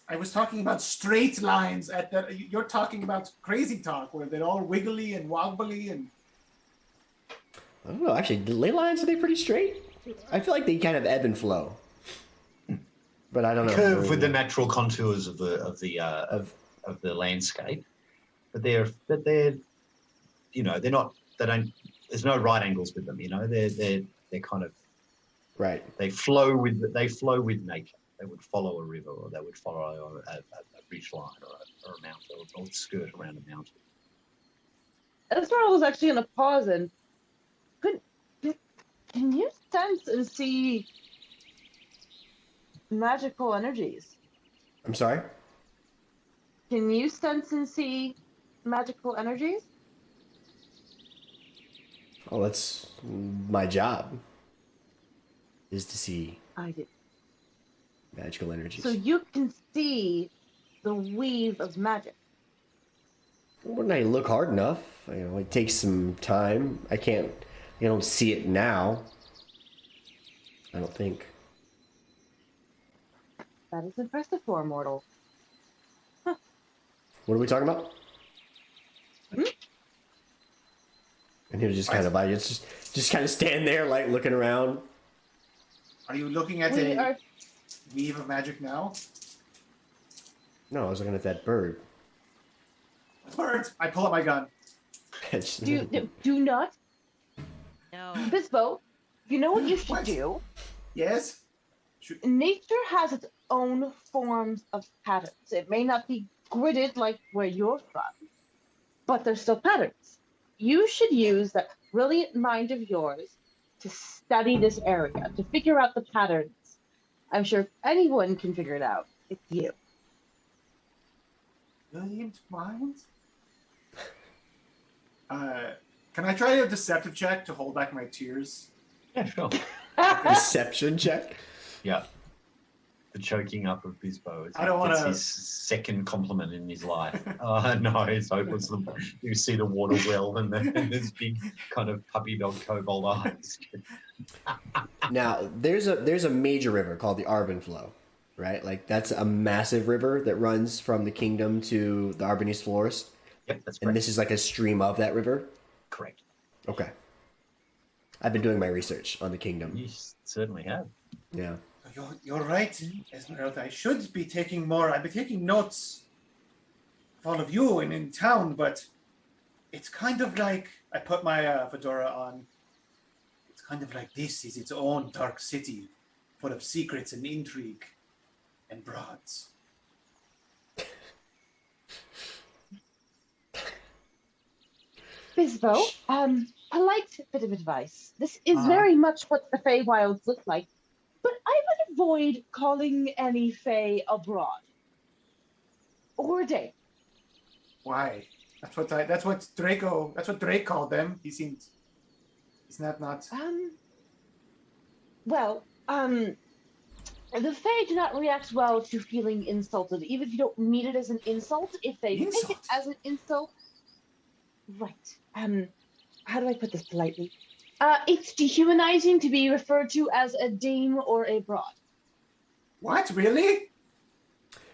I was talking about straight lines. You're talking about crazy talk, where they're all wiggly and wobbly and. I don't know. Actually, the ley lines, are they pretty straight? I feel like they kind of ebb and flow. But I don't know. Curve with the natural contours of the landscape, but they're not. They don't. There's no right angles with them. They're kind of right. They flow with nature. They would follow a river, or they would follow a ridge line, or a mountain, or skirt around a mountain. Esmeralda was actually going to pause and can you sense and see magical energies? I'm sorry? Can you sense and see magical energies? Oh, that's my job. Is to see I did. magical energies. So you can see the weave of magic. Wouldn't I look hard enough? It takes some time. I don't see it now. I don't think. That is impressive for a mortal. What are we talking about? And he was just kind of like, it's just kind of stand there, like looking around. Are you looking at a weave of magic now? No, I was looking at that bird. Bird! I pull out my gun. Do not. No. Bizbo, you know what you should What? do? Yes? Nature has its own forms of patterns. It may not be gridded like where you're from, but there's still patterns. You should use that brilliant mind of yours to study this area, to figure out the patterns. I'm sure if anyone can figure it out, it's you. Brilliant mind? Can I try a deceptive check to hold back my tears? Yeah, sure. Deception check. Yeah. The choking up of Bizbo. I don't It's wanna- his second compliment in his life. No, it's opens the. You see the water well and there's big kind of puppy dog kobold eyes. Now, there's a major river called the Arbon Flow, right? Like that's a massive river that runs from the kingdom to the Arbonese Forest. Yep, that's And correct. this is like a stream of that river. Correct. Okay. I've been doing my research on the kingdom. You certainly have. Yeah. You're right, Esmerelda. I should be taking more. I've been taking notes of all of you and in town, but it's kind of like I put my fedora on. It's kind of like this is its own dark city, full of secrets and intrigue and broads. Bizbo, polite bit of advice. This is very much what the Feywilds look like, but I would avoid calling any Fey abroad. Or Dane. Why? That's what Drake called them. He seemed. Isn't that not? The Fae do not react well to feeling insulted, even if you don't mean it as an insult. If they take it Insult? as an insult, right? How do I put this politely? It's dehumanizing to be referred to as a dame or a broad. What? Really?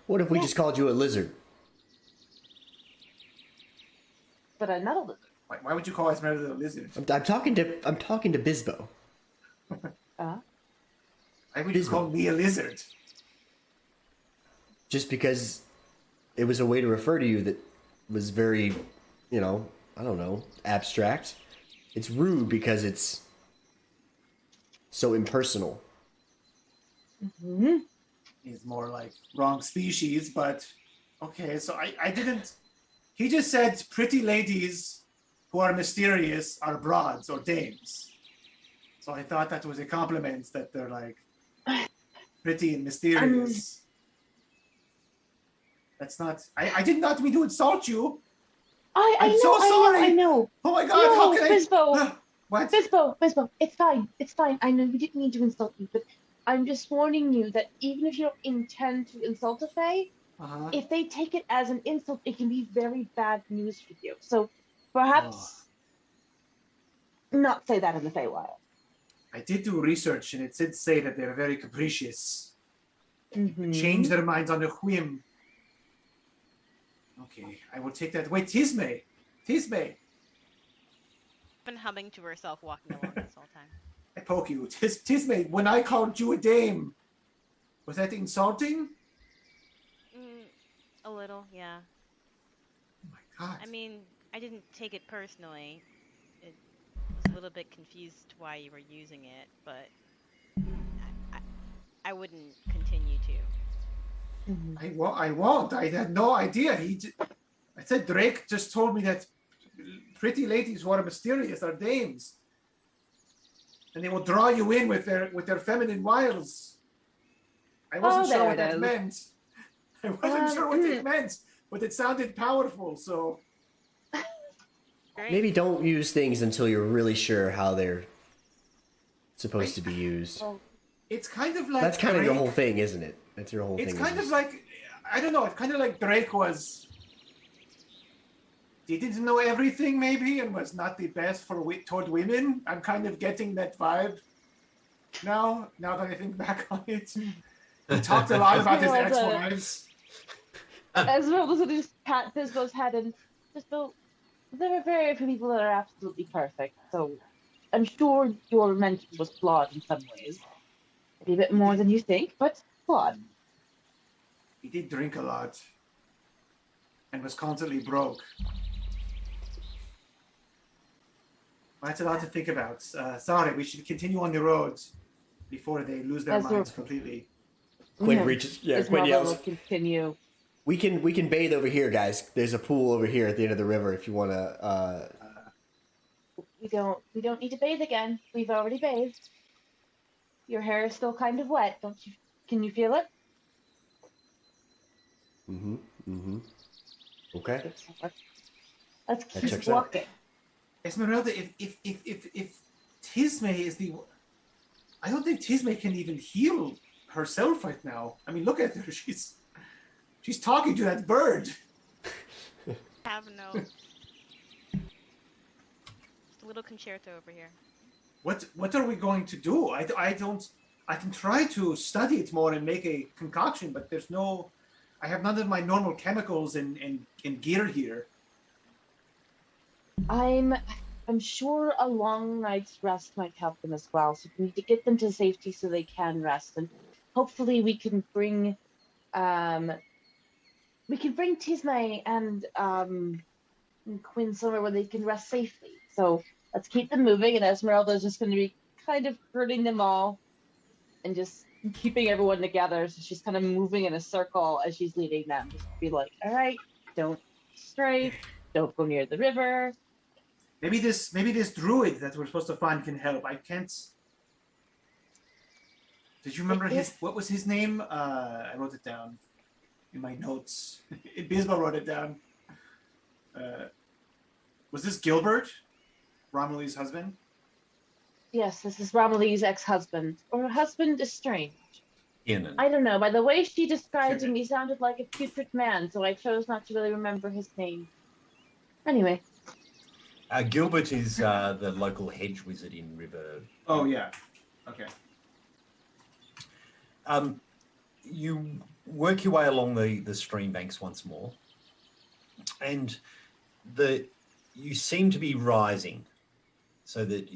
What if we just called you a lizard? But I'm not a lizard. Why would you call Esmeralda a lizard? I'm talking to Bizbo. Why would you call me a lizard? Just because it was a way to refer to you that was very, I don't know, abstract. It's rude because it's so impersonal. Mm-hmm. He's more like wrong species, but okay, so I didn't. He just said pretty ladies who are mysterious are broads or dames. So I thought that was a compliment that they're like pretty and mysterious. That's not. I did not mean to insult you. I'm so sorry. I know. Oh my God! No, How can Bizbo. What? Bizbo, it's fine. It's fine. I know you didn't mean to insult you, but I'm just warning you that even if you don't intend to insult a Fae, if they take it as an insult, it can be very bad news for you. So perhaps not say that in the Feywild. I did do research, and it did say that they're very capricious. Mm-hmm. Change their minds on a whim. Okay, I will take that. Wait, Tismei! Been humming to herself walking along this whole time. I poke you. Tismei, when I called you a dame, was that insulting? A little, yeah. Oh my God. I mean, I didn't take it personally. It was a little bit confused why you were using it, but I wouldn't continue to. Mm-hmm. I won't. I had no idea. I said Drake just told me that pretty ladies who are mysterious are dames. And they will draw you in with their feminine wiles. I wasn't sure what that meant. I wasn't sure what it meant, but it sounded powerful, so Great. Maybe don't use things until you're really sure how they're supposed to be used. Well, It's kind of like That's kind of your Drake. whole thing, isn't it? That's your whole It's thing. kind of like, I don't know. It's kind of like Drake was. He didn't know everything, maybe, and was not the best toward women. I'm kind of getting that vibe now. Now that I think back on it, he talked a lot about his ex-wives. Esmerelda's gonna just pat Bizbo's head and Bizbo, there are very few people that are absolutely perfect, so I'm sure your mention was flawed in some ways. Maybe a bit more than you think, but flawed. He did drink a lot and was constantly broke. That's a lot to think about. Sorry, we should continue on the roads before they lose their minds completely. Quinn reaches. Yeah, Quinn Esmeralda yells. will continue. We can bathe over here, guys. There's a pool over here at the end of the river if you want to. We don't need to bathe again. We've already bathed. Your hair is still kind of wet, don't you? Can you feel it? Okay. Let's That keep checks out. walking. Esmeralda, if Tismei is the, I don't think Tismei can even heal herself right now. I mean, look at her. She's talking to that bird. Have no. Just a little concerto over here. What are we going to do? I can try to study it more and make a concoction, but there's no. I have none of my normal chemicals and gear here. I'm sure a long night's rest might help them as well. So we need to get them to safety so they can rest, and hopefully we can bring Tismei and Quinn somewhere where they can rest safely. So let's keep them moving, and Esmeralda is just going to be kind of herding them all and just keeping everyone together. So she's kind of moving in a circle as she's leading them. Just be like, all right, don't stray, don't go near the river. Maybe this druid that we're supposed to find can help. I can't. Did you remember what was his name? I wrote it down in my notes. Bizbo wrote it down. Was this Gilbert, Romilly's husband? Yes, this is Romilly's ex-husband, or husband estranged. Ian. I don't know. By the way she described him, he sounded like a putrid man, so I chose not to really remember his name. Anyway. Gilbert is the local hedge wizard in River. Oh, yeah. Okay. You work your way along the stream banks once more, and you seem to be rising, so that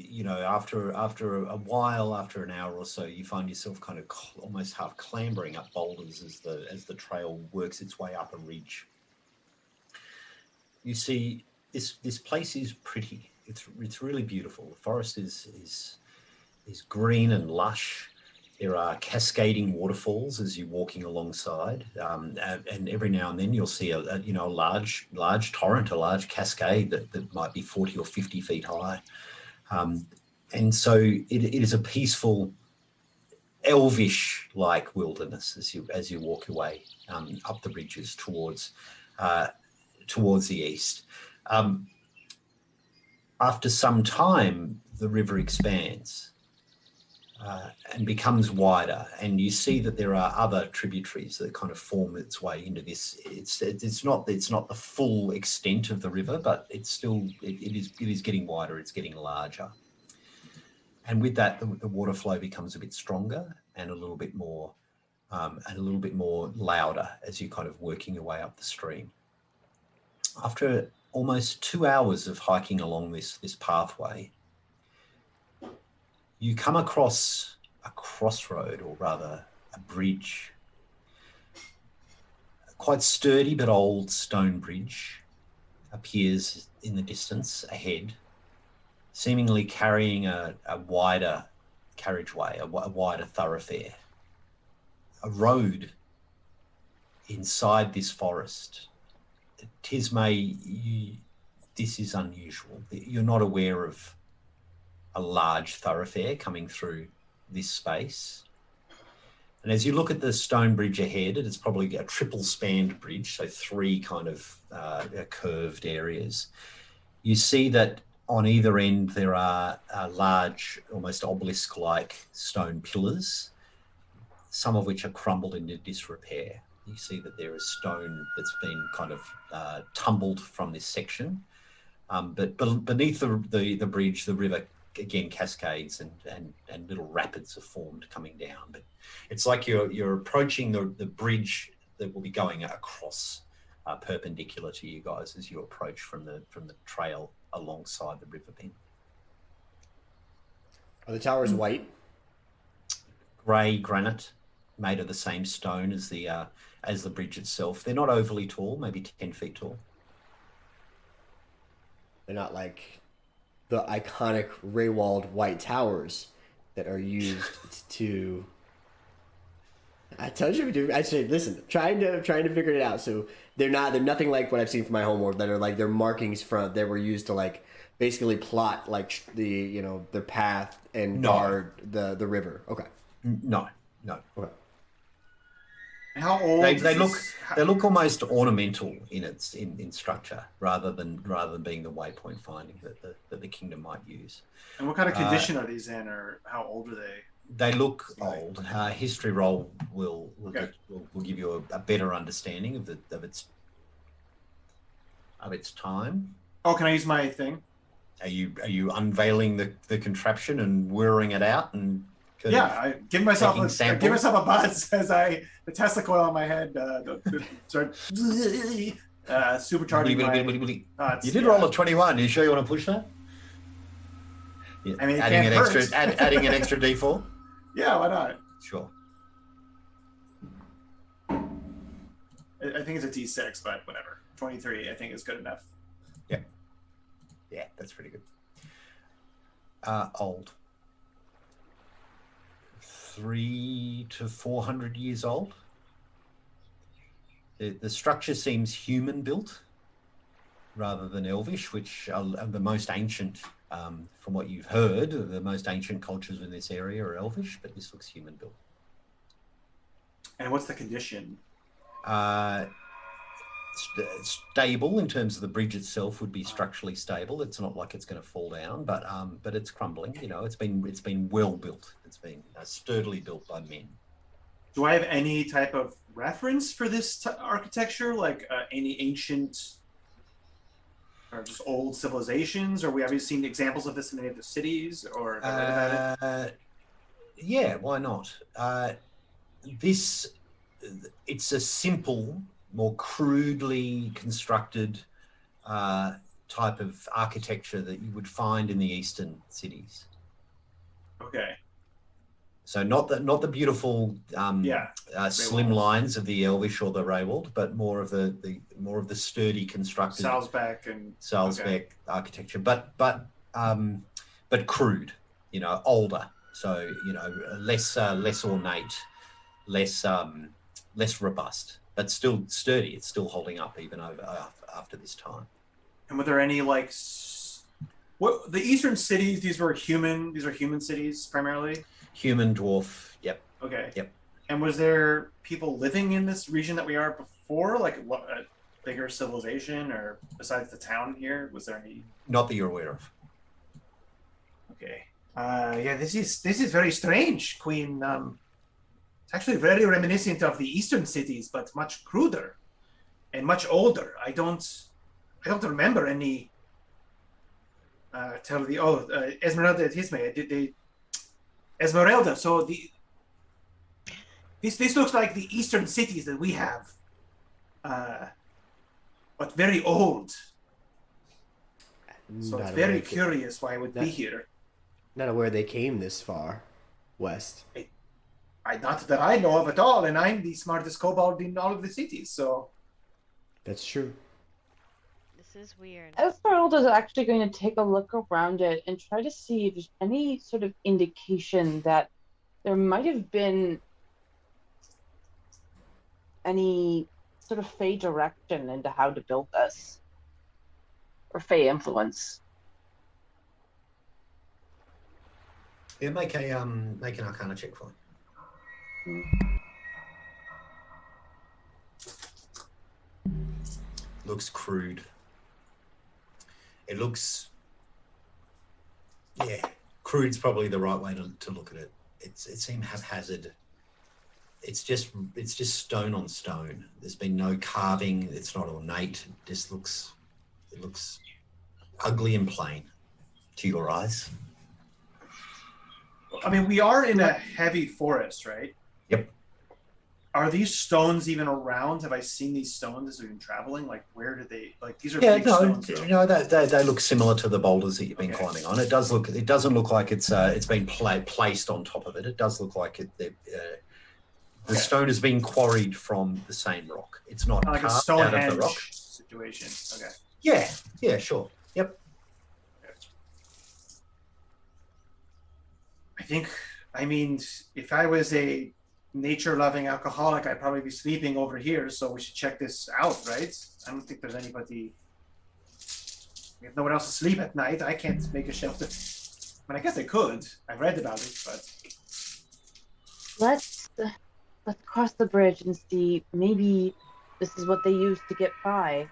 after a while, after an hour or so, you find yourself kind of almost half clambering up boulders as the trail works its way up a ridge. You see, this place is pretty. It's really beautiful. The forest is green and lush. There are cascading waterfalls as you're walking alongside, and every now and then you'll see a large torrent, a large cascade that might be 40 or 50 feet high, and so it is a peaceful, elvish-like wilderness as you walk your way up the ridges towards the east. After some time, the river expands. And becomes wider, and you see that there are other tributaries that kind of form its way into this. It's not the full extent of the river, but it's still it is getting wider. It's getting larger, and with that, the water flow becomes a bit stronger and a little bit more louder as you're kind of working your way up the stream. After almost 2 hours of hiking along this pathway, you come across a crossroad, or rather a bridge. A quite sturdy but old stone bridge appears in the distance ahead, seemingly carrying a wider carriageway, a wider thoroughfare. A road inside this forest. Tismei, this is unusual. You're not aware of a large thoroughfare coming through this space. And as you look at the stone bridge ahead, it's probably a triple spanned bridge, so three kind of curved areas. You see that on either end there are large, almost obelisk-like stone pillars, some of which are crumbled into disrepair. You see that there is stone that's been kind of tumbled from this section. But beneath the bridge, the river again cascades and little rapids are formed coming down. But it's like you're approaching the bridge that will be going across perpendicular to you guys as you approach from the trail alongside the river bend. Are the towers white? Grey granite, made of the same stone as the bridge itself. They're not overly tall, maybe 10 feet tall. They're not like the iconic Reywald white towers that are used to. I told you, dude. I said, listen, trying to figure it out. So they're nothing like what I've seen from my homeworld that are like their markings that were used to like basically plot like their path and guard the river. Okay. No. Okay. How old? They look almost ornamental in structure rather than being the waypoint finding that the kingdom might use. And what kind of condition are these in, or how old are they? They look old. History roll will give you a better understanding of its time. Oh, can I use my thing? Are you unveiling the contraption and whirring it out and? Yeah, I give myself a buzz as the Tesla coil on my head start supercharging my. You did roll a 21. Are you sure you want to push that? Yeah. I mean, adding an extra D4. Yeah, why not? Sure. I think it's a D6, but whatever. 23, I think, is good enough. Yeah, that's pretty good. Old. 300 to 400 years old. The structure seems human built rather than elvish, which are the most ancient, from what you've heard, the most ancient cultures in this area are elvish, but this looks human built. And what's the condition? Stable in terms of the bridge itself would be structurally stable. It's not like it's going to fall down, but it's crumbling. It's been well built. It's been sturdily built by men. Do I have any type of reference for this architecture, like any ancient or just old civilizations, or have you seen examples of this in any of the cities, or have I read about it? Yeah, why not? It's a simple, more crudely constructed type of architecture that you would find in the eastern cities. Okay. So not the beautiful slim lines of the Elvish or the Reywald, but more of the sturdy constructed Salzbeck architecture, but crude, older. So less ornate, less robust, but still sturdy. It's still holding up even after this time. And were there any the eastern cities? These are human cities primarily. Human, dwarf, yep. Okay. Yep. And was there people living in this region that we are before, like what a bigger civilization, or besides the town here? Was there any? Not that you're aware of. Okay. This is very strange, Queen. It's actually very reminiscent of the eastern cities, but much cruder and much older. I don't remember any. Esmerelda and Tismei. Esmerelda. So this looks like the eastern cities that we have, but very old. So it's very curious why it would be here. Not aware they came this far west. Not that I know of at all, and I'm the smartest kobold in all of the cities. So that's true. This is weird. Esmeralda is actually going to take a look around it and try to see if there's any sort of indication that there might have been any sort of Fey direction into how to build this, or Fey influence. Yeah, make an Arcana check for me. Looks crude. It looks, crude's probably the right way to look at it. It seemed haphazard. It's just stone on stone. There's been no carving. It's not ornate. It just looks ugly and plain to your eyes. I mean, we are in a heavy forest, right? Yep. Are these stones even around? Have I seen these stones as we've been traveling? Like, where do they? Like, these are big stones. No, they look similar to the boulders that you've been climbing on. It doesn't look like it's been placed on top of it. It does look like the stone has been quarried from the same rock. It's not like a carved Stonehenge out of the rock situation. Okay. Yeah, sure. Yep. I mean, if I was a nature-loving alcoholic, I'd probably be sleeping over here, so we should check this out, right? I don't think there's anybody... We have nowhere else to sleep at night. I can't make a shelter. I mean, I guess I could. I've read about it, but... Let's cross the bridge and see. Maybe this is what they use to get by.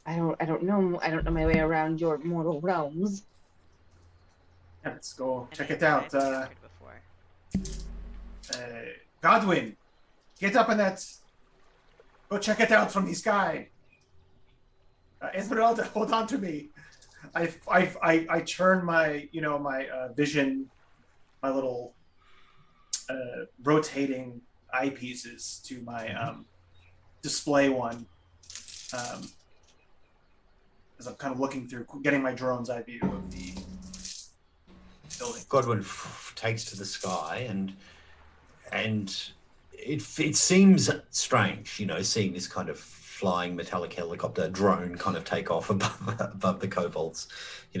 I don't know. I don't know my way around your mortal realms. Yeah, let's go check it out. Godwin, get up in that. Go check it out from the sky. Esmerelda, hold on to me. I turn my vision, my little rotating eyepieces to my display one. As I'm kind of looking through, getting my drone's eye view of the building. Godwin takes to the sky, and it seems strange, seeing this kind of flying metallic helicopter drone kind of take off above the kobolds,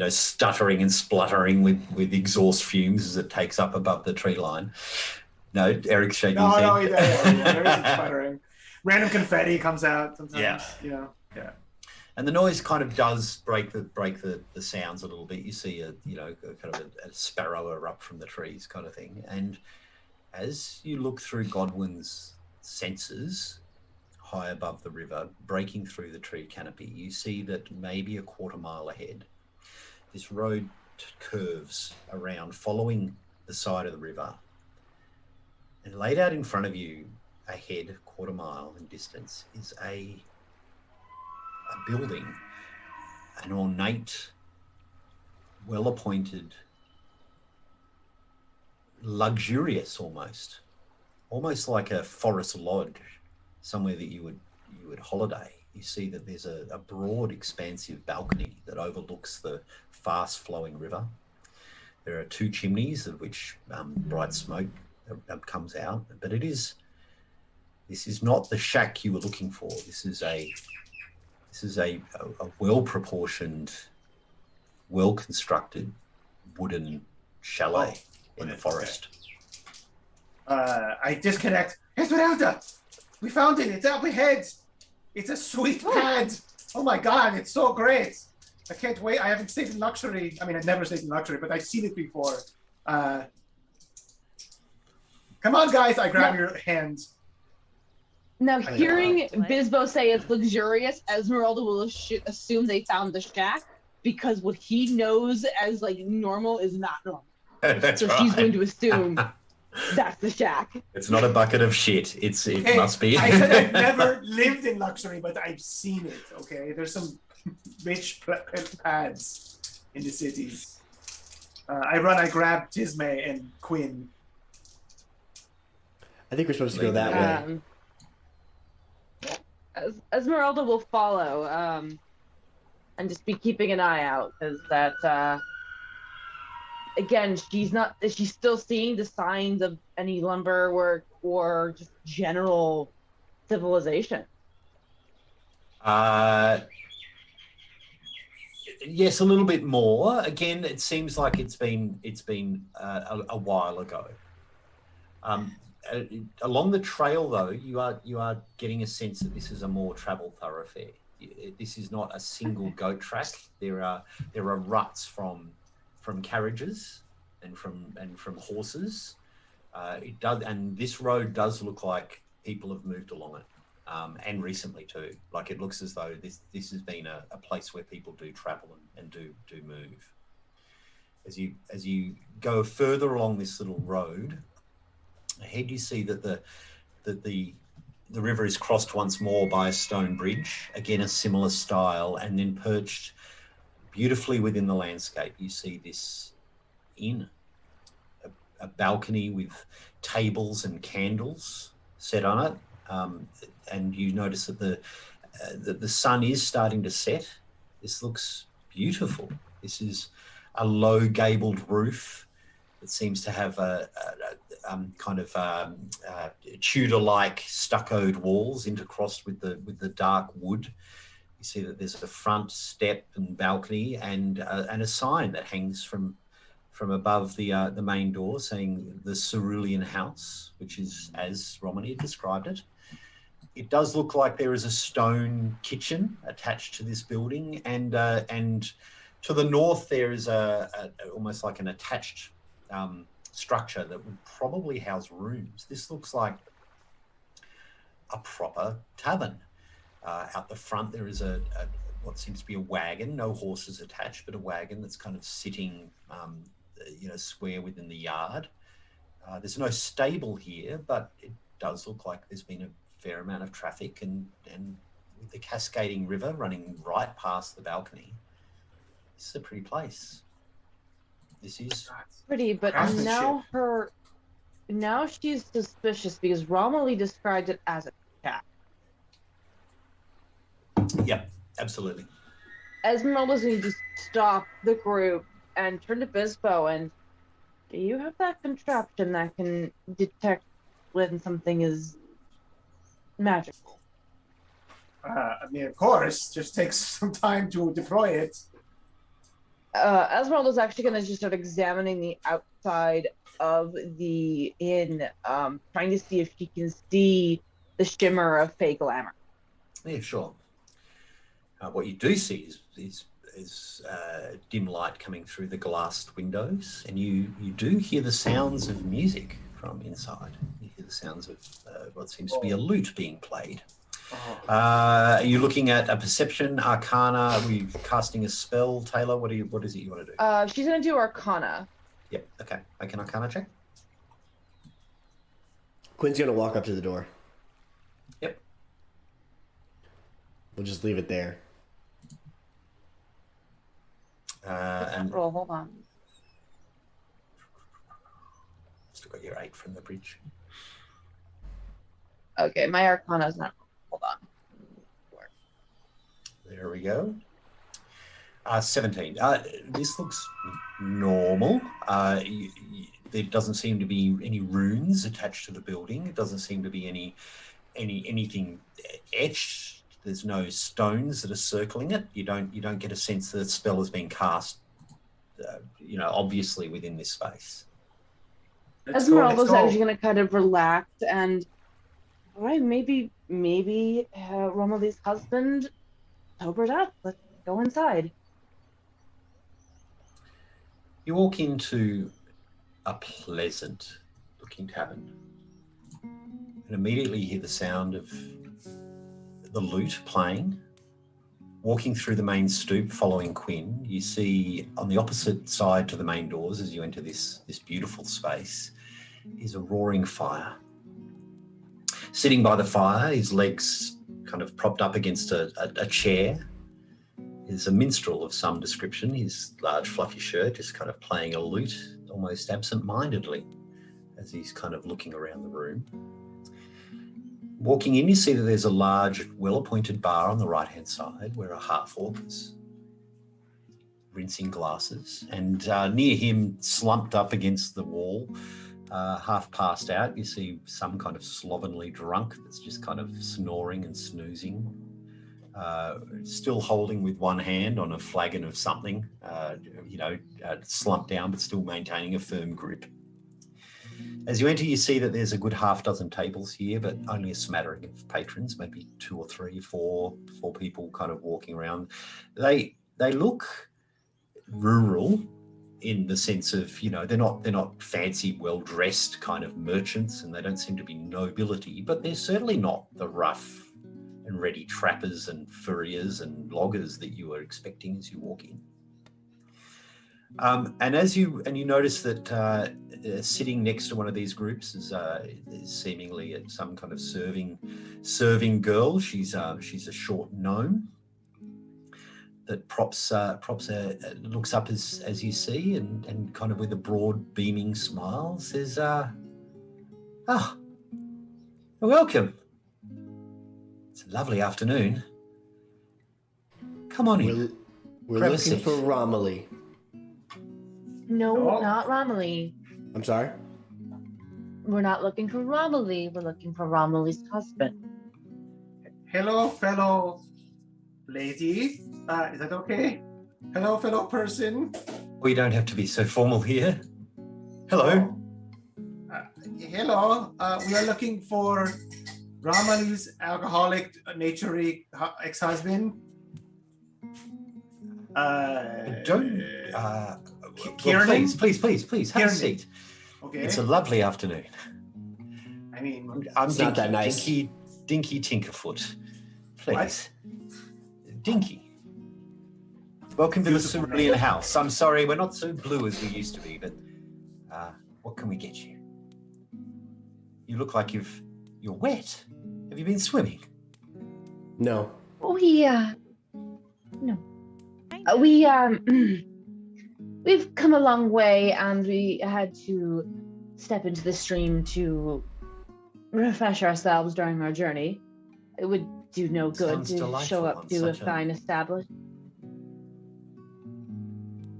stuttering and spluttering with exhaust fumes as it takes up above the tree line. No, Eric's shaking his head. No, there isn't sputtering. Random confetti comes out sometimes. Yeah. And the noise kind of does break the sounds a little bit. You see a kind of a sparrow erupt from the trees, kind of thing. And as you look through Godwin's senses, high above the river, breaking through the tree canopy, you see that maybe a quarter mile ahead, this road curves around, following the side of the river. And laid out in front of you, ahead, quarter mile in distance, is a building, an ornate, well-appointed, luxurious almost like a forest lodge, somewhere that you would holiday. You see that there's a broad, expansive balcony that overlooks the fast-flowing river. There are two chimneys, of which bright smoke comes out, but this is not the shack you were looking for. This is a well-proportioned, well-constructed wooden chalet in the forest. I disconnect. Esmeralda, we found it. It's up ahead. It's a sweet pad. Oh my God, it's so great. I can't wait. I haven't stayed in luxury. I mean, I've never stayed in luxury, but I've seen it before. Come on, guys. I grab your hand. Now, hearing Bizbo say it's luxurious, Esmeralda will assume they found the shack, because what he knows as normal is not normal. That's right. She's going to assume that's the shack. It's not a bucket of shit. It must be. I said I've never lived in luxury, but I've seen it. Okay, there's some rich pads in the cities. I grab Tismei and Quinn. I think we're supposed to go that way. Esmeralda will follow, and just be keeping an eye out, because that, again, she's still seeing the signs of any lumber work or just general civilization. Yes, a little bit more. Again, it seems like it's been a while ago. Along the trail, though, you are getting a sense that this is a more traveled thoroughfare. This is not a single goat track. There are ruts from carriages and from horses. And this road does look like people have moved along it. and recently too. Like it looks as though this has been a place where people do travel and do move. As you go further along this little road, ahead you see that the river is crossed once more by a stone bridge, again a similar style, and then perched beautifully within the landscape you see this inn, a balcony with tables and candles set on it, and you notice that the sun is starting to set. This looks beautiful. This is a low gabled roof that seems to have a kind of Tudor-like stuccoed walls intercrossed with the dark wood. You see that there's a front step and balcony and a sign that hangs from above the main door saying the Cerulean House, which is as Romany had described it. It does look like there is a stone kitchen attached to this building, and to the north there is almost like an attached structure that would probably house rooms. This looks like a proper tavern. Out the front there is what seems to be a wagon, no horses attached, but a wagon that's kind of sitting square within the yard. There's no stable here, but it does look like there's been a fair amount of traffic, and with the cascading river running right past the balcony, this is a pretty place. This is pretty, but now she's suspicious because Romilly described it as a cat. Yeah, absolutely. Esmerelda's going to stop the group and turn to Bizbo and, do you have that contraption that can detect when something is magical? Of course, just takes some time to deploy it. Esmeralda's actually going to just start examining the outside of the inn, trying to see if she can see the shimmer of fey glamour. Yeah, sure. What you do see is dim light coming through the glassed windows, and you do hear the sounds of music from inside. You hear the sounds of what seems to be a lute being played. Are you looking at a perception, arcana? Are we casting a spell, Taylor? What is it you want to do? She's going to do arcana. Yep, okay. Make an arcana check. Quinn's going to walk up to the door. Yep. We'll just leave it there. And roll, hold on. Still got your 8 from the bridge. Okay, my arcana is not. Hold on. There we go. 17. This looks normal. There doesn't seem to be any runes attached to the building. It doesn't seem to be anything etched. There's no stones that are circling it. You don't get a sense that the spell has been cast, obviously within this space. Esmeralda's actually going to kind of relax and, all right, maybe Romilly's husband sobered up. Let's go inside. You walk into a pleasant-looking tavern, and immediately you hear the sound of the lute playing. Walking through the main stoop, following Quinn, you see on the opposite side to the main doors as you enter this beautiful space is a roaring fire. Sitting by the fire, his legs kind of propped up against a chair, is a minstrel of some description, his large fluffy shirt just kind of playing a lute almost absent-mindedly as he's kind of looking around the room. Walking in, you see that there's a large, well-appointed bar on the right-hand side where a half-orc is rinsing glasses. And near him, slumped up against the wall, half passed out, you see some kind of slovenly drunk that's just kind of snoring and snoozing, still holding with one hand on a flagon of something, slumped down but still maintaining a firm grip. As you enter, you see that there's a good half dozen tables here, but only a smattering of patrons, maybe 2 or 3, 4 people kind of walking around. They look rural in the sense of, they're not fancy, well-dressed kind of merchants, and they don't seem to be nobility, but they're certainly not the rough ready trappers and furriers and loggers that you are expecting as you walk in. And you notice that sitting next to one of these groups is seemingly some kind of serving girl. She's a short gnome that looks up as you see, and kind of with a broad beaming smile says, welcome. It's a lovely afternoon. Come on in. We're Grab a looking seat. for Romilly. No, Oh. not Romilly. I'm sorry? We're not looking for Romilly. We're looking for Romilly's husband. Hello, fellow lady. Is that okay? Hello, fellow person. We don't have to be so formal here. Hello. Hello. We are looking for Romilly's alcoholic, naturey ex-husband. Well, please, have a Kieran. seat. Okay. It's a lovely afternoon. I mean, I'm It's not that nice. Dinky Tinkerfoot. Please. Dinky. Welcome to the Beautiful Cerulean name. House. I'm sorry, we're not so blue as we used to be, but what can we get you? You look like you're wet. Have you been swimming? No. No. We've come a long way, and we had to step into the stream to refresh ourselves during our journey. It would do no good Sounds to delightful show on up to a such a- fine establishment.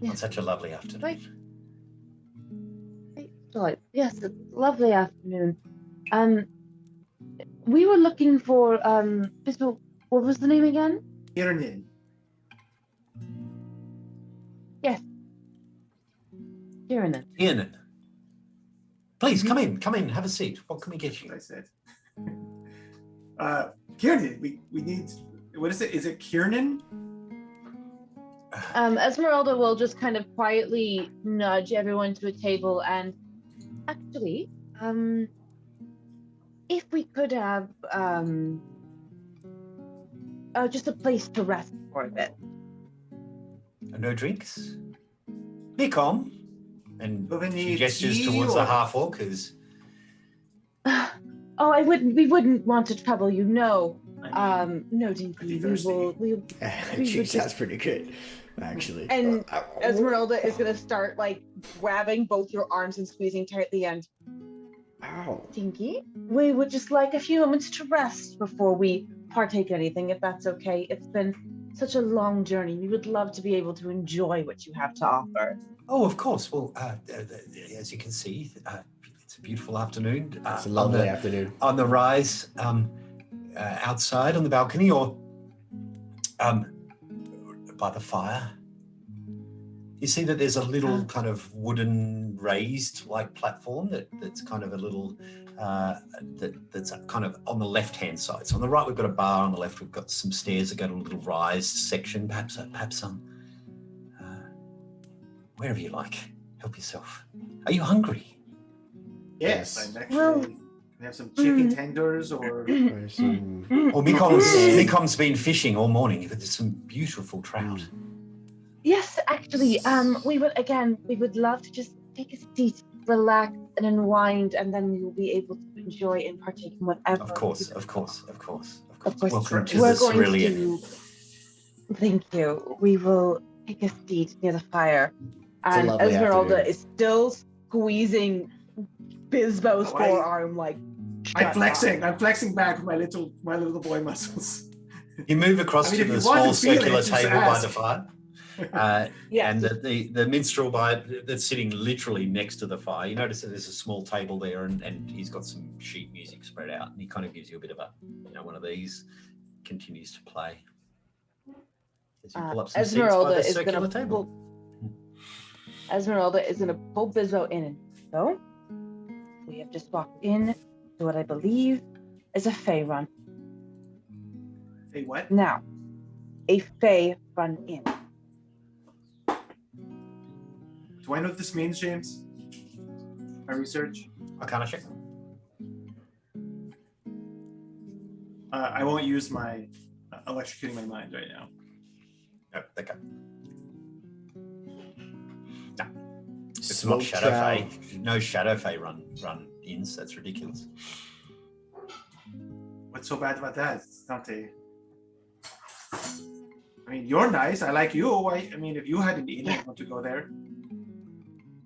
On such a lovely afternoon. Right. Yes, it's a lovely afternoon. We were looking for Bizbo, what was the name again? Kieran. Kieran. Ian. Please come in, have a seat. What can we get What you? I said. Kieran, we need. What is it? Is it Kieran? Esmerelda will just kind of quietly nudge everyone to a table and actually, if we could have just a place to rest for a bit. No drinks? Be calm. And Do we she need gestures tea towards the or- half-orc who's... We wouldn't want to trouble you, no. I mean, No, DP, pretty we thirsty. will, we She would sounds just- pretty good, actually. And Esmeralda is gonna start like grabbing both your arms and squeezing tightly, and Ow. Tinky, we would just like a few moments to rest before we partake anything, if that's okay. It's been such a long journey. We would love to be able to enjoy what you have to offer. Oh, of course. Well, as you can see, it's a beautiful afternoon. It's a lovely afternoon. On the rise, outside on the balcony, or by the fire. You see that there's a little kind of wooden raised like platform that's kind of a little that's kind of on the left hand side. So on the right we've got a bar, on the left we've got some stairs that go to a little raised section. Perhaps wherever you like. Help yourself. Are you hungry? yes, Yes. I'm actually. Well, Can I have some chicken tenders or? Or some- Well, Mikom's been fishing all morning. There's some beautiful trout. Yes, actually, we would love to just take a seat, relax, and unwind, and then we will be able to enjoy and partake in whatever. Of course. Of course, Welcome to we're the going Cerulean. to. Thank you. We will take a seat near the fire, and lovely Esmeralda afternoon. is still squeezing Bizbo's Oh, I- forearm like. I'm shut flexing. up. I'm flexing back with my little boy muscles. You move across I mean, to if the you want small to feel it, circular just table by ask. the fire. Yes. And the minstrel that's sitting literally next to the fire. You notice that there's a small table there, and he's got some sheet music spread out, and he kind of gives you a bit of a, one of these, continues to play. As you pull up some seats by Esmeralda the is circular gonna table. Esmeralda is gonna pull Bizbo in, and so we have just walked in to what I believe is a Fey run. Hey, what? Now, a Fey run in. Do I know what this means, James? My research. Arcana check. I won't use my electrocuting my mind right now. No, okay. No. It's Smoke not Shadow Chow. Fae. No Shadow Fae run ins. That's ridiculous. What's so bad about that? It's not a... I mean, you're nice. I like you. I mean, if you hadn't eaten, I want to go there.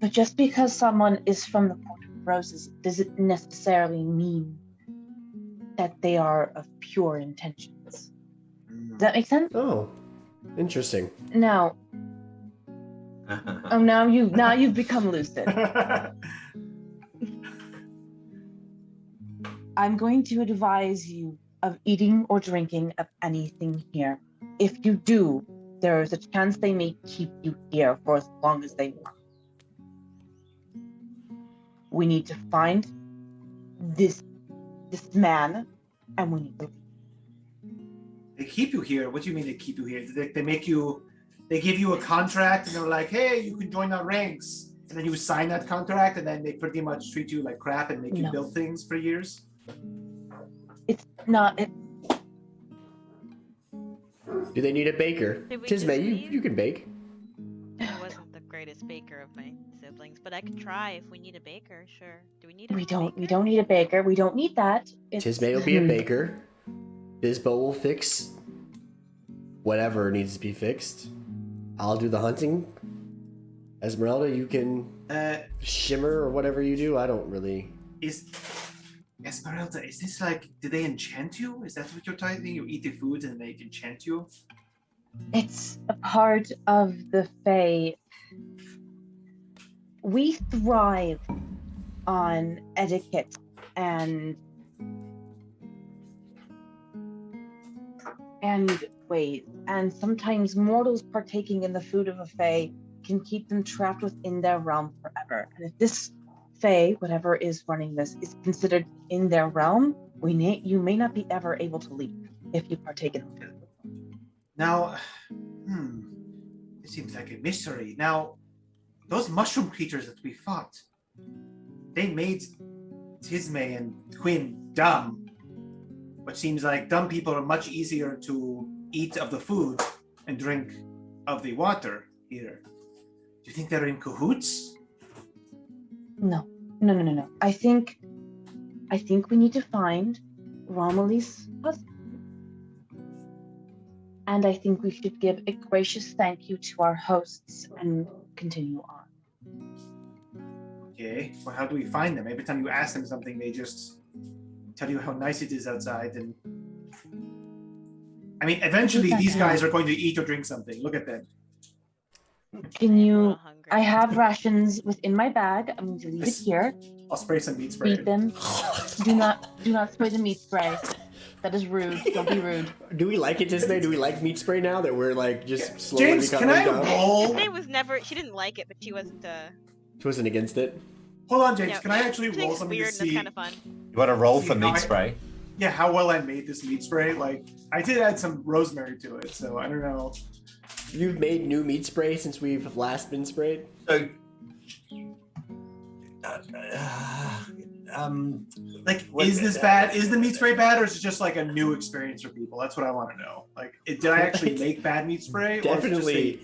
But just because someone is from the Port of Roses doesn't necessarily mean that they are of pure intentions. Does that make sense? Oh, interesting. Now, now you've become lucid. I'm going to advise you of eating or drinking of anything here. If you do, there is a chance they may keep you here for as long as they want. We need to find this man, and we need to. They keep you here. What do you mean they keep you here? They give you a contract, and they're like, "Hey, you can join our ranks," and then you sign that contract, and then they pretty much treat you like crap and make you build things for years. It's not. Do they need a baker? Tismei, you can bake. I wasn't the greatest baker of my siblings, but I could try if we need a baker. Sure. Do we need a We baker? don't need a baker. We don't need that. Tismei will be a baker. Bizbo will fix whatever needs to be fixed. I'll do the hunting. Esmerelda, you can shimmer or whatever you do. I don't really. Esmerelda, is this like, do they enchant you? Is that what you're typing? You eat the food and they enchant you? It's a part of the Fae. We thrive on etiquette and ways, and sometimes mortals partaking in the food of a Fae can keep them trapped within their realm forever. And if this Fae, whatever is running this, is considered in their realm, you may not be ever able to leave if you partake in the food. Now, it seems like a mystery. Now, those mushroom creatures that we fought, they made Tismei and Quinn dumb, which seems like dumb people are much easier to eat of the food and drink of the water here. Do you think they're in cahoots? No. I think we need to find Romilly's husband. And I think we should give a gracious thank you to our hosts and continue on. Okay, well, how do we find them? Every time you ask them something, they just tell you how nice it is outside. And I mean, eventually these guys are going to eat or drink something. Look at them. Can you... I have rations within my bag. I'm going to leave it here. I'll spray some meat spray. Eat them. Do not spray the meat spray. That is rude. Don't be rude. Do we like it, Tismei? Do we like meat spray now that we're like just slowly James, becoming can I dumb? roll? Tismei was never. She didn't like it, but she wasn't. She wasn't against it. Hold on, James. Yeah, Can I actually think roll it's something weird to and it's see? kind of fun. You want to roll See for how meat spray? Yeah, how well I made this meat spray. Like, I did add some rosemary to it, so I don't know. You've made new meat spray since we've last been sprayed? So, Is this bad? Is the meat spray bad, or is it just like a new experience for people? That's what I want to know. Like, did I actually make bad meat spray? Definitely.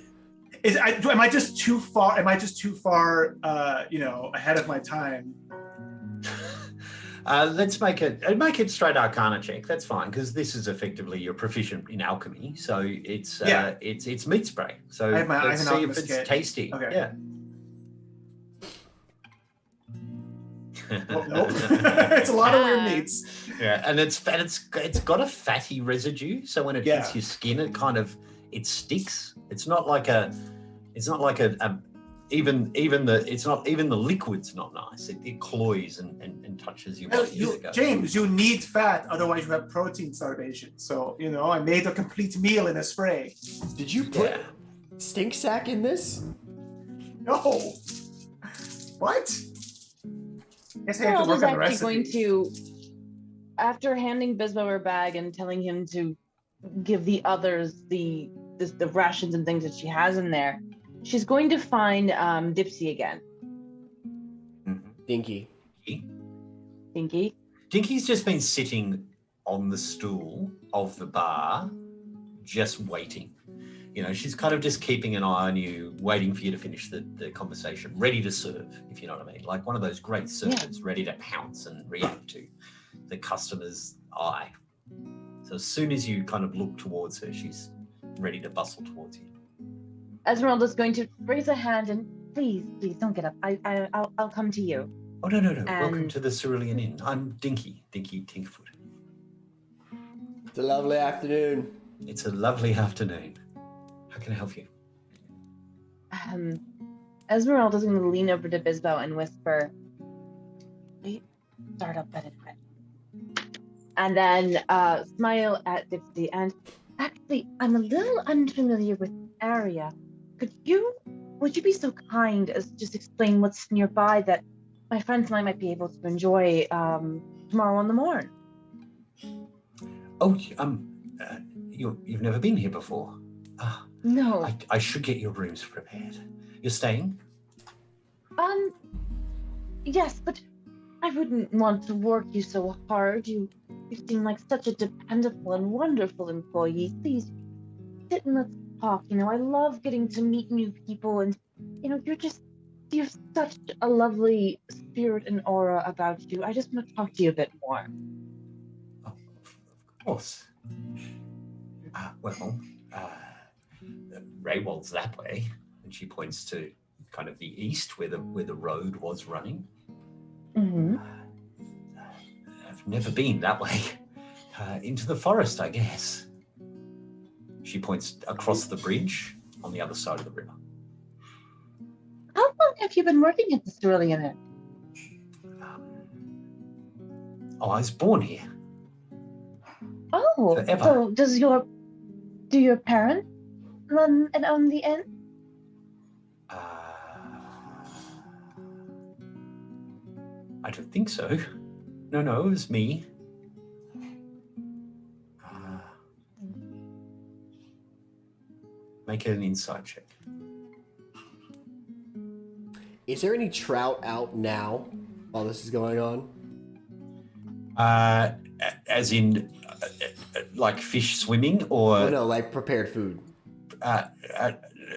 Am I just too far? Ahead of my time? let's make it straight Arcana check. That's fine, because this is effectively you're proficient in alchemy, so it's it's meat spray. So let's see if it's tasty. Okay. Yeah. Nope. It's a lot of weird meats. Yeah, and it's got a fatty residue, so when it hits your skin, it sticks. It's not like even the liquid's not nice. It cloys and touches your body. James, you need fat, otherwise you have protein starvation. So I made a complete meal in a spray. Did you put stink sack in this? No. What? Guess I have to Harold work is on the actually recipe. going to, after handing Bizbo her bag and telling him to give the others the rations and things that she has in there, she's going to find Dipsy again. Dinky. Dinky. Dinky's just been sitting on the stool of the bar, just waiting. You know, she's kind of just keeping an eye on you, waiting for you to finish the conversation, ready to serve, if you know what I mean. Like one of those great servants ready to pounce and react to the customer's eye. So as soon as you kind of look towards her, she's ready to bustle towards you. Esmeralda's going to raise a hand and please don't get up. I'll come to you. Oh, no. Welcome to the Cerulean Inn. I'm Dinky Tinkfoot. It's a lovely afternoon. It's a lovely afternoon. How can I help you? Esmeralda's going to lean over to Bizbo and whisper, "Wait, start up that invite." And then smile at Dipsy. And actually, I'm a little unfamiliar with the area. Would you be so kind as to just explain what's nearby that my friends and I might be able to enjoy tomorrow in the morning? Oh, you've never been here before? No. I should get your rooms prepared. You're staying? Yes, but I wouldn't want to work you so hard. You seem like such a dependable and wonderful employee. Please, sit and let's talk. You know, I love getting to meet new people, and, you know, you're such a lovely spirit and aura about you. I just want to talk to you a bit more. Oh, of course. Raywald's that way, and she points to kind of the east where the road was running. Mm-hmm. I've never been that way. Into the forest, I guess. She points across the bridge on the other side of the river. How long have you been working at the Cerulean Inn? I was born here. Oh, Forever. So do your parents run and own the inn? I don't think so. No, it was me. Make an insight check. Is there any trout out now while this is going on? As in, like fish swimming, or Oh, no, like prepared food.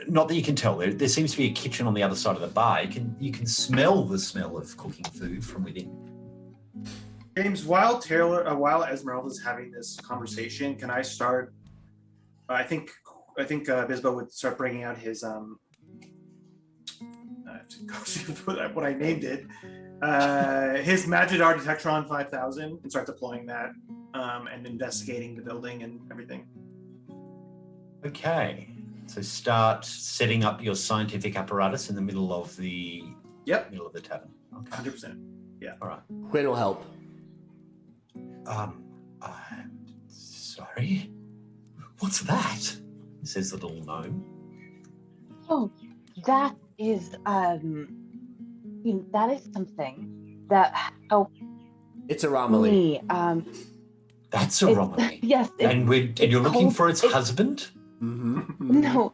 not that you can tell. There seems to be a kitchen on the other side of the bar. You can smell the smell of cooking food from within. James, while Esmeralda's having this conversation, can I start? I think Bizbo would start bringing out his I have to go see what I named it. His Magidar Detectron 5000, and start deploying that and investigating the building and everything. Okay, so start setting up your scientific apparatus in the middle of the middle of the tavern. Okay. 100%. Yeah. All right. Quinn will help. I'm sorry. What's that? Says the little gnome. Oh, that is that is something that helped It's a Romilly. me. That's a Romilly. Yes. And you're looking for its husband? Mm-hmm. No.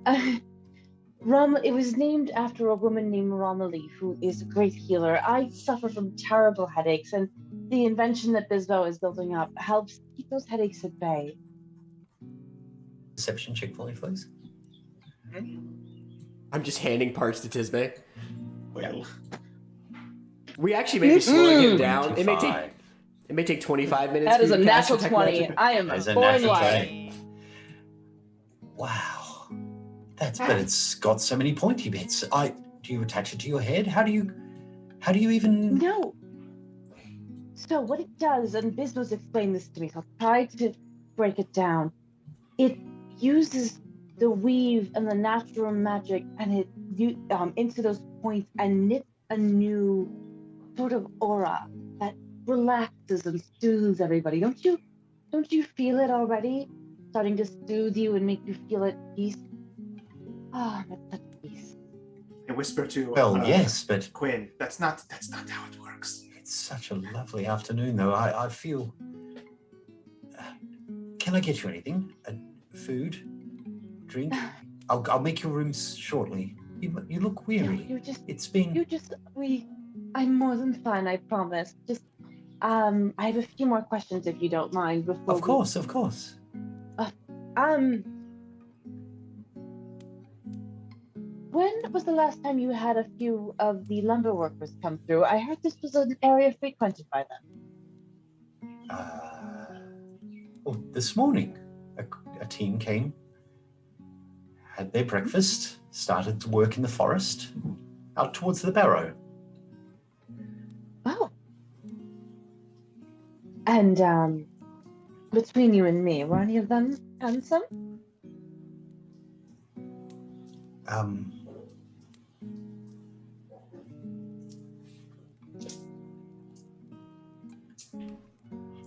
It was named after a woman named Romilly, who is a great healer. I suffer from terrible headaches, and the invention that Bizbo is building up helps keep those headaches at bay. Perception check for me, please. I'm just handing parts to Tismei. Well, We actually may be slowing him down. 25. It may take 25 minutes. That for is you a to cast natural Detect 20. Magic. I am That is a born natural live. 20. Wow. But it's got so many pointy bits. Do you attach it to your head? How do you even? No. So what it does, and Bizbo's explained this to me, so I'll try to break it down. It uses the weave and the natural magic, and it into those points and knits a new sort of aura that relaxes and soothes everybody. Don't you feel it already? Starting to soothe you and make you feel at peace. That's such peace. I whisper to Yes, but Quinn, that's not how it works. it's such a lovely afternoon, though. I feel. Can I get you anything? Food, drink? I'll make your rooms shortly. You look weary. No, It's been. I'm more than fine, I promise. Just I have a few more questions if you don't mind before. Of course. When was the last time you had a few of the lumber workers come through? I heard this was an area frequented by them. Well, this morning, a team came, had their breakfast, started to work in the forest, out towards the barrow. Oh. And between you and me, were any of them handsome?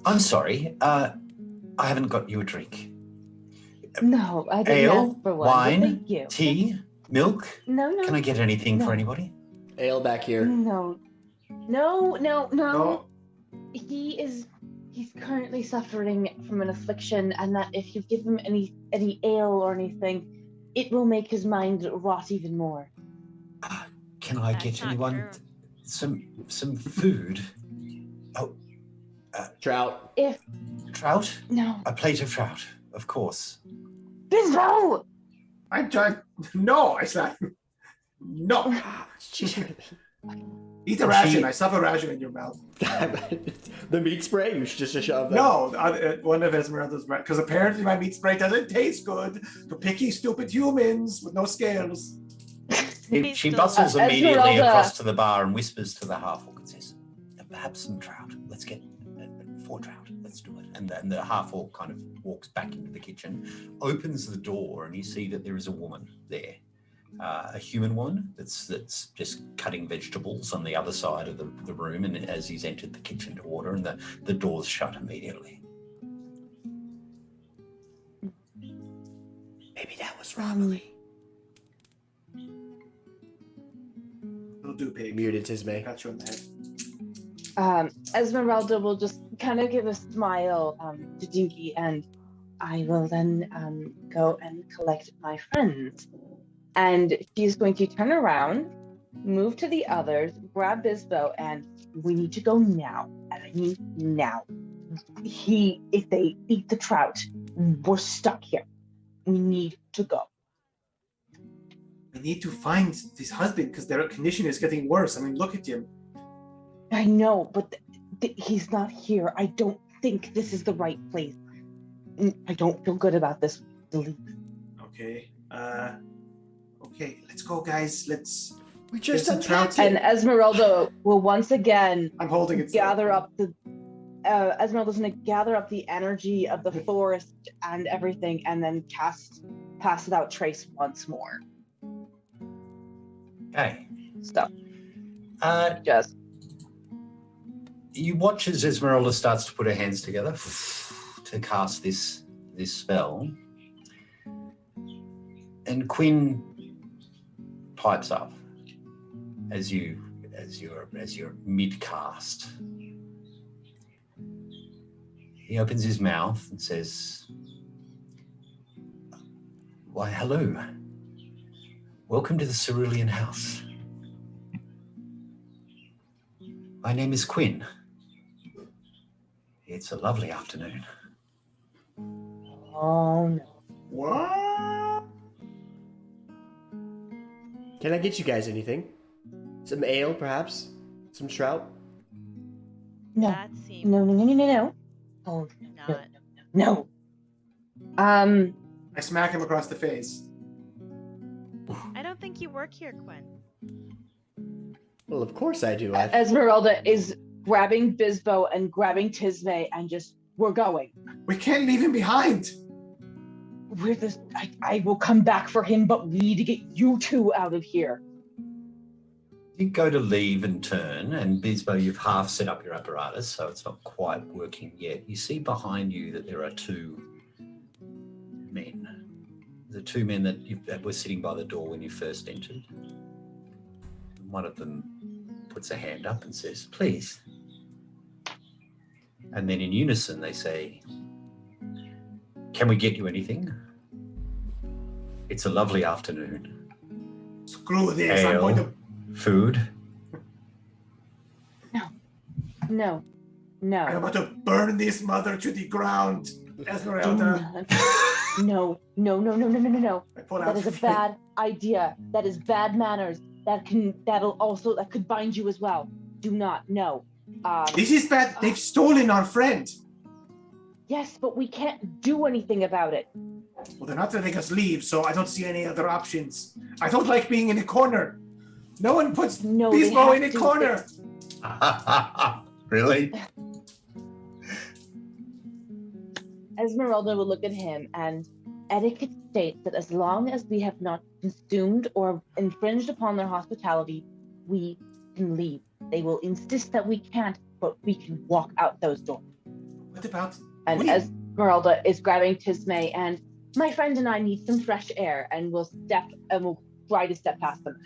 I'm sorry, I haven't got you a drink. No, I didn't Ale, ask for one. wine, Thank you. tea, milk? No. Can I get anything for anybody? Ale back here. No. No. He's currently suffering from an affliction, and that if you give him any ale or anything, it will make his mind rot even more. Can I That's get not anyone true. some food? Oh, Trout. trout? No. A plate of trout, of course. Bizbo! I'm trying. No, I said no. Eat a ration. I stuff a ration in your mouth. The meat spray. You should just shove that. No, one of Esmeralda's because apparently my meat spray doesn't taste good to picky, stupid humans with no scales. She bustles immediately Esmeralda. across to the bar and whispers to the half-orc and says, perhaps some trout. Let's get 4 trout. Let's do it. And then the half-orc kind of walks back into the kitchen, opens the door, and you see that there is a woman there. A human one that's just cutting vegetables on the other side of the room, and as he's entered the kitchen to order, and the door's shut immediately. Maybe that was Romilly. It'll do, pig. Muted Tismei. Got you on the head. Esmeralda will just kind of give a smile to Dinky, and I will then go and collect my friends. And she's going to turn around, move to the others, grab Bizbo, and we need to go now. And I mean now. If they eat the trout, we're stuck here. We need to go. We need to find this husband because their condition is getting worse. I mean, look at him. I know, but he's not here. I don't think this is the right place. I don't feel good about this. Okay. Okay, let's go, guys. We just There's some trout. And Esmeralda will once again I'm holding it. gather up the. Esmeralda's going to gather up the energy of the forest and everything, and then pass it out trace once more. Okay. So, Just. You watch as Esmeralda starts to put her hands together to cast this spell, and Quinn pipes up as you're mid-cast. He opens his mouth and says, "Why, hello. Welcome to the Cerulean House. My name is Quinn. It's a lovely afternoon." oh no. What? Can I get you guys anything? Some ale, perhaps? Some trout? No. That seems No. Oh, no. I smack him across the face. I don't think you work here, Quinn. Well, of course I do. Esmeralda is grabbing Bizbo and grabbing Tismei and just, we're going. We can't leave him behind. I will come back for him, but we need to get you two out of here. You go to leave and turn, and Bizbo, you've half set up your apparatus, so it's not quite working yet. You see behind you that there are 2 men. The 2 men that were sitting by the door when you first entered. One of them puts a hand up and says, "Please." And then in unison they say, "Can we get you anything? It's a lovely afternoon. Screw this. Ale, food." No. No. I'm about to burn this mother to the ground, Esmerelda. No. I pull out That is a bad idea. That is bad manners. That could bind you as well. Do not. No. This is bad. They've stolen our friend. Yes, but we can't do anything about it. Well, they're not letting us leave, so I don't see any other options. I don't like being in a corner. No one puts Bizbo in a corner. Really? Esmeralda will look at him, and etiquette states that as long as we have not consumed or infringed upon their hospitality, we can leave. They will insist that we can't, but we can walk out those doors. What about... And Esmeralda is grabbing Tismei, and my friend and I need some fresh air, and we'll try to step past them.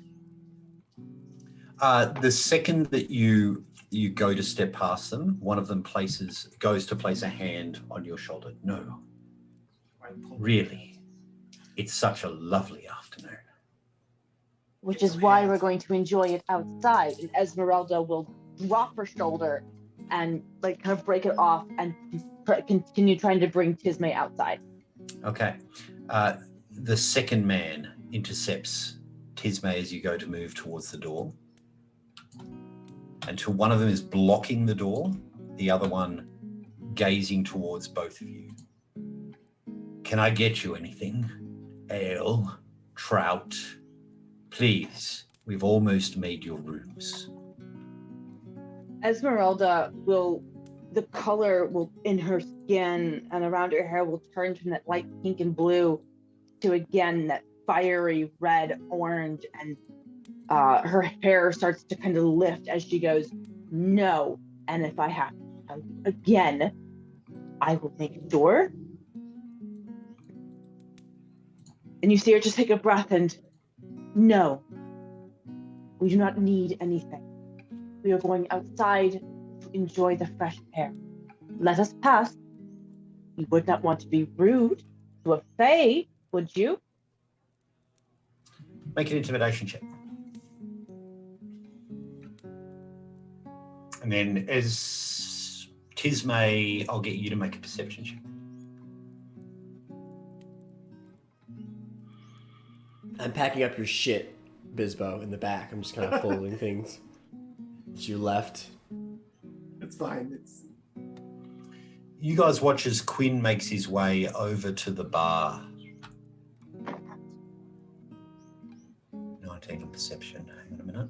The second that you go to step past them, one of them goes to place a hand on your shoulder. No, really, it's such a lovely afternoon. Which is why we're going to enjoy it outside. And Esmeralda will drop her shoulder and kind of break it off and continue trying to bring Tismei outside. Okay. The second man intercepts Tismei as you go to move towards the door. Until one of them is blocking the door, the other one gazing towards both of you. Can I get you anything? Ale? Trout? Please, we've almost made your rooms. Esmeralda the color in her skin and around her hair will turn from that light pink and blue to again that fiery red, orange, and her hair starts to kind of lift as she goes, no. And if I have to tell you again, I will make sure. And you see her just take a breath and, no, we do not need anything. We are going outside to enjoy the fresh air. Let us pass. You would not want to be rude to a Fey, would you? Make an intimidation check. And then as Tismei, I'll get you to make a perception check. I'm packing up your shit, Bizbo, in the back. I'm just kind of folding things that you left. It's fine. You guys watch as Quinn makes his way over to the bar. 19 on perception. Hang on a minute.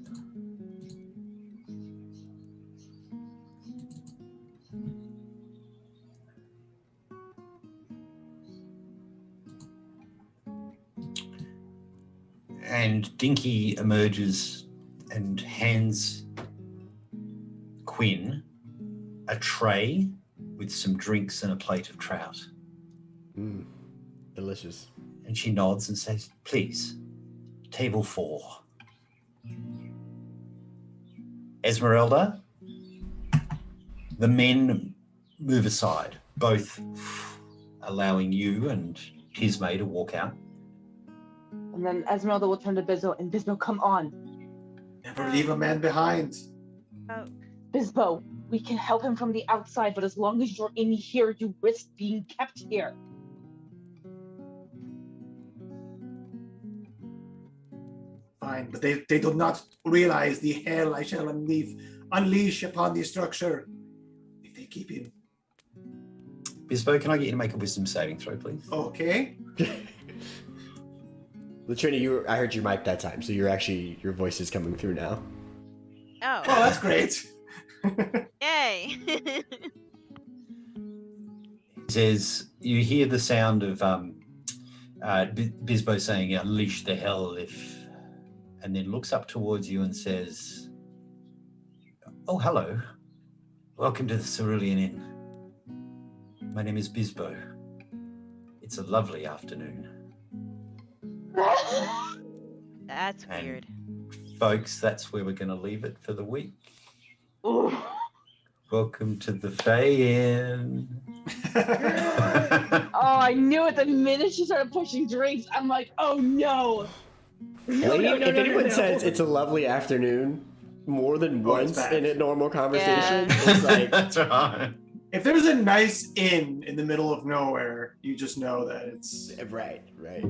And Dinky emerges and hands Quinn a tray with some drinks and a plate of trout. Delicious. And she nods and says, please, table 4. Esmeralda, the men move aside, both allowing you and Tismei to walk out. And then Esmeralda will turn to Bizbo, and Bizbo, come on. Never leave a man behind. Oh. Bizbo, we can help him from the outside, but as long as you're in here, you risk being kept here. Fine, but they do not realize the hell I shall unleash upon the structure if they keep him. Bizbo, can I get you to make a wisdom saving throw, please? Okay. Latrina, I heard your mic that time, so your voice is coming through now. Oh, that's great. Yay! Says you hear the sound of Bizbo saying, unleash the hell if, and then looks up towards you and says, oh, hello. Welcome to the Cerulean Inn. My name is Bizbo. It's a lovely afternoon. That's And weird. folks, that's where we're going to leave it for the week. Ooh. Welcome to the Fey Inn. Oh, I knew it the minute she started pushing drinks. I'm like, oh no. If anyone says it's a lovely afternoon, more than Oh, it's once bad. in a normal conversation, Yeah. it's like, That's right. If there's a nice inn in the middle of nowhere, you just know that it's right.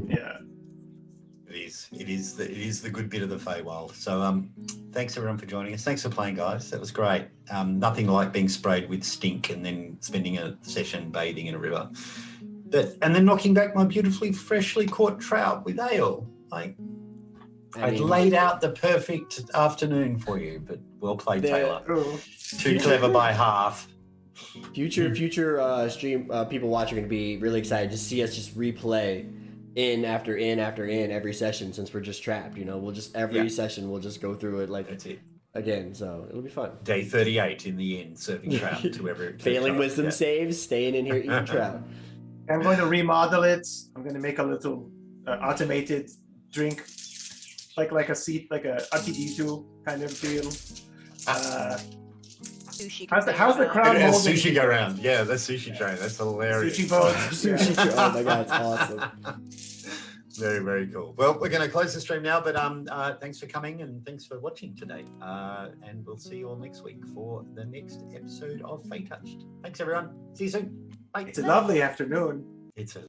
yeah. It is the good bit of the Feywild. So thanks everyone for joining us. Thanks for playing, guys. That was great. Nothing like being sprayed with stink and then spending a session bathing in a river. And then knocking back my beautifully freshly caught trout with ale. I'd laid out the perfect afternoon for you, but well played, Taylor. Ooh. Too clever by half. Future stream people watching are going to be really excited to see us just replay in after in after in every session since we're just trapped. We'll just every session we'll just go through it like That's it. again. So it'll be fun. Day 38 in the end, serving trout to every Failing wisdom Yeah. saves, staying in here eating trout. I'm going to remodel it. I'm going to make a little automated drink, like a seat, like a RPGathome kind of deal. Sushi. How's the container. crowd And holding? sushi go round. Yeah, that's sushi train. That's hilarious. Sushi boat. Sushi Yeah. oh my god, it's awesome. Very, very cool. Well, we're going to close the stream now, but thanks for coming and thanks for watching today. And we'll see you all next week for the next episode of Feytouched. Thanks, everyone. See you soon. Bye. It's a lovely afternoon. It's a